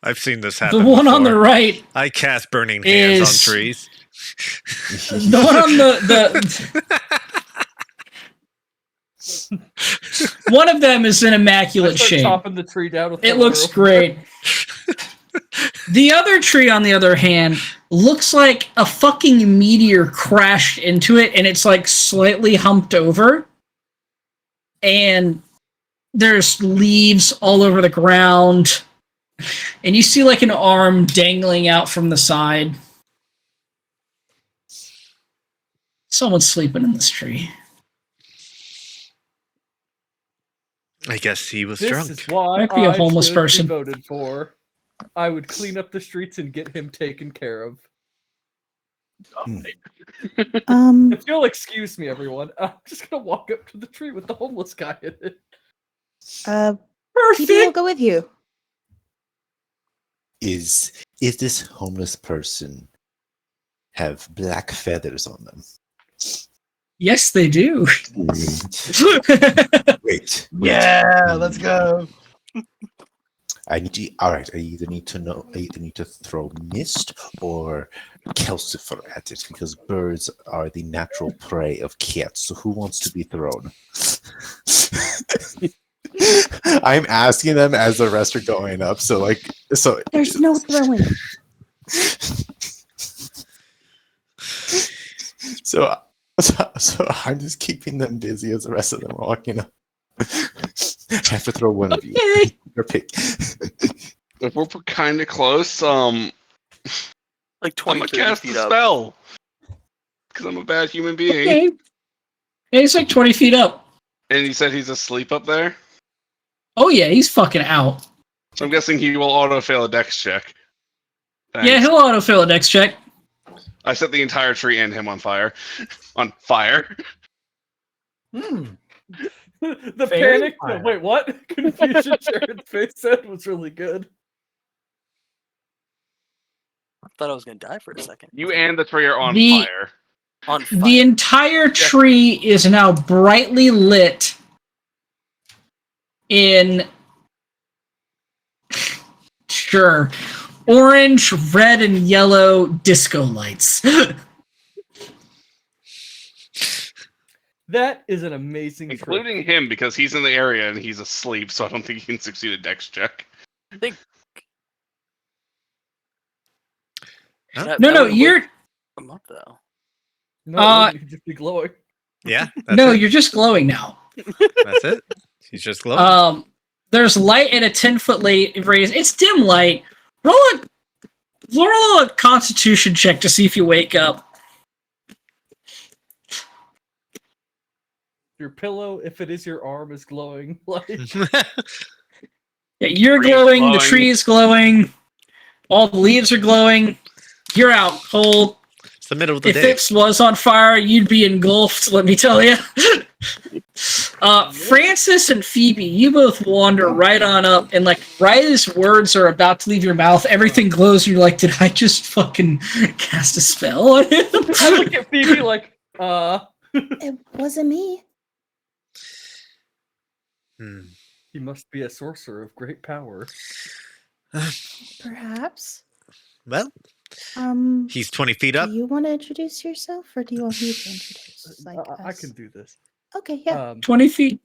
I've seen this happen. the one before. on the right, I cast burning hands is- on trees. the one on the one of them is in I immaculate start shape. chopping the tree down with It the looks rope. great. The other tree, on the other hand, looks like a fucking meteor crashed into it, and it's like slightly humped over. And there's leaves all over the ground, and you see like an arm dangling out from the side. Someone's sleeping in this tree. I guess he was This drunk. is why Might be a I homeless should person. be voted for. I would clean up the streets and get him taken care of. If you'll excuse me, everyone, I'm just gonna walk up to the tree with the homeless guy in it. PB will Perfect. go with you. Is this homeless person have black feathers on them? Yes, they do. Wait. Yeah, let's go. I need to. All right. I either need to throw mist or calcifer at it because birds are the natural prey of cats. So who wants to be thrown? I'm asking them as the rest are going up. So There's no throwing. So I'm just keeping them busy as the rest of them are walking up. I have to throw one of you. Okay. Your pick. If we're kind of close, Like I'm 20, gonna 30 cast feet a up. spell because I'm a bad human being. Okay. He's like 20 feet up. And he said he's asleep up there, Oh yeah, he's fucking out. so I'm guessing he will auto fail a dex check. Thanks. Yeah, he'll auto-fill a dex check. I set the entire tree and him on fire. On fire. The Fairy panic. fire. Wait, what? Confusion Jared's face said was really good. I thought I was gonna die for a second. You and the tree are on The- fire. On fire. The entire tree is now brightly lit in sure orange, red, and yellow disco lights. That is an amazing trick. Including him because he's in the area and he's asleep, so I don't think he can succeed a dex check. No, you're I'm up though. No, you could just be glowing. Yeah. no, you're just glowing now. That's it. He's just glowing. There's light in a 10-foot radius. It's dim light. Roll a Constitution check to see if you wake up. Your pillow, if it is your arm, is glowing. Like Yeah, you're Tree's glowing. The glowing. tree is glowing. All the leaves are glowing. You're out cold. It's the middle of the If day. this was on fire, you'd be engulfed, let me tell you. Francis and Phoebe, you both wander right on up, and like right as words are about to leave your mouth, everything glows, and you're like, did I just fucking cast a spell on him? I look at Phoebe like, It wasn't me. he must be a sorcerer of great power. Perhaps. Well, he's 20 feet up. Do you want to introduce yourself, or do you want me to introduce? Like I us? can do this. Okay, yeah. 20 feet.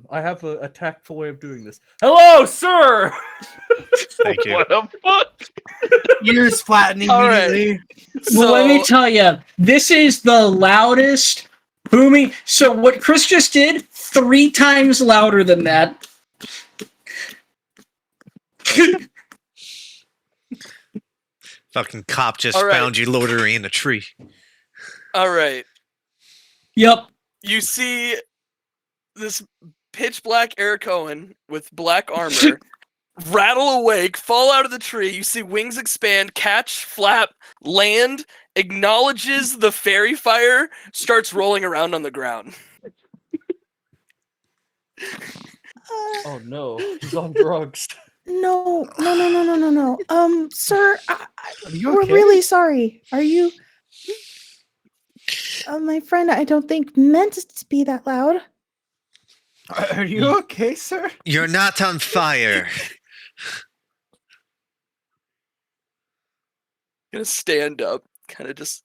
I have a tactful way of doing this. Hello, sir. Thank you. What the fuck? Ears flattening All right. immediately. Well, let me tell you, this is the loudest booming. So what Chris just did, 3 times louder than that. Fucking cop just All right. found you loitering in a tree. All right. Yep. You see this pitch black Eric Cohen with black armor rattle awake, fall out of the tree. You see wings expand, catch, flap, land, acknowledges the fairy fire, starts rolling around on the ground. Oh no, he's on drugs. No. Sir, Are you we're okay? really sorry. Are you? My friend, I don't think meant it to be that loud. Are you okay, sir? You're not on fire. Gonna stand up, kind of just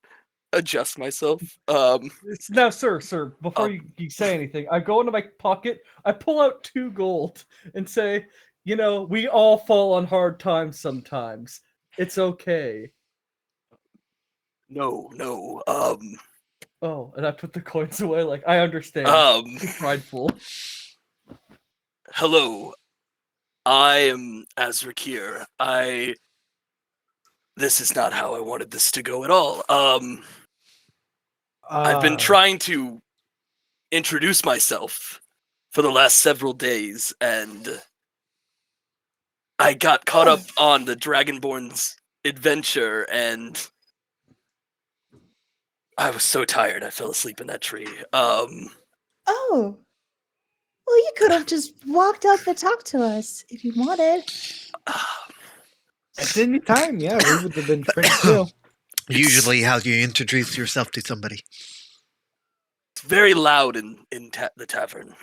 adjust myself. It's now, sir. Before you say anything, I go into my pocket. I pull out 2 gold and say, "You know, we all fall on hard times sometimes. It's okay." No. Oh, and I put the coins away. Like I understand. Be prideful. Hello, I am Azrakir. This is not how I wanted this to go at all. I've been trying to introduce myself for the last several days, and I got caught up on the Dragonborn's adventure, and I was so tired I fell asleep in that tree. Oh. Well, you could have just walked up and talked to us if you wanted. At any time, yeah, we would have been pretty chill. Usually, how do you introduce yourself to somebody? It's very loud in the tavern.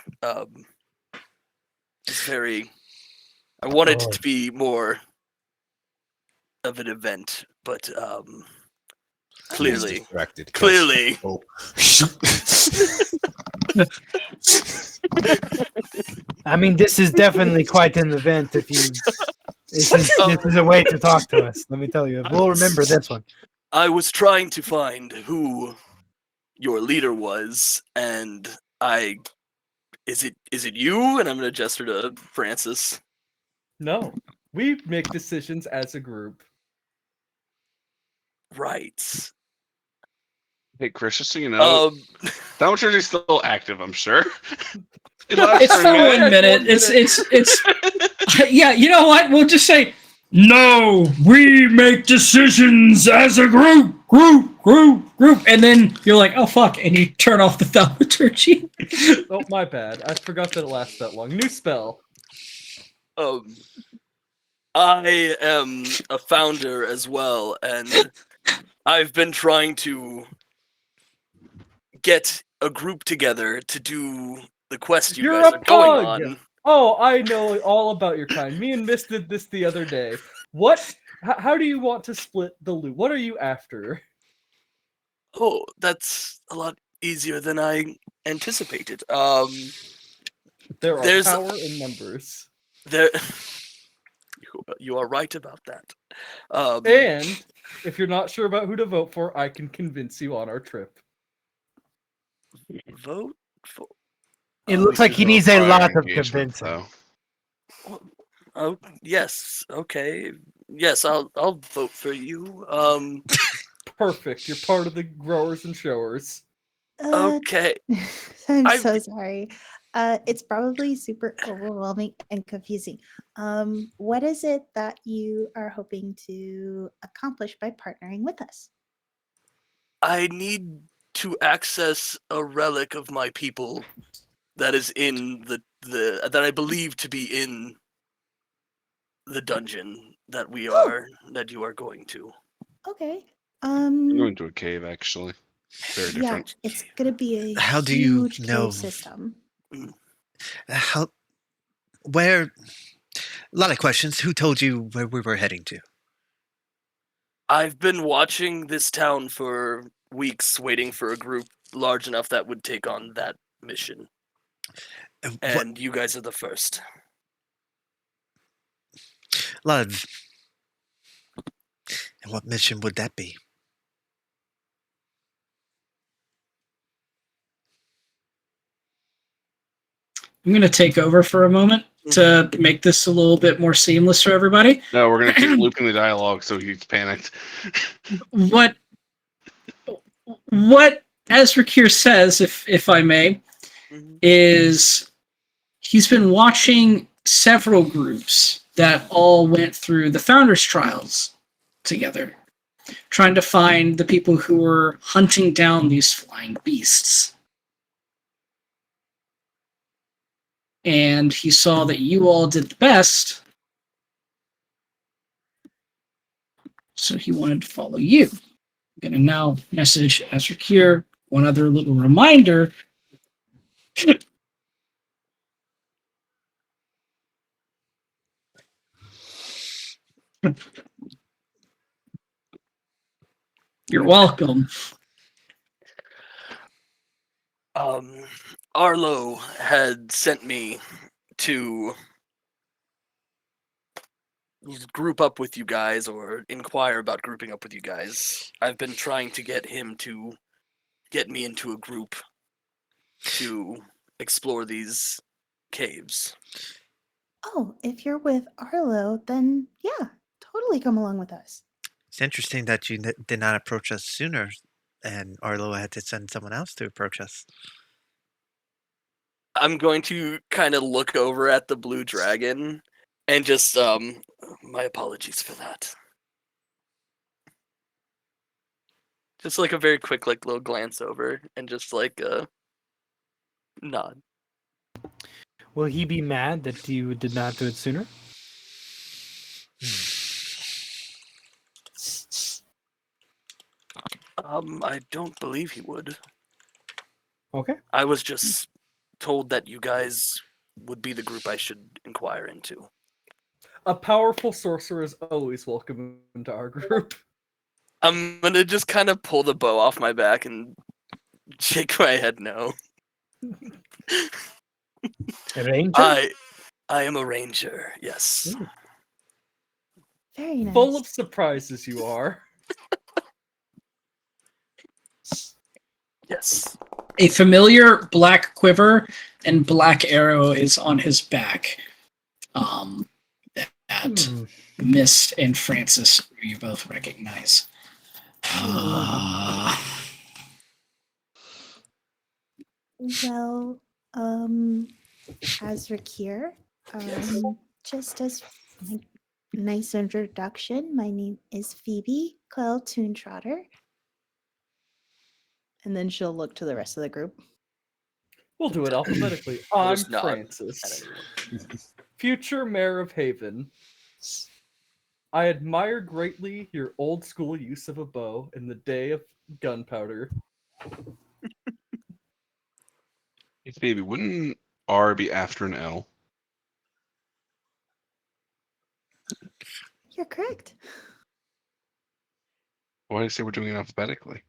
It's very. I wanted it to be more of an event, but clearly, Distracted. clearly, Oh. I mean, this is definitely quite an event. If you, this is a way to talk to us. Let me tell you, we'll remember this one. I was trying to find who your leader was, and is it you? And I'm gonna gesture to Francis. No, we make decisions as a group. Right. Hey, Chris, just so you know, Thaumaturgy is still active, I'm sure. It It's for 1 minute. It's yeah, you know what? We'll just say, no, we make decisions as a group. And then you're like, oh, fuck. And you turn off the thaumaturgy. Oh, my bad. I forgot that it lasts that long. New spell. I am a founder as well, and I've been trying to get a group together to do the quest you You're guys a are going pug! on. Oh, I know all about your kind. Me and Miss did this the other day. What? How do you want to split the loot? What are you after? Oh, that's a lot easier than I anticipated. There are There's- power in numbers. There, you are right about that. And if you're not sure about who to vote for, I can convince you on our trip. Vote for. It looks like he needs a lot of convincing. Oh yes, okay. Yes, I'll vote for you. Perfect. You're part of the growers and showers. Okay. I'm I- so sorry. It's probably super overwhelming and confusing. What is it that you are hoping to accomplish by partnering with us? I need to access a relic of my people that is in the that I believe to be in the dungeon that you are going to. Okay. I'm going to a cave, actually. Very Yeah, different. it's gonna be a How do you huge know? cave system. Where? A lot of questions. Who told you where we were heading to? I've been watching this town for weeks, waiting for a group large enough that would take on that mission. And you guys are the first. A lot of. And what mission would that be? I'm going to take over for a moment to make this a little bit more seamless for everybody. No, we're going to keep looping the dialogue so he's panicked. What Azrakir says, if I may, is he's been watching several groups that all went through the Founders Trials together, trying to find the people who were hunting down these flying beasts. And he saw that you all did the best, so he wanted to follow you. I'm going to now message Azrakir. One other little reminder. You're welcome. Arlo had sent me to group up with you guys or inquire about grouping up with you guys. I've been trying to get him to get me into a group to explore these caves. Oh, if you're with Arlo, then yeah, totally come along with us. It's interesting that you did not approach us sooner, and Arlo had to send someone else to approach us. I'm going to kind of look over at the blue dragon and just my apologies for that. Just like a very quick like little glance over and just like nod. Will he be mad that you did not do it sooner? I don't believe he would. Okay. I was just told that you guys would be the group I should inquire into. A powerful sorcerer is always welcome into our group. I'm gonna just kind of pull the bow off my back and shake my head no. A ranger? I am a ranger, yes. Very nice. Full of surprises you are. Yes. A familiar black quiver and black arrow is on his back. That Hmm. Mist and Francis, you both recognize. Well, as Rakir, just as a nice introduction, my name is Phoebe Quell Toontrotter. And then she'll look to the rest of the group. We'll do it alphabetically. I'll I'm just nod Francis, at everyone. future mayor of Haven. I admire greatly your old school use of a bow in the day of gunpowder. Hey, Phoebe, wouldn't R be after an L? You're correct. Why do you say we're doing it alphabetically?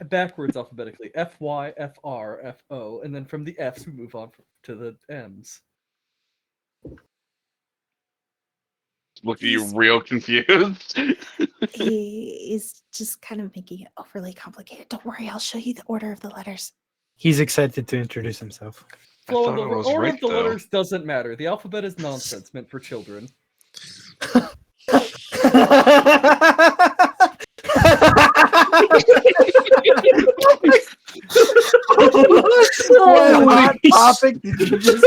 Backwards alphabetically. F-Y, F-R, F-O, and then from the Fs we move on to the M's. Look at you real confused. He is just kind of making it overly complicated. Don't worry, I'll show you the order of the letters. He's excited to introduce himself. Flow thought of I the was order right, of the though. letters doesn't matter. The alphabet is nonsense meant for children. What hot topic did you just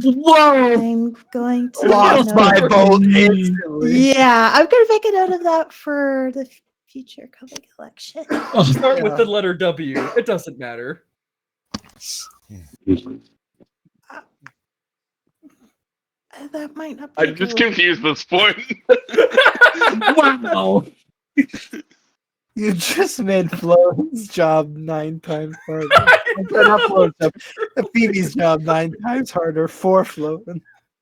Whoa! I'm going to lost note- my boat instantly? Yeah, I'm gonna make a note of that for the future comic collection. Start with the letter W. It doesn't matter. That might not be. I'm just good. confused at this point. Wow! You just made Flo's job 9 times harder. Not Flo's job. Phoebe's job 9 times harder for Flo.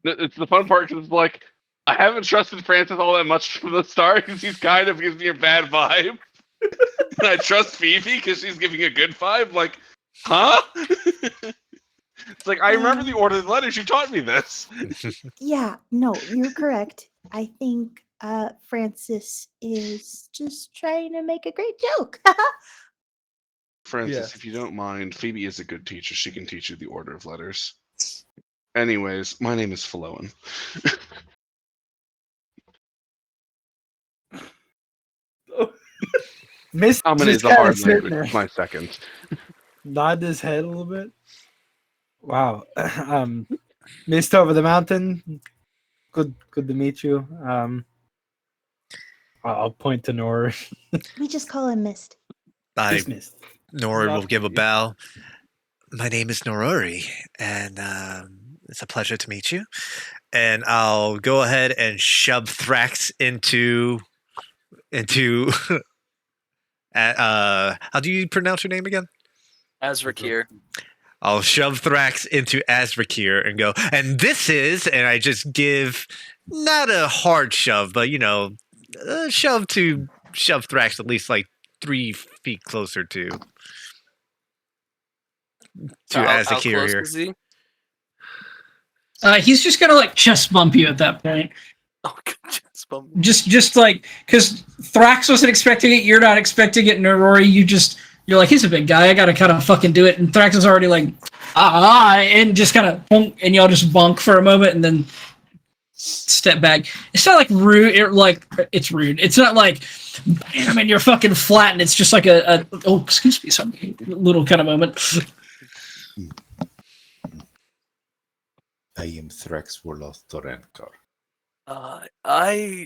It's the fun part because it's like I haven't trusted Francis all that much from the start because he's kind of gives me a bad vibe. And I trust Phoebe because she's giving a good vibe. Like, huh? It's like I remember the order of the letters. You taught me this. Yeah, no, you're correct. I think Francis is just trying to make a great joke. Francis, Yes. if you don't mind, Phoebe is a good teacher. She can teach you the order of letters. Anyways, my name is Flowen. Mist Common just is a kinda hard sitting language. there, It's my second. nod his head a little bit. Wow. Mist over the mountain. Good to meet you. I'll point to Nora. We just call him Mist. Just Mist. Nora will Not give a me. bow. My name is Norori, and it's a pleasure to meet you. And I'll go ahead and shove Thrax into how do you pronounce your name again? Azrakir. I'll shove Thrax into Azrakir and go, and this is, and I just give not a hard shove, but a shove to shove Thrax at least like 3 feet closer to How Azrakir close here. is he? He's just gonna like chest bump you at that point. Oh, good. Just bump. Just like because Thrax wasn't expecting it, you're not expecting it, Norori. You're like, he's a big guy. I gotta kind of fucking do it. And Thrax is already like and just kind of bonk, and y'all just bonk for a moment and then step back. It's not like rude. It's rude. It's not like bam and you're fucking flattened. It's just like a oh, excuse me, sorry, little kind of moment. I am Thrax Warloth Thorankar.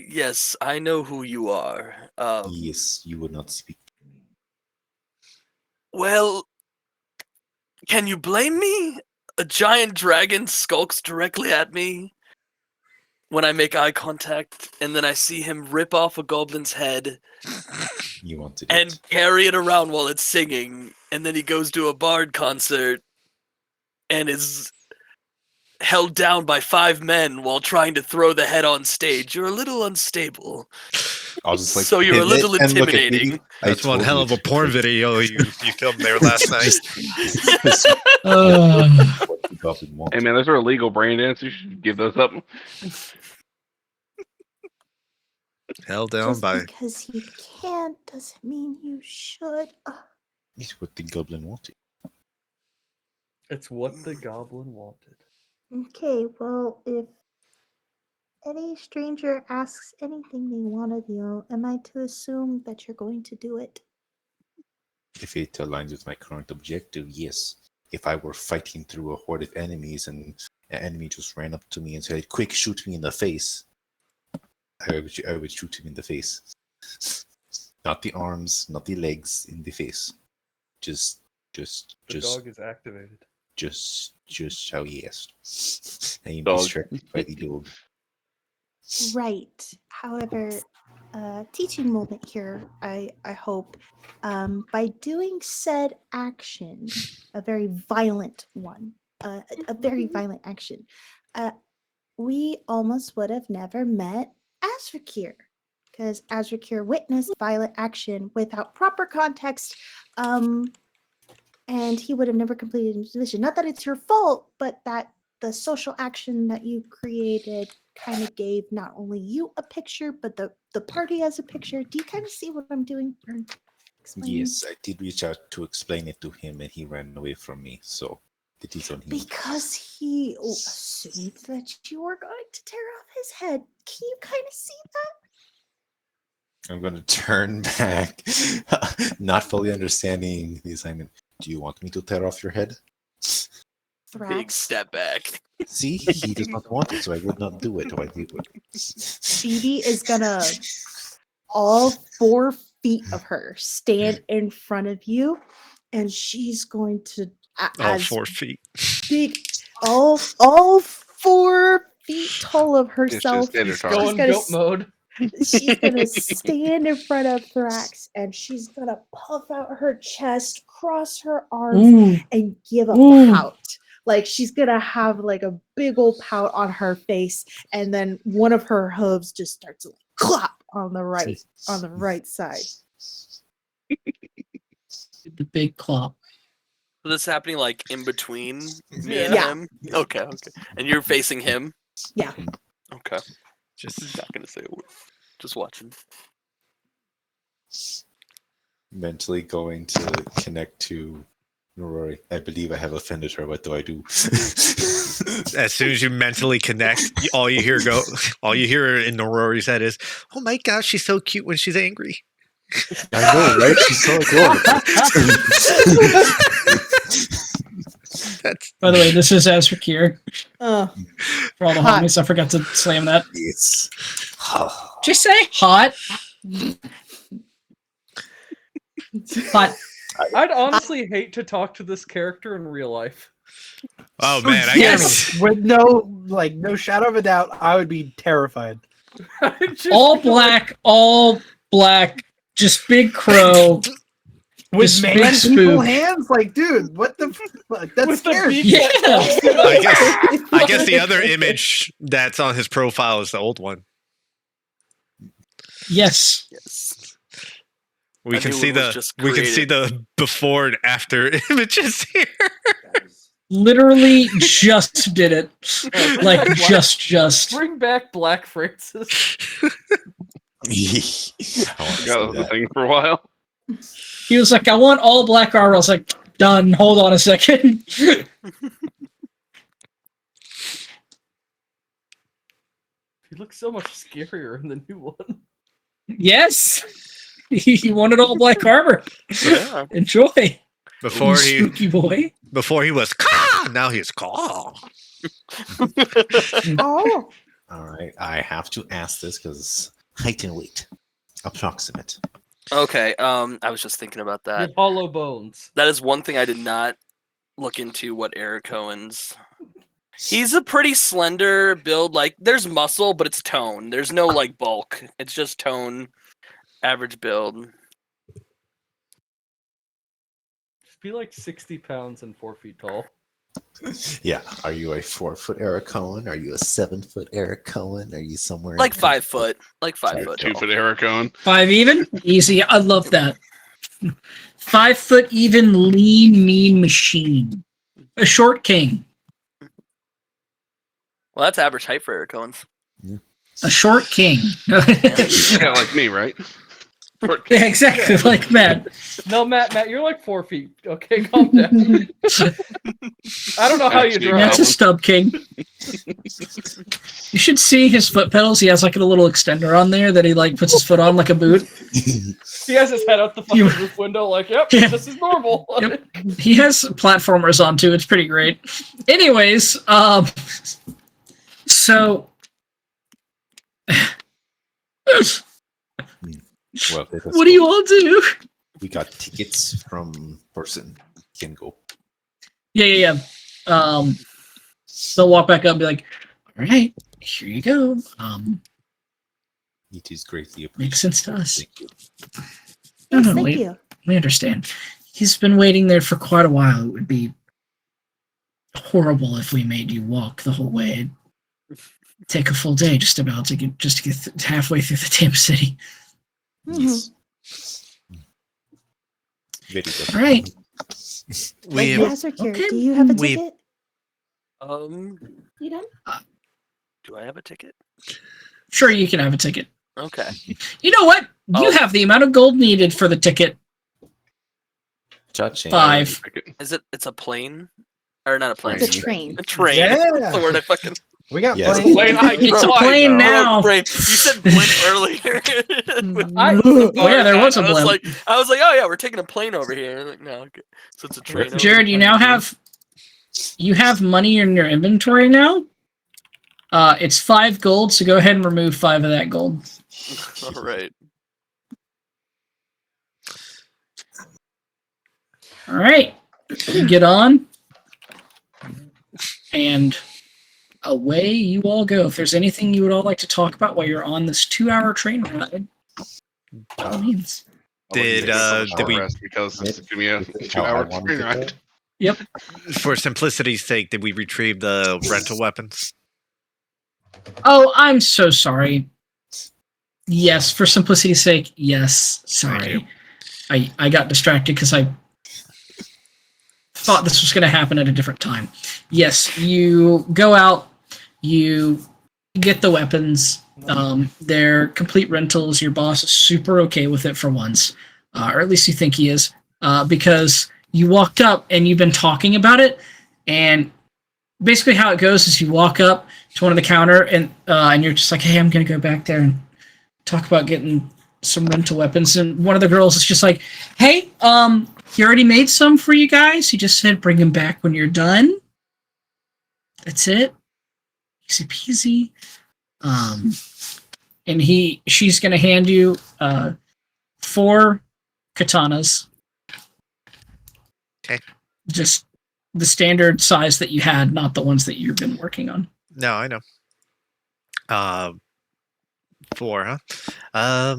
Yes, I know who you are. Yes, you would not speak. Well, can you blame me? A giant dragon skulks directly at me when I make eye contact, and then I see him rip off a goblin's head You wanted and it. carry it around while it's singing, and then he goes to a bard concert and is held down by 5 men while trying to throw the head on stage. You're a little unstable. I'll just like So you're a pivot little and look at intimidating. Phoebe. I That's one told hell you of a to porn pivot. video you filmed there last night. What the goblin wanted. Hey man, those are illegal brain dance. You should give those up. Held down Just by. because you can't doesn't mean you should. It's what the goblin wanted. It's what the goblin wanted. Okay, well, if any stranger asks anything they want of you, am I to assume that you're going to do it? If it aligns with my current objective, yes. If I were fighting through a horde of enemies and an enemy just ran up to me and said, "Quick, shoot me in the face," I would shoot him in the face. Not the arms, not the legs, in the face. Just The dog is activated. just how he asked. I am Dog. distracted by the dog. Right. However, teaching moment here, I hope, by doing said action, a very violent one, a very violent action, we almost would have never met Azrakir, because Azrakir witnessed violent action without proper context, and he would have never completed his mission. Not that it's your fault, but that the social action that you created kind of gave not only you a picture, but the party has a picture. Do you kind of see what I'm doing? Or explaining? Yes, I did reach out to explain it to him, and he ran away from me. So it is on him. Because he assumed that you were going to tear off his head. Can you kind of see that? I'm going to turn back, not fully understanding the assignment. Do you want me to tear off your head? Big Thrax, step back. See, he does not want it, so I would not do it. Or I did it. Phoebe is gonna all 4 feet of her stand in front of you, and she's going to All 4 feet. big, all 4 feet tall of It's just herself. standard car. Going gonna goat mode. She's gonna stand in front of Thrax, and she's gonna puff out her chest, cross her arms, Ooh, and give a Ooh. pout. Like she's gonna have like a big old pout on her face, and then one of her hooves just starts to like clap on the right side. the big clop. So this happening like in between me Yeah. and Yeah. him? Okay. And you're facing him? Yeah. Okay. Just Not gonna say a word. Just watching. Mentally going to connect to Novora. I believe I have offended her. What do I do? as soon as you mentally connect, all you hear in Aurora's head is, "Oh my gosh, she's so cute when she's angry." I know, right? She's so adorable. That's By the way, this is Azrakir. Oh, For all the Hot. homies, I forgot to slam that. Yes. Did you say hot? Hot. I'd honestly hate to talk to this character in real life. oh man, I Yes. guess With no shadow of a doubt, I would be terrified. Just All like- black, just big crow. With Just man big people spook. hands, like, dude, what the fuck? That's With the scary. beak Yeah. I guess the other image that's on his profile is the old one. Yes. Yes. We I can knew see it was the just the before and after images here. Literally just did it. Like just. Bring back Black Francis. I want to see That was the that. thing for a while. He was like, I want all black armor. I was like, Done. Hold on a second. He looks so much scarier in the new one. Yes. He wanted all black armor. Yeah. Enjoy. Before he Spooky boy. was caw, now he's caw. Oh, All right, I have to ask this because height and weight, approximate. Okay. I was just thinking about that. With hollow bones. That is one thing I did not look into. What Eric Cohen's. He's a pretty slender build. Like there's muscle, but it's tone. There's no like bulk. It's just tone. Average build. Just be like 60 pounds and 4 feet tall. Yeah, are you a 4-foot Eric Cohen? Are you a 7-foot Eric Cohen? Are you somewhere Like in 5 foot. Like 5 foot. 2 tall. foot Eric Cohen. 5 even? Easy. I love that. 5 foot even, lean, mean machine. A short king. Well, that's average height for Eric Cohen's. A short king. Yeah, like me, right? Yeah, exactly like Matt. No, Matt, you're like 4 feet. Okay, calm down. I don't know how you Actually, drive. That's a stub king. You should see his foot pedals. He has like a little extender on there that he like puts his foot on like a boot. He has his head out the fucking You- roof window, like, yep, Yeah. this is normal. Yep. He has platformers on too. It's pretty great. Anyways, so Well, what do you all do? We got tickets from person. Can go. Yeah. They'll walk back up and be like, all right, here you go. It is greatly appreciated. Makes sense to us. Thank you. No, yes, no, thank wait. you. We understand. He's been waiting there for quite a while. It would be horrible if we made you walk the whole way. It'd take a full day just to get halfway through the damn city. Yes. Very good. All right. We Yes, Akira, okay. do you have a We- ticket? You done? Do I have a ticket? Sure, you can have a ticket. Okay. You know what? You Oh. have the amount of gold needed for the ticket. Cha-ching. 5. Is it? It's a plane, or not a plane? It's a train. A train. Yeah. That's the word I fucking. We got Yes. plenty. Plane I can It's a fly, plane though. now. Brain. You said blimp earlier. Oh, yeah, there was a I was blimp. like, oh yeah, we're taking a plane over here. I'm like, no, okay. So it's a train. over Jared, you now have money in your inventory now. It's 5 gold, so go ahead and remove 5 of that gold. here. All right. All right, you get on, and away you all go. If there's anything you would all like to talk about while you're on this 2-hour train ride, by all means. Did we, Because it's gonna be a How I 2-hour wanted train to ride. go. for simplicity's sake, did we retrieve the rental weapons? Oh, I'm so sorry. Yes, for simplicity's sake, yes. Sorry. I got distracted because I thought this was going to happen at a different time. Yes, you go out, you get the weapons. They're complete rentals. Your boss is super okay with it for once, or at least you think he is, because you walked up and you've been talking about it. And basically, how it goes is you walk up to one of the counter and you're just like, "Hey, I'm going to go back there and talk about getting some rental weapons." And one of the girls is just like, "Hey, he already made some for you guys. He just said bring them back when you're done. That's it. Easy peasy." And she's gonna hand you 4 katanas. Okay. Just the standard size that you had, not the ones that you've been working on. No, I know. 4, huh?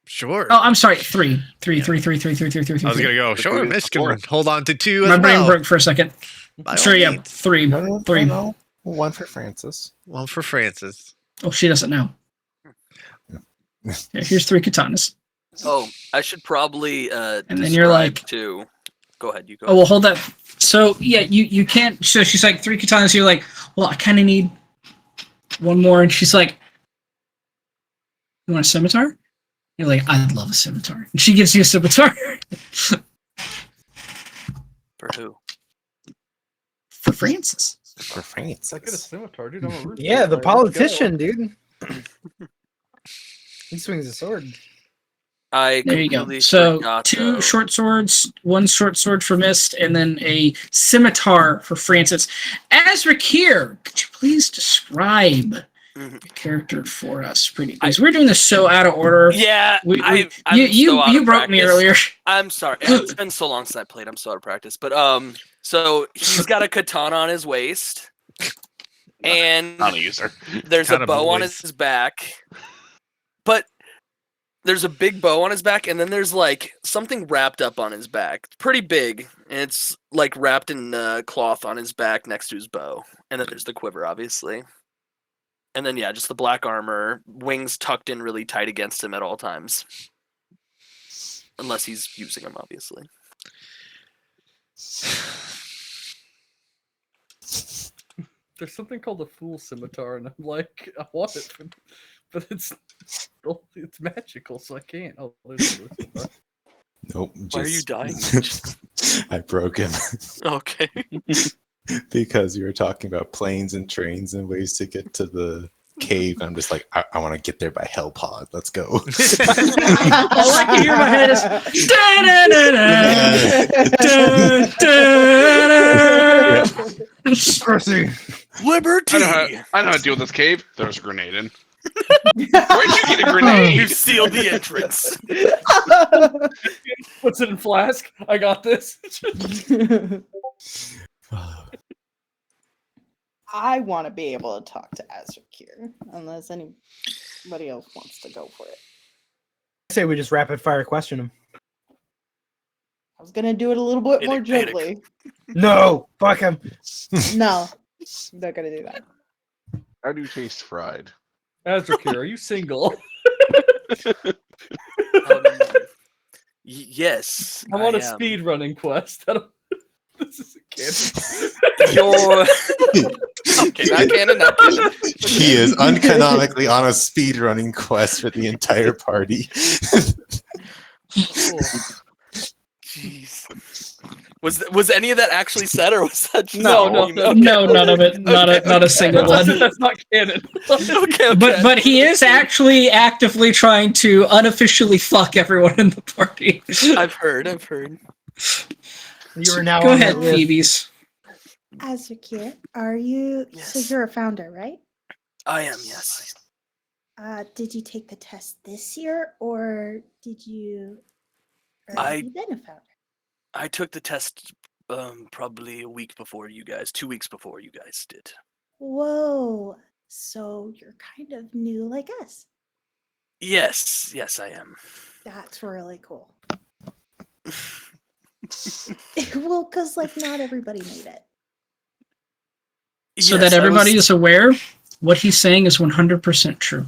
Sure. Oh, I'm sorry, 3. 3. I was gonna go. Sure, Miss can hold on to 2 My as brain well. broke for a second. By all Sure, yeah, means. 3. No, 3. no. One for Francis. One for Francis. Oh, she doesn't know. Yeah, here's 3 katanas. Oh, I should probably. And then you're like- to. Go ahead. You go. Oh, well, hold that. So, yeah, you can't. So she's like, 3 katanas. You're like, well, I kind of need one more. And she's like, you want a scimitar? You're like, I'd love a scimitar. And she gives you a scimitar. For who? For Francis. For France. I get a scimitar, dude. I'm a rooster. Yeah, the Let's go. politician, dude. He swings a sword. I There you go. completely So forgot, 2 though. short swords, 1 short sword for Mist, and then a scimitar for Francis. Azrakir, could you please describe Mhm. the character for us, pretty please? We're doing this so out of order. Yeah, I'm you so out of broke me practice. earlier. I'm sorry. It's been so long since I played. I'm so out of practice. But so he's got a katana on his waist, and Not a user. there's a Katana bow on boys. his back. But there's a big bow on his back, and then there's like something wrapped up on his back. It's pretty big, and it's like wrapped in cloth on his back next to his bow. And then there's the quiver, obviously. And then yeah, just the black armor, wings tucked in really tight against him at all times. Unless he's using them, obviously. There's something called a fool scimitar, and I'm like, I want it, but it's magical, so I can't. Oh, there's the scimitar. Nope. Why are you just- dying? I broke him Okay. because you were talking about planes and trains and ways to get to the cave. I'm just like, I want to get there by hell pod. Let's go. All I can hear in my head is da-da-da-da, Percy. Liberty! I know how to deal with this cave. There's a grenade in. Where'd you get a grenade? You sealed the entrance. Puts it in flask. I got this. I want to be able to talk to Azrakir, unless anybody else wants to go for it. I say we just rapid fire question him. I was gonna do it a little bit more Panic. gently. No, fuck him. No, I'm not gonna do that. How do you taste fried? Azrakir, are you single? Yes. I'm on I a am. speed running quest. This is a canon. You're okay. Not canon. Not canon. He is uncanonically on a speedrunning quest for the entire party. Jeez. Was any of that actually said, or was that just No, okay. No, none of it. Not a single one. That's not canon. Okay. But he is actually actively trying to unofficially fuck everyone in the party. I've heard. You are now Go on ahead, that list. Phoebes. Azrakir, are you? Yes. So you're a founder, right? I am. Yes. Did you take the test this year, or did you? Or I- have you been a founder? I took the test probably a week before you guys. 2 weeks before you guys did. Whoa! So you're kind of new, like us. Yes. Yes, I am. That's really cool. Well, because like not everybody made it. So Yes, that I everybody was- is aware, what he's saying is 100% true.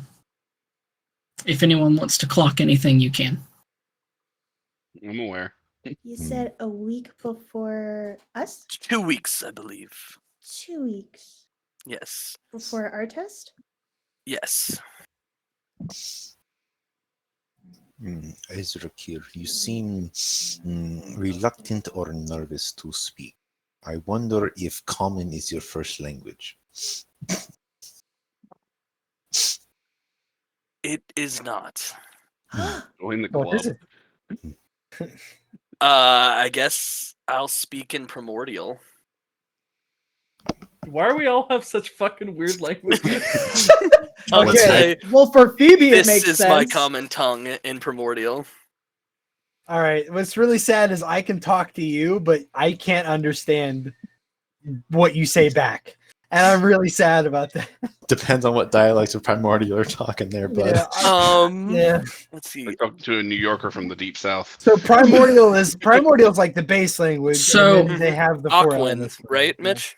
If anyone wants to clock anything, you can. I'm aware. You said a week before us? 2 weeks, I believe. 2 weeks Yes. before our test? Yes. Azrakir, you seem reluctant or nervous to speak. I wonder if Common is your first language. It is not. Join the What is club. it? I guess I'll speak in Primordial. Why do we all have such fucking weird languages? I would Okay. say Well, for Phoebe, it this makes is sense. my common tongue in Primordial. All right. What's really sad is I can talk to you, but I can't understand what you say back. And I'm really sad about that. Depends on what dialects of Primordial are talking there, bud. Yeah. Yeah. Let's see. Like talking to a New Yorker from the deep south. So Primordial is like the base language. So- and then they have the four Aquan, elements. right, Yeah. Mitch?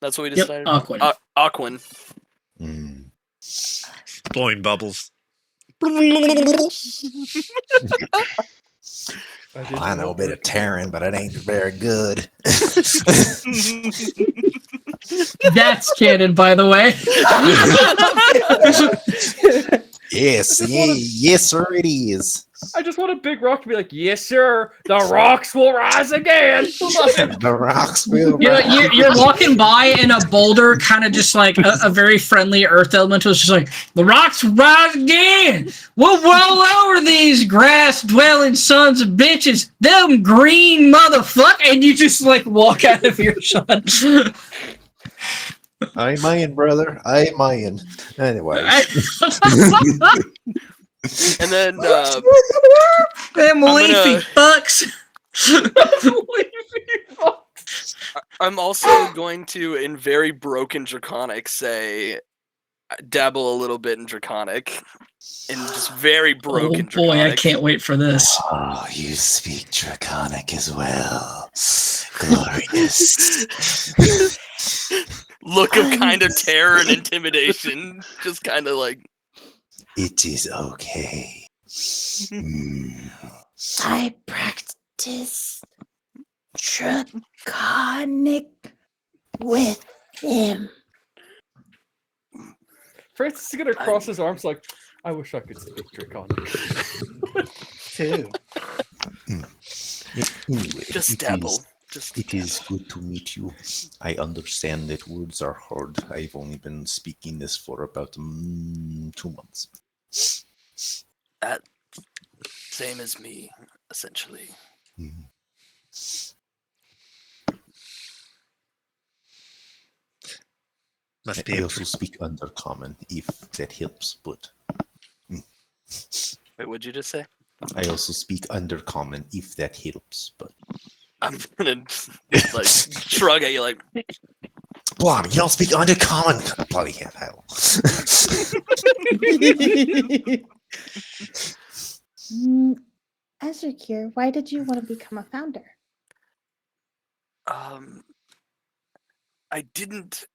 That's what we Yep, decided. Aquan. Aquan. Mm. Blowing bubbles. I know a bit of Terran, but it ain't very good. That's canon, by the way. Yes, yes, sir, it is. I just want a big rock to be like, yes, sir, the rocks will rise again. The rocks will. You know, you're walking by and a boulder, kind of just like a very friendly earth elemental, is just like, the rocks rise again. We'll roll over these grass-dwelling sons of bitches, them green motherfucker, and you just like walk out of your shot. I'm Mayan, brother. I'm Mayan. Anyway. And then Them I'm leafy fucks. I'm also going to, in very broken Draconic, say dabble a little bit in Draconic. In just very Oh broken boy, I Draconic. can't wait for this. Oh, you speak Draconic as well. Glorious. Look of kind of terror and intimidation. Just kind of like. It is okay. I practice draconic with him. Francis is gonna cross his arms like, I wish I could speak Draconic. Too. Anyway, Just dabble. It is good to meet you. I understand that words are hard. I've only been speaking this for about 2 months. Same as me, essentially. Must I be also speak Undercommon, if that helps, but Wait, what'd you just say? I also speak Undercommon, if that helps, but I'm gonna like shrug at you like. wow, you don't speak Undercommon. Bloody hell. Azrakir, why did you want to become a founder? I didn't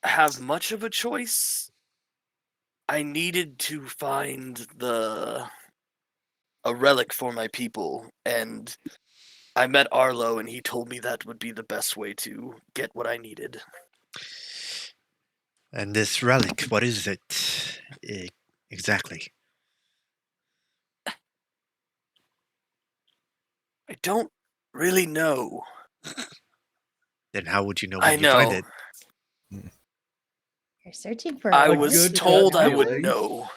have much of a choice. I needed to find a relic for my people, and I met Arlo, and he told me that would be the best way to get what I needed. And this relic, what is it exactly? I don't really know. Then how would you know I when you find know. it? You're searching for. I A was good told gut I would feeling. know.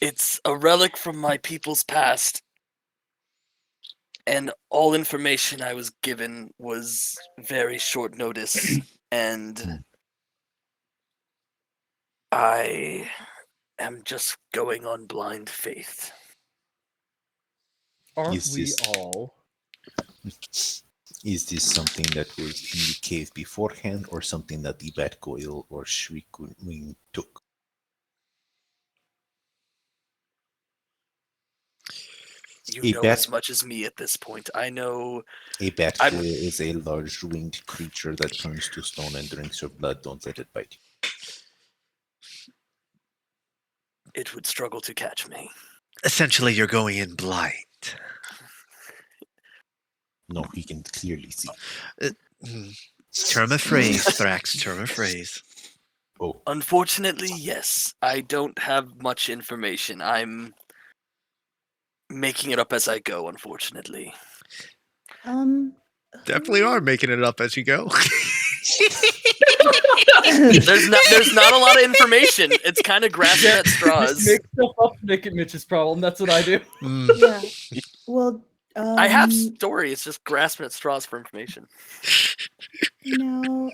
It's a relic from my people's past, and all information I was given was very short notice, and I am just going on blind faith. Aren't Is we this- all? Is this something that was in the cave beforehand, or something that the Batgoyle or Shriekwing took? You A know bat- as much as me at this point. I know A Batgoyle is a large winged creature that turns to stone and drinks your blood. Don't let it bite you. it would struggle to catch me. Essentially, you're going in blind. No, he can clearly see. Term of phrase, Thrax, term of phrase. Oh, Unfortunately, yes. I don't have much information. I'm making it up as I go, unfortunately. Definitely are making it up as you go. There's not a lot of information. It's kind of grasping at Just straws. make stuff up, make it Mitch's problem. That's what I do. Yeah. Well, I have story. It's just grasping at straws for information. no.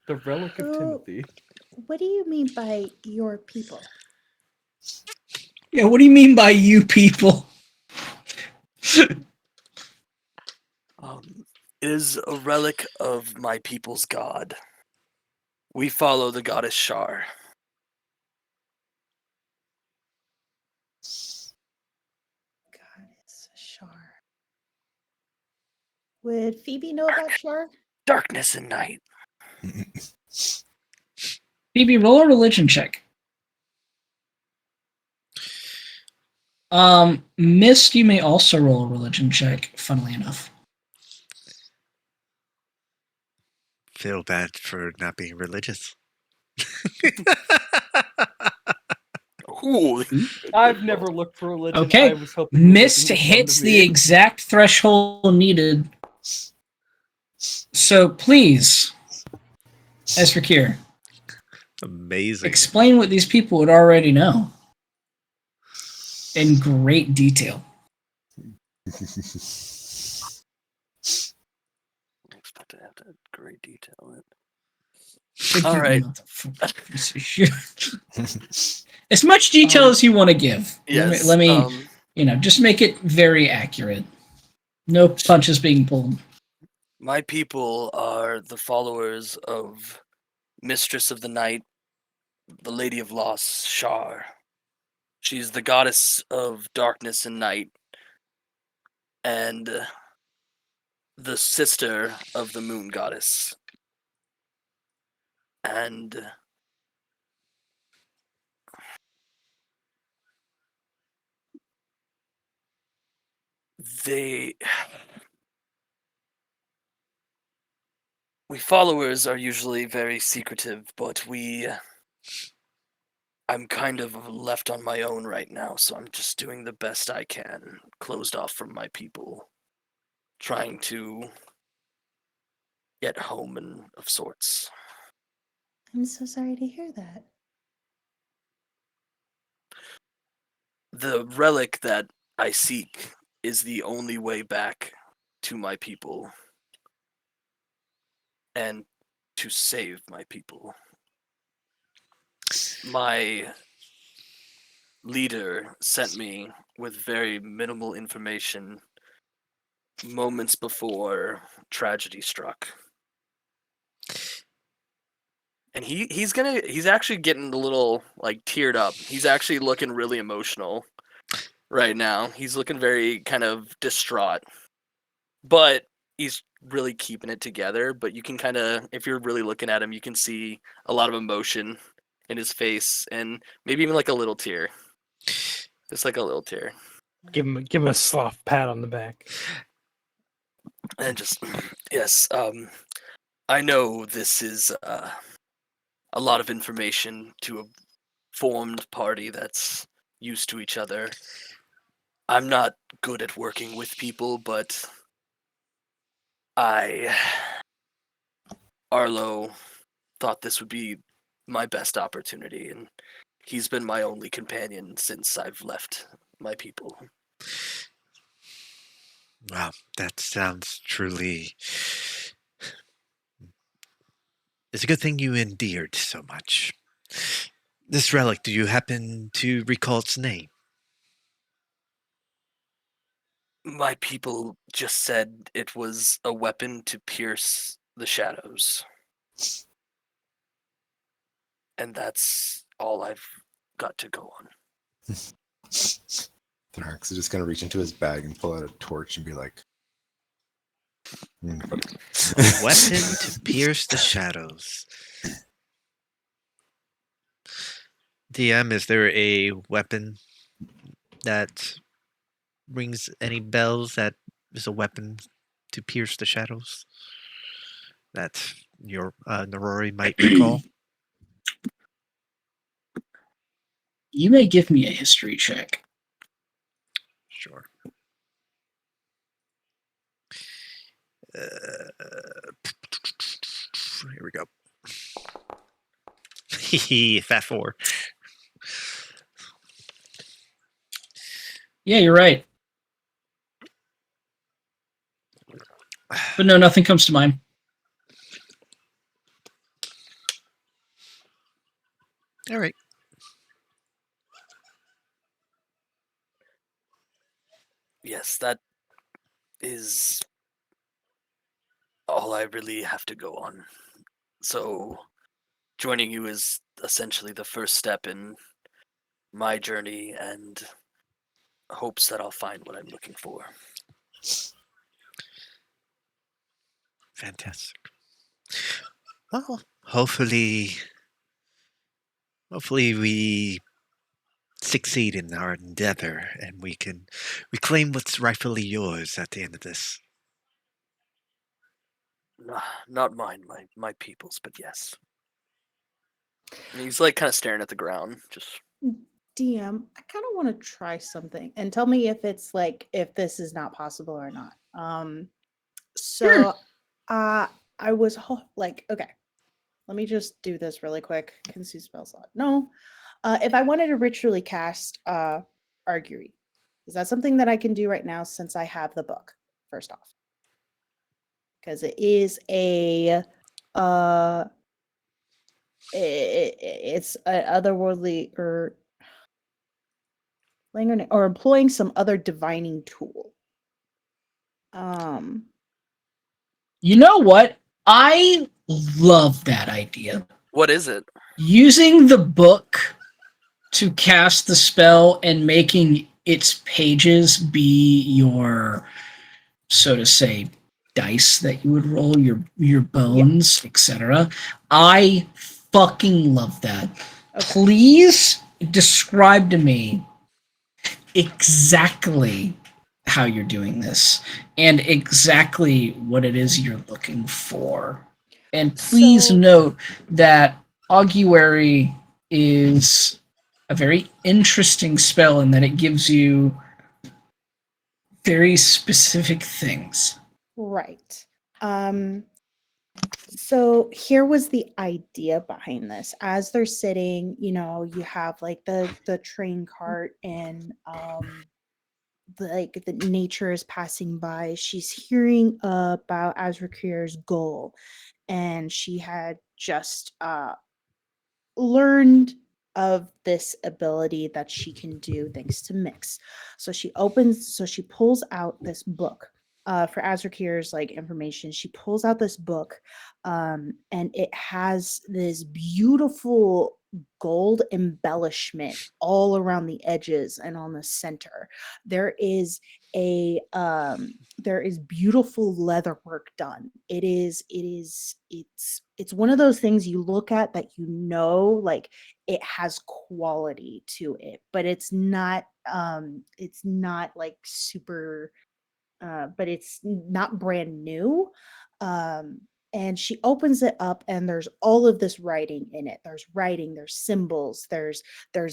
The relic of Oh. Timothy. What do you mean by your people? Yeah, what do you mean by you people? It is a relic of my people's god. We follow the goddess Shar. Goddess Shar. Would Phoebe know about Shar? Darkness and night. Phoebe, roll a religion check. Mist, you may also roll a religion check, funnily enough. Feel bad for not being religious. Ooh, I've never looked for religion. Okay. I was hoping religion Mist would come hits to the me. exact threshold needed. So please, Esrakir, Amazing. explain what these people would already know in great detail. I expect to have that great detail. All right. As much detail as you want to give. Yes. Let me, just make it very accurate. No punches being pulled. My people are the followers of Mistress of the Night, the Lady of Loss, Shar. She's the goddess of darkness and night, and the sister of the moon goddess. And we followers are usually very secretive, but I'm kind of left on my own right now, so I'm just doing the best I can, closed off from my people, trying to get home and of sorts. I'm so sorry to hear that. The relic that I seek is the only way back to my people and to save my people. My leader sent me with very minimal information moments before tragedy struck. And he's actually getting a little like teared up. He's actually looking really emotional right now. He's looking very kind of distraught. But he's really keeping it together, but you can kind of, if you're really looking at him, you can see a lot of emotion in his face and maybe even like a little tear. Just like a little tear. Give him a soft pat on the back. And just, yes, I know this is a lot of information to a formed party that's used to each other. I'm not good at working with people, but Arlo thought this would be my best opportunity, and he's been my only companion since I've left my people. Wow, that sounds truly. It's a good thing you endeared so much. This relic, do you happen to recall its name? My people just said it was a weapon to pierce the shadows. And that's all I've got to go on. Thrax is just gonna reach into his bag and pull out a torch and be like, A weapon to pierce the shadows. DM, is there a weapon that rings any bells that is a weapon to pierce the shadows that your Norori might recall? You may give me a history check. Sure. Here we go. Fat 4. Yeah, you're right. But no, nothing comes to mind. All right. Yes, that is all I really have to go on. So, joining you is essentially the first step in my journey and hopes that I'll find what I'm looking for. Fantastic. Well, hopefully we succeed in our endeavor and we claim what's rightfully yours at the end of this. Not mine, my people's, but yes. And he's like kind of staring at the ground, just DM, I kind of want to try something and tell me if it's like if this is not possible or not. So I was like, okay, let me just do this really quick. Consume spell slot. No. If I wanted to ritually cast Argury, is that something that I can do right now since I have the book, first off? Because it is a it's an otherworldly or employing some other divining tool. You know what? I love that idea. What is it? Using the book to cast the spell and making its pages be your, so to say, dice that you would roll, your bones, etc. I fucking love that. Okay. Please describe to me exactly how you're doing this and exactly what it is you're looking for. And please So- note that Augury is a very interesting spell in that it gives you very specific things. Right. So here was the idea behind this. As they're sitting, you have like the train cart and the nature is passing by. She's hearing about Azrakir's goal, and she had just learned of this ability that she can do thanks to Mix. So she pulls out this book for Azrakir's like information. She pulls out this book, and it has this beautiful gold embellishment all around the edges and on the center. There is beautiful leather work done. It's one of those things you look at that like it has quality to it, but it's not like super but it's not brand new. And she opens it up and there's all of this writing in it. There's writing, there's symbols, there's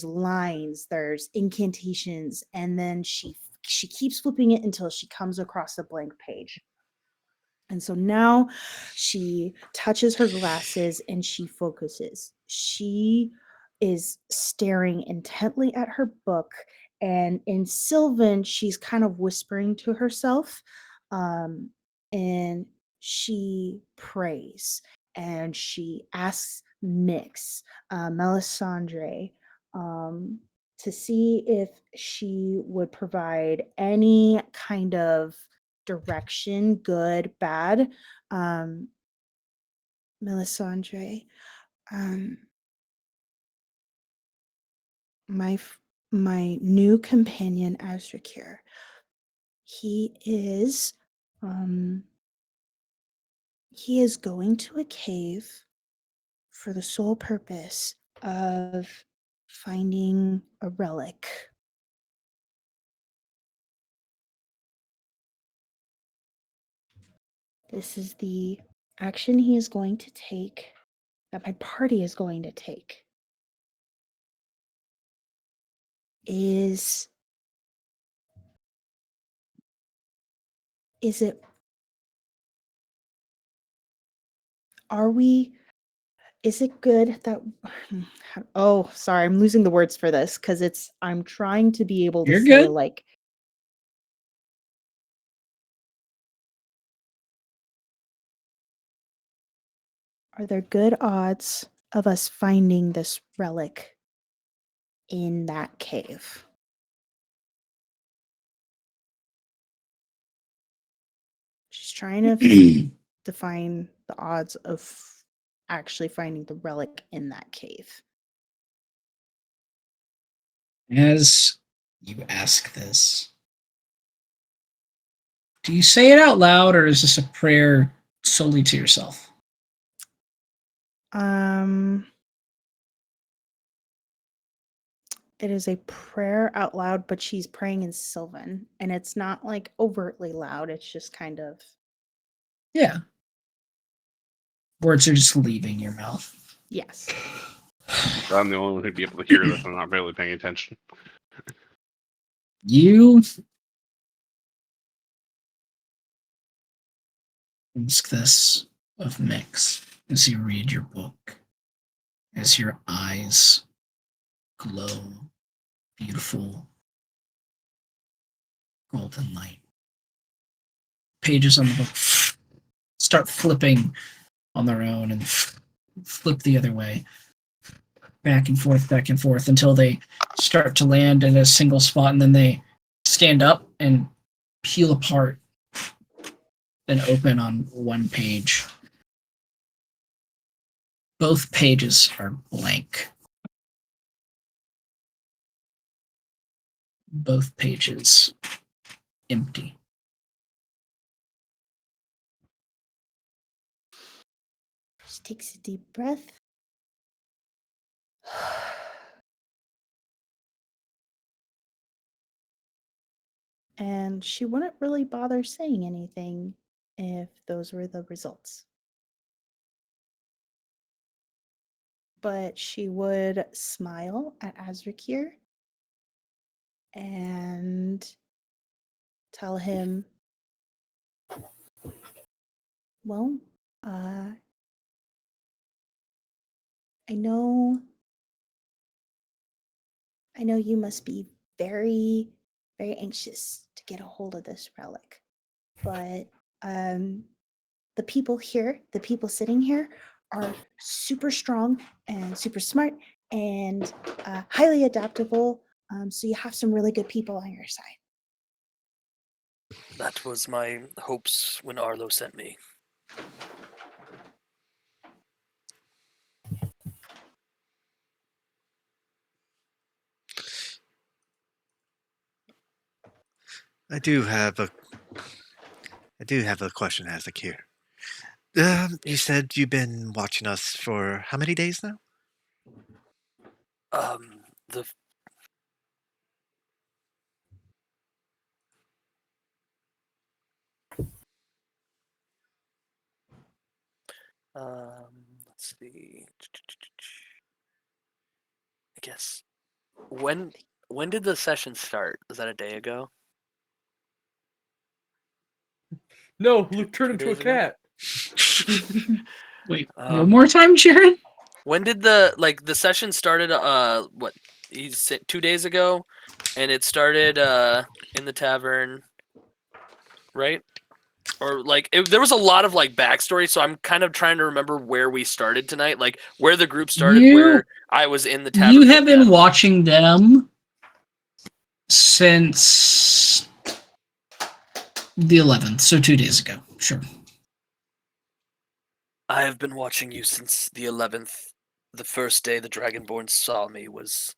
lines, there's incantations, and then she keeps flipping it until she comes across a blank page. And so now she touches her glasses and she focuses. She is staring intently at her book, and in Sylvan, she's kind of whispering to herself. And she prays and she asks Mix, Melisandre, to see if she would provide any kind of direction, good, bad. Melisandre, my new companion Azrakir, he is going to a cave for the sole purpose of finding a relic. This is the action he is going to take, that my party is going to take. Is it is it good that oh, sorry, I'm losing the words for this because I'm trying to be able to You're say good. like, are there good odds of us finding this relic in that cave? She's trying to define the odds of actually finding the relic in that cave. As you ask this, do you say it out loud or is this a prayer solely to yourself? It is a prayer out loud, but she's praying in Sylvan, and it's not like overtly loud. It's just kind of, Yeah. Words are just leaving your mouth. yes. I'm the only one who'd be able to hear this. I'm not really paying attention. You ask this of Mix as you read your book, as your eyes glow beautiful golden light. Pages on the book start flipping on their own and flip the other way, back and forth until they start to land in a single spot, and then they stand up and peel apart, then open on one page. Both pages are blank. Both pages empty. She takes a deep breath. And she wouldn't really bother saying anything if those were the results. But she would smile at Azrakir and tell him, well, I know you must be very, very anxious to get a hold of this relic. But the people here, the people sitting here, are super strong and super smart and highly adaptable. So you have some really good people on your side. That was my hopes when Arlo sent me. I do have a question, Azakir. You said you've been watching us for how many days now? The let's see. I guess when did the session start? Was that a day ago? No, Luke turned 2 into a days ago? cat. Wait, one more time, Jared? When did the session started? What he said 2 days ago, and it started in the tavern, right? Or there was a lot of backstory, so I'm kind of trying to remember where we started tonight, like where the group started, where I was in the tavern. You have been watching them since the 11th, so 2 days ago. Sure. I have been watching you since the 11th. The first day the Dragonborn saw me was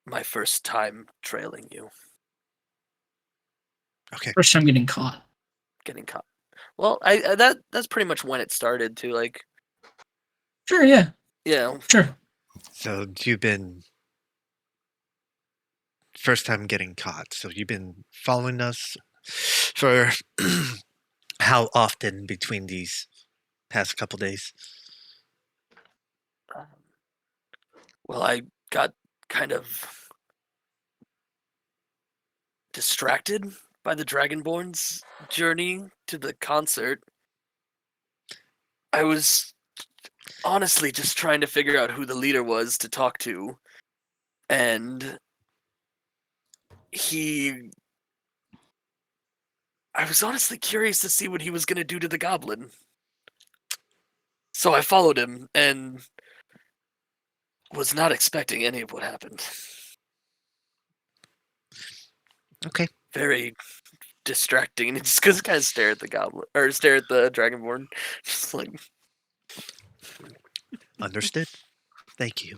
my first time trailing you. Okay. First time getting caught. Getting caught. Well, that's pretty much when it started to Sure, yeah. Yeah. Sure. So you've been first time getting caught. So you've been following us for how often between these past couple days? Well, I got kind of distracted by the Dragonborn's journey to the concert. I was honestly just trying to figure out who the leader was to talk to, and I was honestly curious to see what he was going to do to the goblin. So I followed him and was not expecting any of what happened. Okay. Very distracting. It's just because I kind of stare at the goblin or stare at the dragonborn, just like. Understood. Thank you.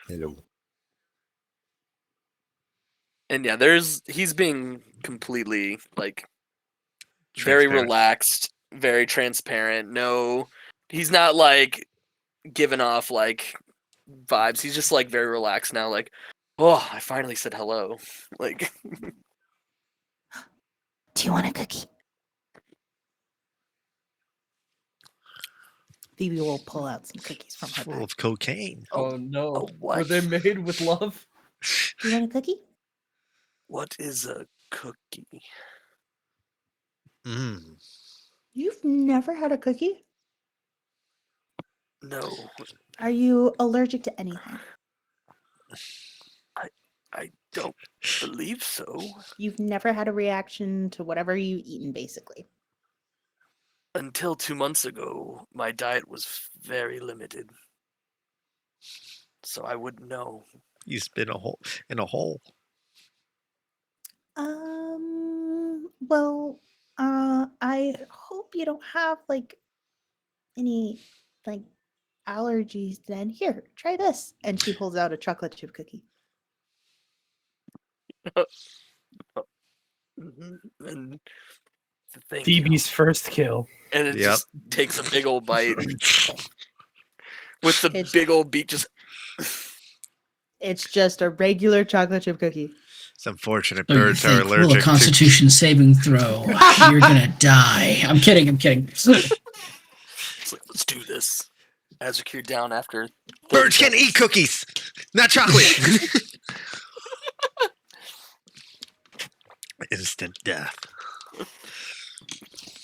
Hello. And yeah, he's being completely very Transparent. relaxed, very transparent. No, he's not giving off vibes. He's just very relaxed now. Oh, I finally said hello. Do you want a cookie? Phoebe will pull out some cookies from her Full bag. of cocaine. Oh no. a Were what? they made with love? Do you want a cookie? What is a cookie? Mm. You've never had a cookie? No, Are you allergic to anything? I don't believe so. You've never had a reaction to whatever you've eaten, basically. Until 2 months ago, my diet was very limited. So I wouldn't know. He's been in a hole. Well, I hope you don't have like any like allergies then. Here, try this. And she holds out a chocolate chip cookie. And thank you. Phoebe's first kill. And it Yep. just takes a big old bite with the It's- big old beak just. It's just a regular chocolate chip cookie. It's unfortunate So you birds are think, roll a allergic to. Constitution saving throw. You're gonna die. I'm kidding. I'm kidding. It's like, let's do this. As we cure down after. 30 Birds can seconds. eat cookies, not chocolate. Instant death.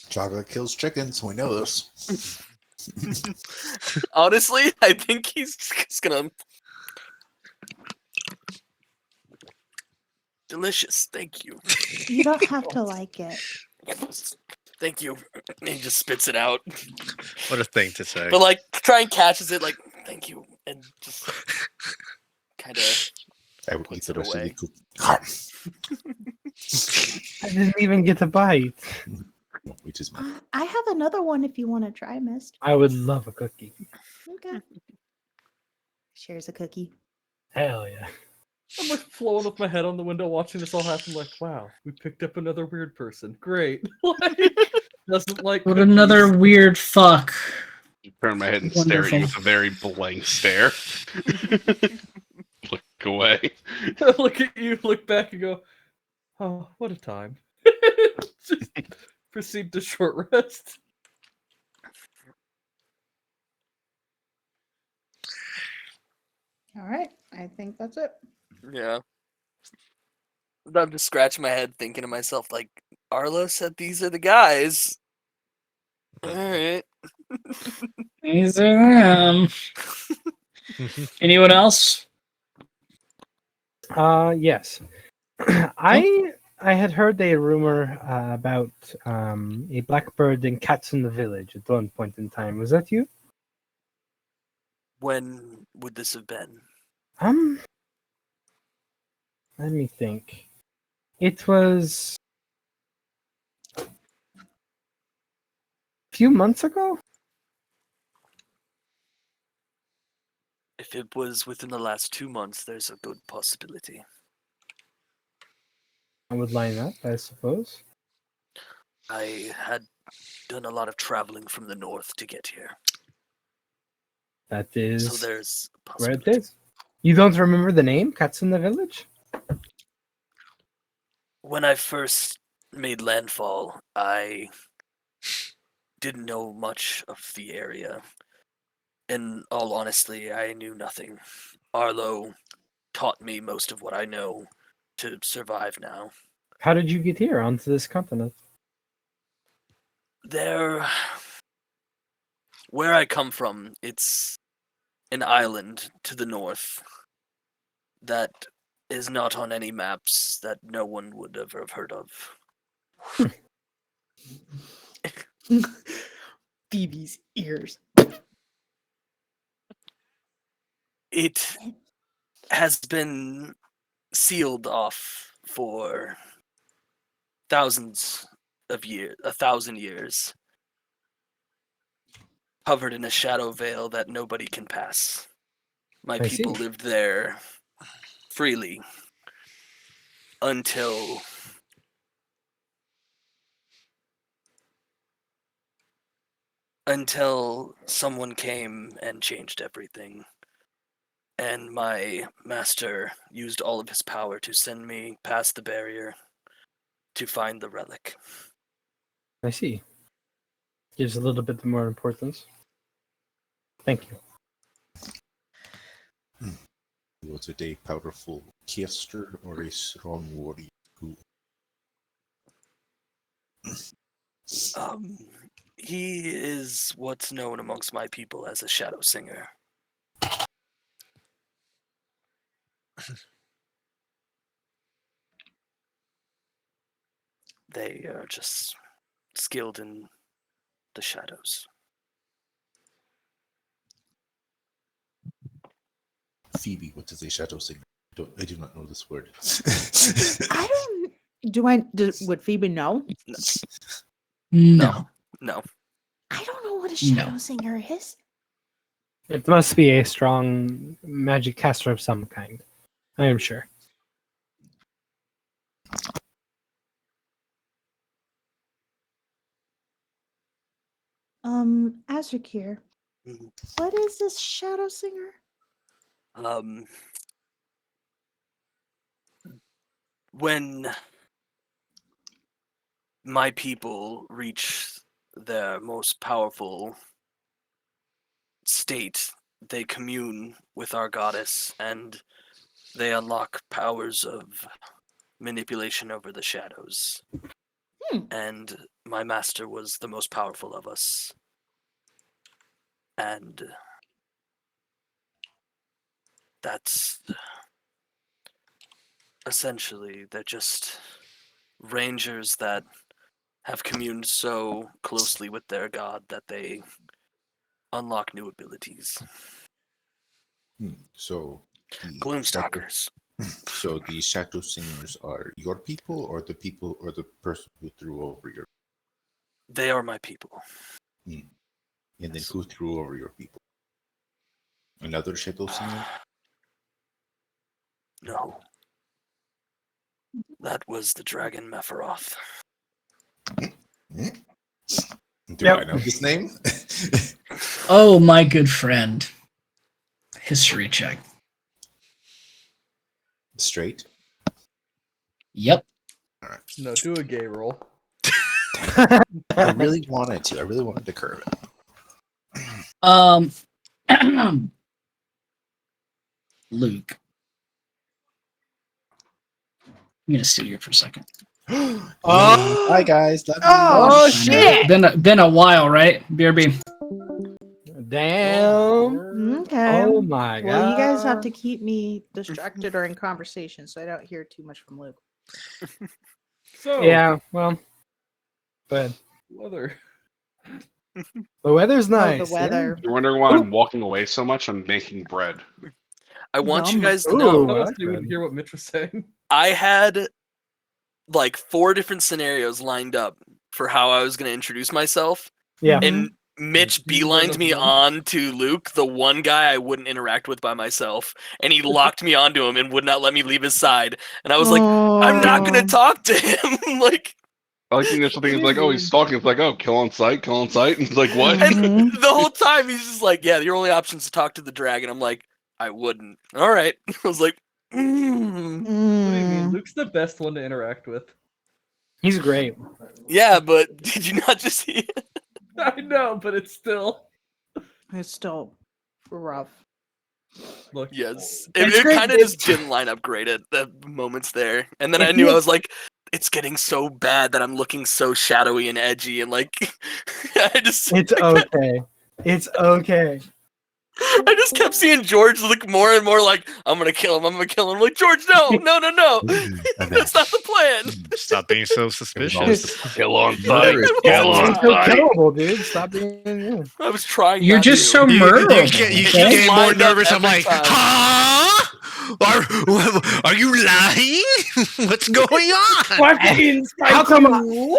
Chocolate kills chickens. We know this. Honestly, I think he's just gonna. Delicious. Thank you. You don't have to like it. Thank you. And he just spits it out. What a thing to say. But like, try and catches it like, thank you. And just kind of. I would eat Puts the it rest of away. the cookie. I didn't even get a bite. Which is my I have another one if you want to try, Mist. I would love a cookie. Okay. Shares a cookie. Hell yeah. I'm like floating with my head on the window watching this all happen like, wow, we picked up another weird person. Great. Like, doesn't like What cookies. another weird fuck. Turn my head and stare at you with a very blank stare. Look away. Look at you, look back and go, oh, what a time. Just proceed to short rest. All right. I think that's it. Yeah. I'm just scratching my head thinking to myself, like, Arlo said these are the guys. Alright. These are them. Anyone else? Yes. I had heard a rumor about a blackbird and cats in the village at one point in time. Was that you? When would this have been? Let me think. It was a few months ago. If it was within the last 2 months, there's a good possibility. I would line up, I suppose. I had done a lot of traveling from the north to get here. That So is there's a where it possibility. is. You don't remember the name? Cats in the Village? When I first made landfall, I didn't know much of the area. In all honesty, I knew nothing. Arlo taught me most of what I know to survive now. How did you get here onto this continent? There, where I come from, it's an island to the north that is not on any maps, that no one would ever have heard of. Phoebe's ears. It has been sealed off for thousands of years, 1,000 years, covered in a shadow veil that nobody can pass. My I people see. lived there freely until someone came and changed everything. And my master used all of his power to send me past the barrier to find the relic. I see. Gives a little bit more importance. Thank you. Was it a powerful caster or a strong warrior? Who? He is what's known amongst my people as a shadow singer. They are just skilled in the shadows. Phoebe, what is a shadow singer? I do not know this word. I don't. Would Phoebe know? No. No. I don't know what a No. shadow singer is. It must be a strong magic caster of some kind. I am sure. Azrakir, Mhm. what is this shadow singer? When my people reach their most powerful state, they commune with our goddess and they unlock powers of manipulation over the shadows. And my master was the most powerful of us. And that's essentially, they're just rangers that have communed so closely with their god that they unlock new abilities. So, Gloomstalkers. So the shadow singers are your people, or the people, or the person who threw over your. They are my people. And then who threw over your people? Another shadow singer. No. That was the dragon Mepharoth. Do I know his name? Oh, my good friend. History check. Straight. Yep. No, do a gay roll. I really wanted to. I really wanted to curve it. Luke. I'm gonna sit here for a second. Hi guys. Love you. Oh, I know. Been a while, right? BRB. Damn. Okay. Oh my god. Well, you guys have to keep me distracted or in conversation so I don't hear too much from Luke. So, Yeah, well, but weather. the weather's nice. Oh, the weather. You're wondering why I'm walking away so much? I'm making bread. I want you Yum. guys to Ooh. know, I I was like didn't that. hear what Mitch was saying. I had like 4 different scenarios lined up for how I was going to introduce myself. Yeah. And Mitch You one beelined of me them. on to Luke, the one guy I wouldn't interact with by myself. And he locked me onto him and would not let me leave his side. And I was like, I'm not going to talk to him. Like, I like the initial thing is like, oh, he's stalking. It's like, oh, kill on sight, kill on sight. And it's like, what? and Mhm. the whole time he's just like, yeah, your only option is to talk to the dragon. I'm like, I wouldn't. All right. I was like, What do you mean? Mm. Luke's the best one to interact with. He's great. yeah, but did you not just see it? I know, but it's still. It's still rough. Look, Yes. It's It great, kind of it's- just didn't line up great at the moments there. And then It I knew I feels- was like, it's getting so bad that I'm looking so shadowy and edgy and like I just It's okay. It's okay. I just kept seeing George look more and more like I'm gonna kill him. I'm like, George, no. That's not the plan. Stop being so Always suspicious. Kill on Murder sight, is kill always on It's so sight. killable, dude. Stop being. Yeah. I was trying. You're not just to. so You murderable. keep okay? getting more Lined up nervous. I'm every like, time. huh? Are you lying? What's going on?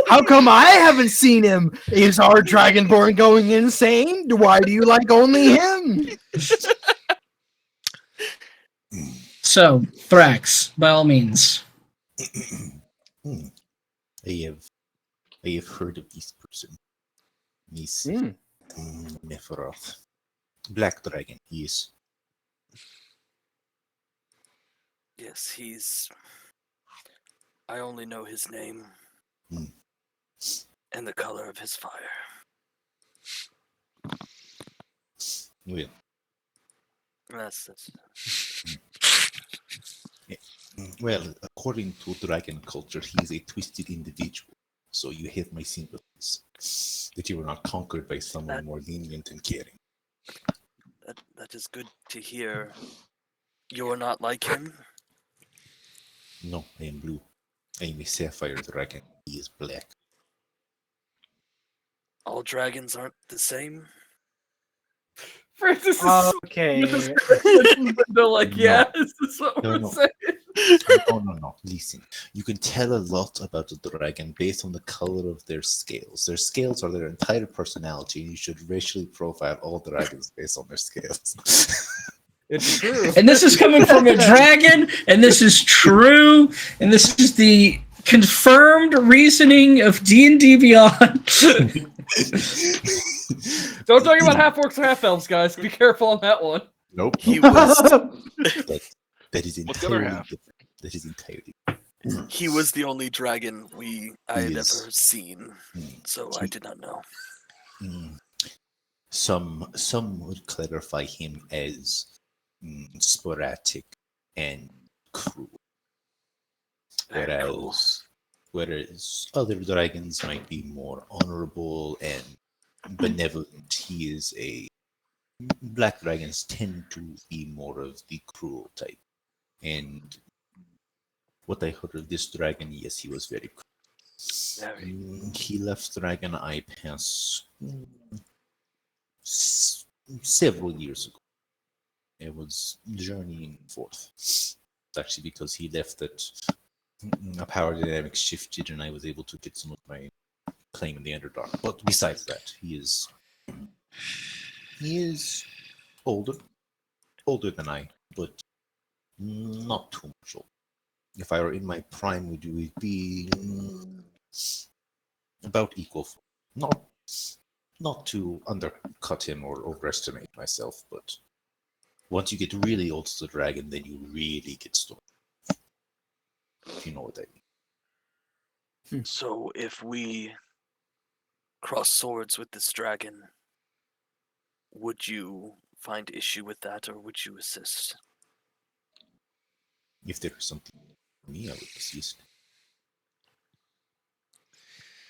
How come I haven't seen him? Is our Dragonborn going insane? Why do you like only him? So, Thrax, by all means. I have heard of this person. He's Mepharoth. Black Dragon, he is. Yes, he's. I only know his name Hmm. and the color of his fire. Well, That's well, according to dragon culture, he is a twisted individual. So you have my sympathies that you were not conquered by someone more lenient and caring. that is good to hear. You're not like him. No, I am blue. I am a sapphire dragon. He is black. All dragons aren't the same. Francis is Okay. they're like, No. yeah, this is what No, we're no. saying. No. Listen, you can tell a lot about a dragon based on the color of their scales. Their scales are their entire personality, and you should racially profile all dragons based on their scales. It's true. And this is coming from a dragon, and this is true, and this is the confirmed reasoning of D&D Beyond. Don't talk about half orcs or half elves, guys. Be careful on that one. Nope. He was That is What's the other entirely half? different. That is entirely he was the only dragon I had Yes. ever seen, so I did not know. Mm. Some would clarify him as sporadic and cruel, Very cool. whereas other dragons might be more honorable and benevolent. Black dragons tend to be more of the cruel type. And what I heard of this dragon, yes, he was very cruel. Very. He left Dragon Eye Pass several years ago. It was journeying forth. It's actually because he left that a power dynamic shifted and I was able to get some of my claim in the Underdark. But besides that, he is older than I, but not too much older. If I were in my prime, would be about equal. Not to undercut him or overestimate myself, but once you get really old as a dragon, then you really get stormed. If you know what I mean. So if we cross swords with this dragon, would you find issue with that, or would you assist? If there was something for me, I would assist.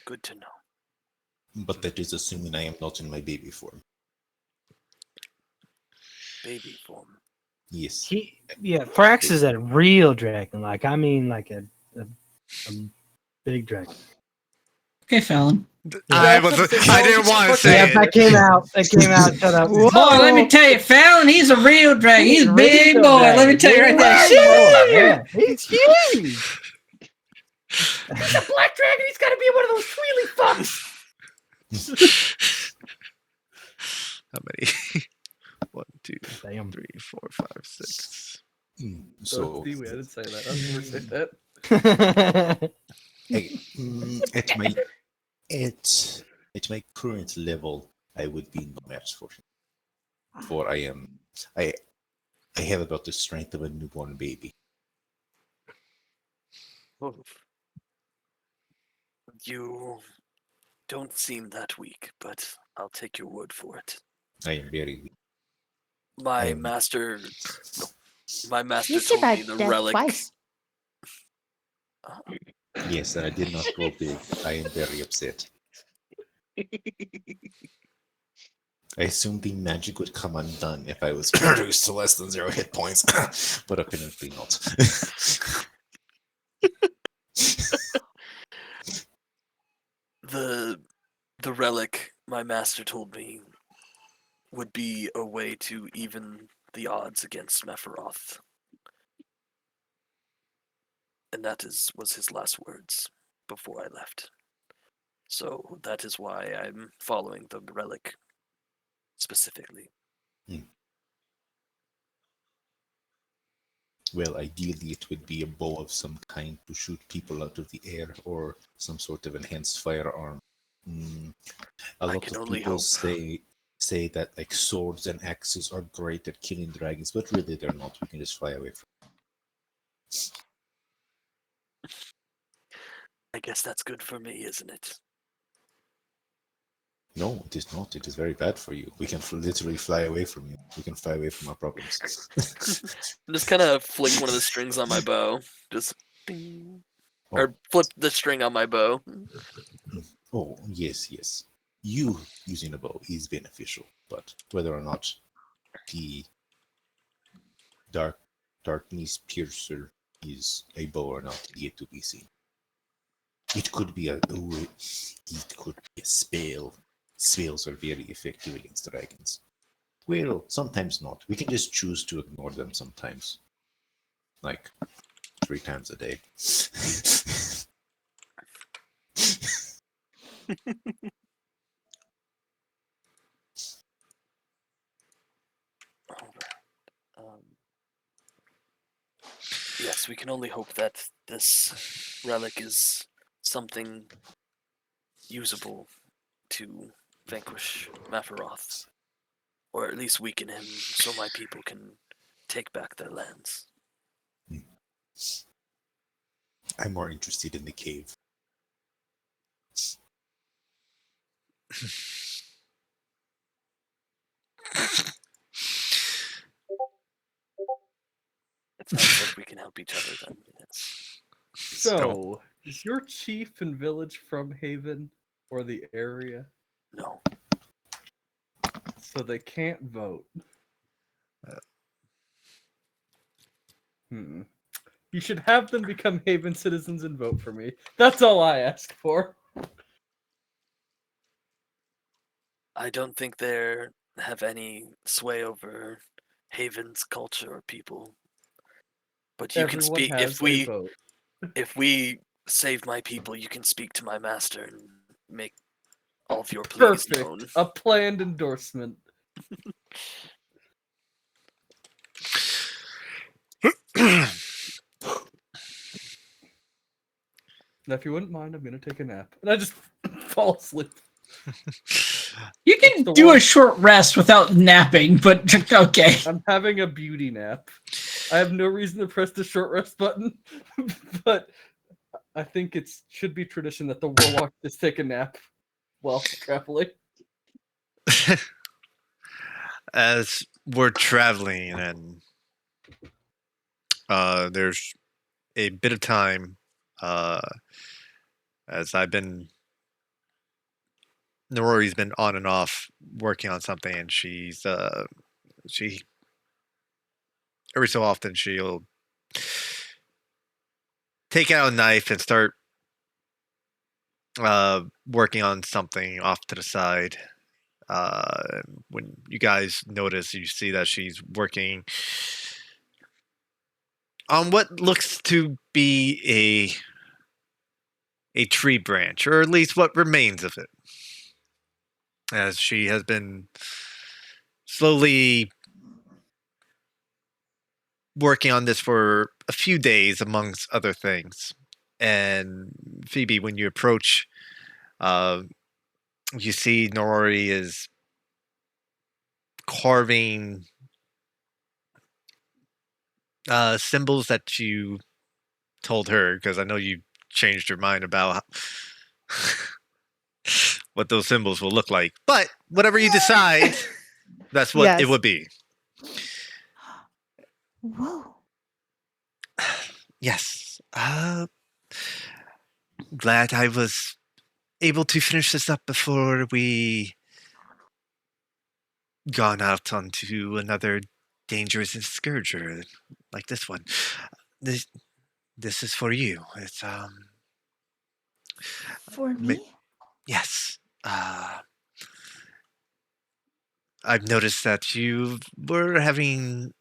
Good to know. But that is assuming I am not in my baby form. Baby form. Yes. Frax is a real dragon. Like I mean, like a big dragon. Okay, Fallon. I didn't want to say Yeah, it. that came out. Shut up. Boy, let me tell you, Fallon, he's a real dragon. He's a Real big boy. dragon. Let me tell you right there. Big boy, Shit! yeah. He's huge. He's a black dragon. He's got to be one of those Tweely fucks. How many? 1, 2, Damn. 3, 4, 5, 6. So I didn't say that. I was going to say that. at my current level, I would be no match for him. For I have about the strength of a newborn baby. You don't seem that weak, but I'll take your word for it. I am very weak. My I'm- master You told me survived the death relic. twice. Yes, and I did not grow big. I am very upset. I assumed the magic would come undone if I was reduced to less than 0 hit points, but apparently not. The relic, my master told me, would be a way to even the odds against Mephiroth. And that was his last words before I left. So that is why I'm following the relic specifically. Well, ideally it would be a bow of some kind to shoot people out of the air, or some sort of enhanced firearm. A lot can of only people hope. say that like swords and axes are great at killing dragons, but really they're not. You can just fly away from I guess that's good for me, isn't it? No, it is not. It is very bad for you. We can literally fly away from you. We can fly away from our problems. Just kind of flick one of the strings on my bow. Just ding. Oh. Or flip the string on my bow. Oh, yes, yes. You using a bow is beneficial, but whether or not the darkness piercer is a bow or not, yet to be seen. It could be it could be a spell. Spells are very effective against dragons. Well, sometimes not. We can just choose to ignore them sometimes. Like 3 times a day. Yes, we can only hope that this relic is something usable to vanquish Mafaroth. Or at least weaken him so my people can take back their lands. I'm more interested in the cave. It sounds like we can help each other then. Yes. So, is your chief and village from Haven or the area? No. So they can't vote. You should have them become Haven citizens and vote for me. That's all I ask for. I don't think they have any sway over Haven's culture or people. But you can Everyone speak has a vote. if we save my people, you can speak to my master and make all of your pleas Perfect. known. A planned endorsement. Now, if you wouldn't mind, I'm gonna take a nap. And I just fall asleep. You That's can the do a one. short rest without napping, but okay. I'm having a beauty nap. I have no reason to press the short rest button, but I think it should be tradition that the warlock just take a nap while traveling. As we're traveling and there's a bit of time uh, as Norori's been on and off working on something, and she every so often she'll take out a knife and start working on something off to the side. When you guys notice, you see that she's working on what looks to be a tree branch, or at least what remains of it, as she has been slowly working on this for a few days, amongst other things. And Phoebe, when you approach, you see Norori is carving symbols that you told her, because I know you changed your mind about what those symbols will look like. But whatever you decide, that's what it Yes. would be. Whoa. Yes. Glad I was able to finish this up before we gone out onto another dangerous scourger like this one. This this is for you. It's For ma- me? yes. I've noticed that you were having,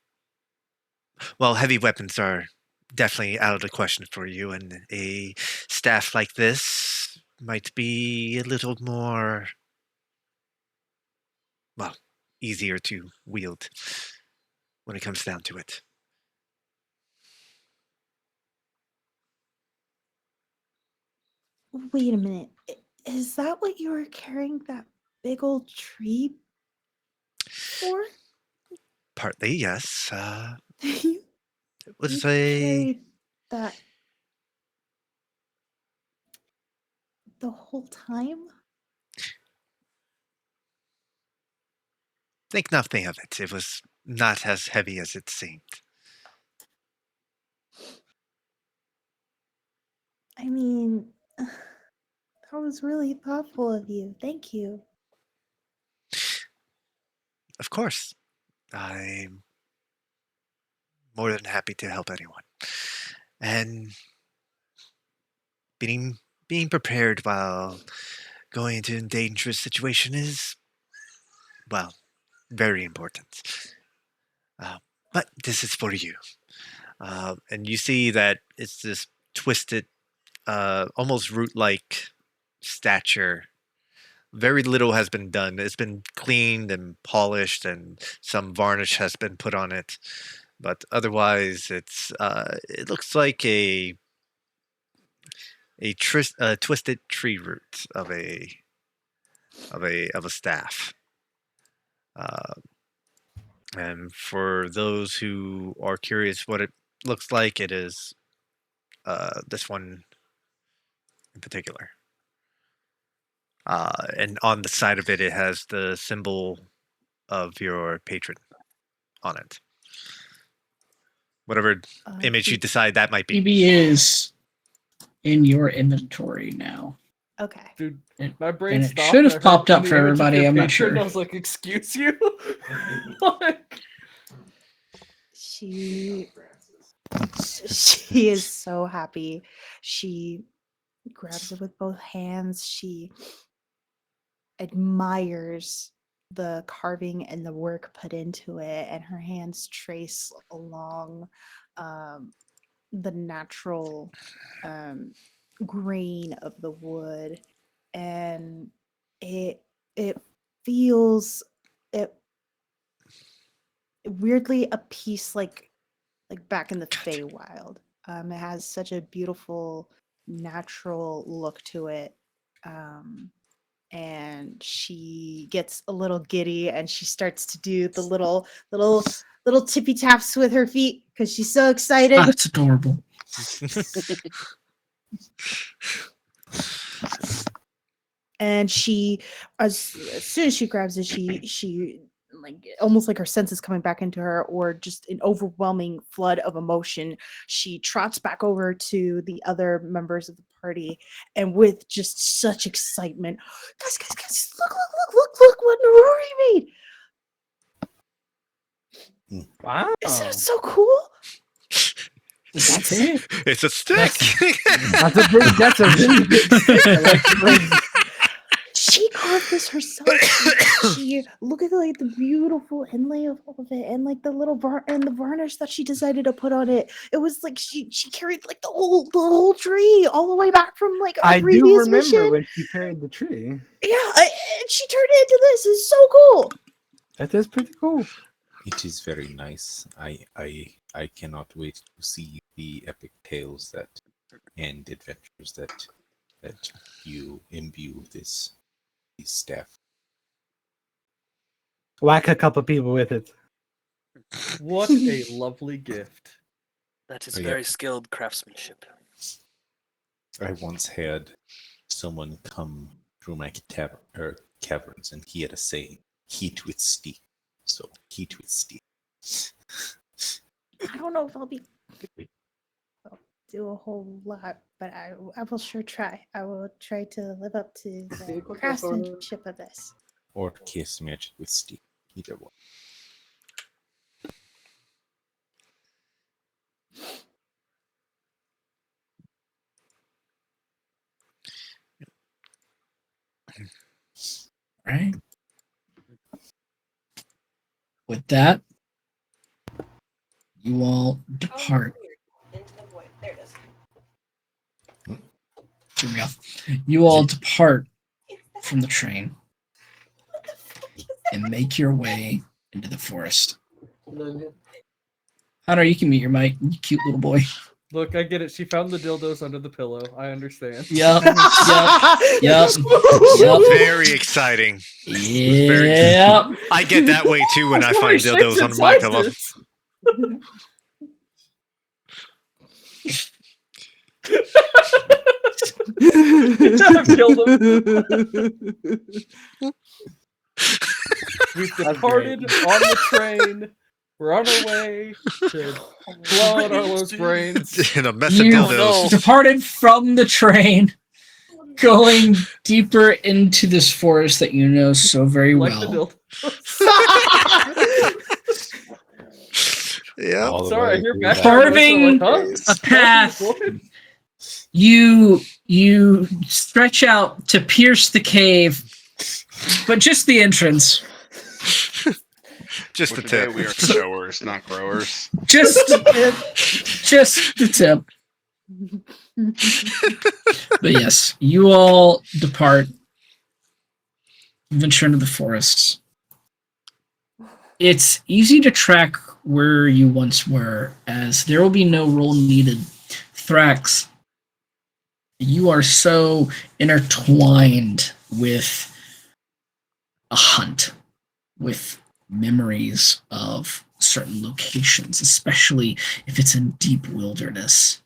well, heavy weapons are definitely out of the question for you, and a staff like this might be a little more, well, easier to wield when it comes down to it. Wait a minute. Is that what you were carrying that big old tree for? Partly, yes. you It was you carried that the whole time? think nothing of it. It was not as heavy as it seemed. I mean, that was really thoughtful of you. Thank you. Of course, I'm more than happy to help anyone. And being prepared while going into a dangerous situation is, well, very important. But this is for you. And you see that it's this twisted, almost root-like stature. Very little has been done. It's been cleaned and polished, and some varnish has been put on it. But otherwise, it looks like a twisted tree root of a staff. Uh, and for those who are curious what it looks like, it is this one in particular. And on the side of it, it has the symbol of your patron on it. Whatever image you decide that might be. BB is in your inventory now. Okay. Dude, And- my brain and it stopped. should and have I heard popped up the for image of everybody, your I'm not patron, and sure. I was like, excuse you? Like, She is so happy. She grabs it with both hands. She admires the carving and the work put into it, and her hands trace along the natural grain of the wood, and it feels it weirdly a piece like back in the Feywild. It has such a beautiful natural look to it. And she gets a little giddy and she starts to do the little tippy taps with her feet because she's so excited. Ah, that's adorable. And she, as soon as she grabs it, she like almost like her senses coming back into her, or just an overwhelming flood of emotion, she trots back over to the other members of the party, and with just such excitement, guys, look what Novora made! wow. Isn't it so cool? That's it. It's a stick. That's a really big stick. I like She carved this herself. She look at like the beautiful inlay of all of it, and like the little and the varnish that she decided to put on it. It was like she carried like the whole tree all the way back from like a I do previous remember mission. when she carried the tree. Yeah, and she turned it into this. It's so cool. That is pretty cool. It is very nice. I cannot wait to see the epic tales and adventures that you imbue with these staff. Whack a couple people with it. What a lovely gift. That is Oh, yeah. very skilled craftsmanship. I once had someone come through my caverns, and he had a saying: "Heat with steel." So heat with steel. I don't know if I'll do a whole lot, but I will sure try. I will try to live up to the craftsmanship of this. Or case magic with steel. Either one. Right. With that, you all depart. Into the void. There it is. Here we go. You all depart from the train and make your way into the forest. Hunter, you can mute your mic, you cute little boy. Look, I get it. She found the dildos under the pillow. I understand. Yep. Yep. Very exciting. Yep. I get that way too when I find Shapes dildos and under my pillow. sizes. Good job, killed him. We've That's departed on the train. We're on our way to blow out Arlo's brains. In a mess You of dildos. departed from the train, going deeper into this forest that you know so very Like the well. dildo. Yeah. All the Sorry, I way hear through back that Carving phase. a path. You stretch out to pierce the cave, but just the entrance. Just For the today, tip. we are showers, not growers. Just the tip. But yes, you all depart, venture into the forests. It's easy to track where you once were, as there will be no roll needed. Thrax, you are so intertwined with a hunt, with memories of certain locations, especially if it's in deep wilderness.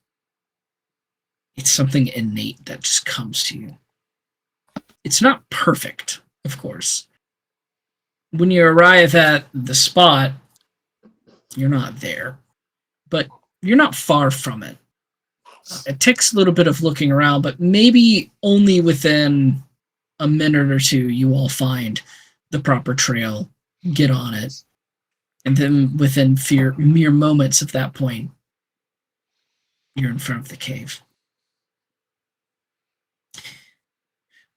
It's something innate that just comes to you. It's not perfect, of course. When you arrive at the spot, you're not there, but you're not far from it. It takes a little bit of looking around, but maybe only within a minute or two you all find the proper trail, get on it, and then within mere moments of that point, you're in front of the cave.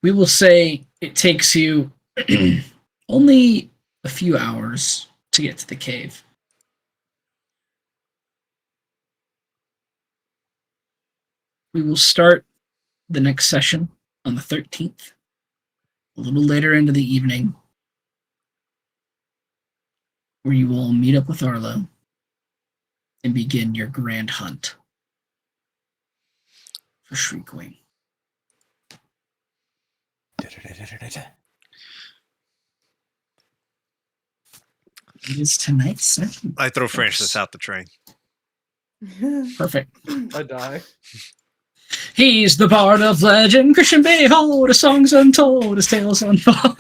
We will say it takes you only a few hours to get to the cave. We will start the next session on the 13th, a little later into the evening, where you all meet up with Arlo and begin your grand hunt for Shriekwing. It is tonight's session. I throw Francis out the train. Perfect. I die. He's the bard of legend, Christian Behold, his songs untold, his tales unfold.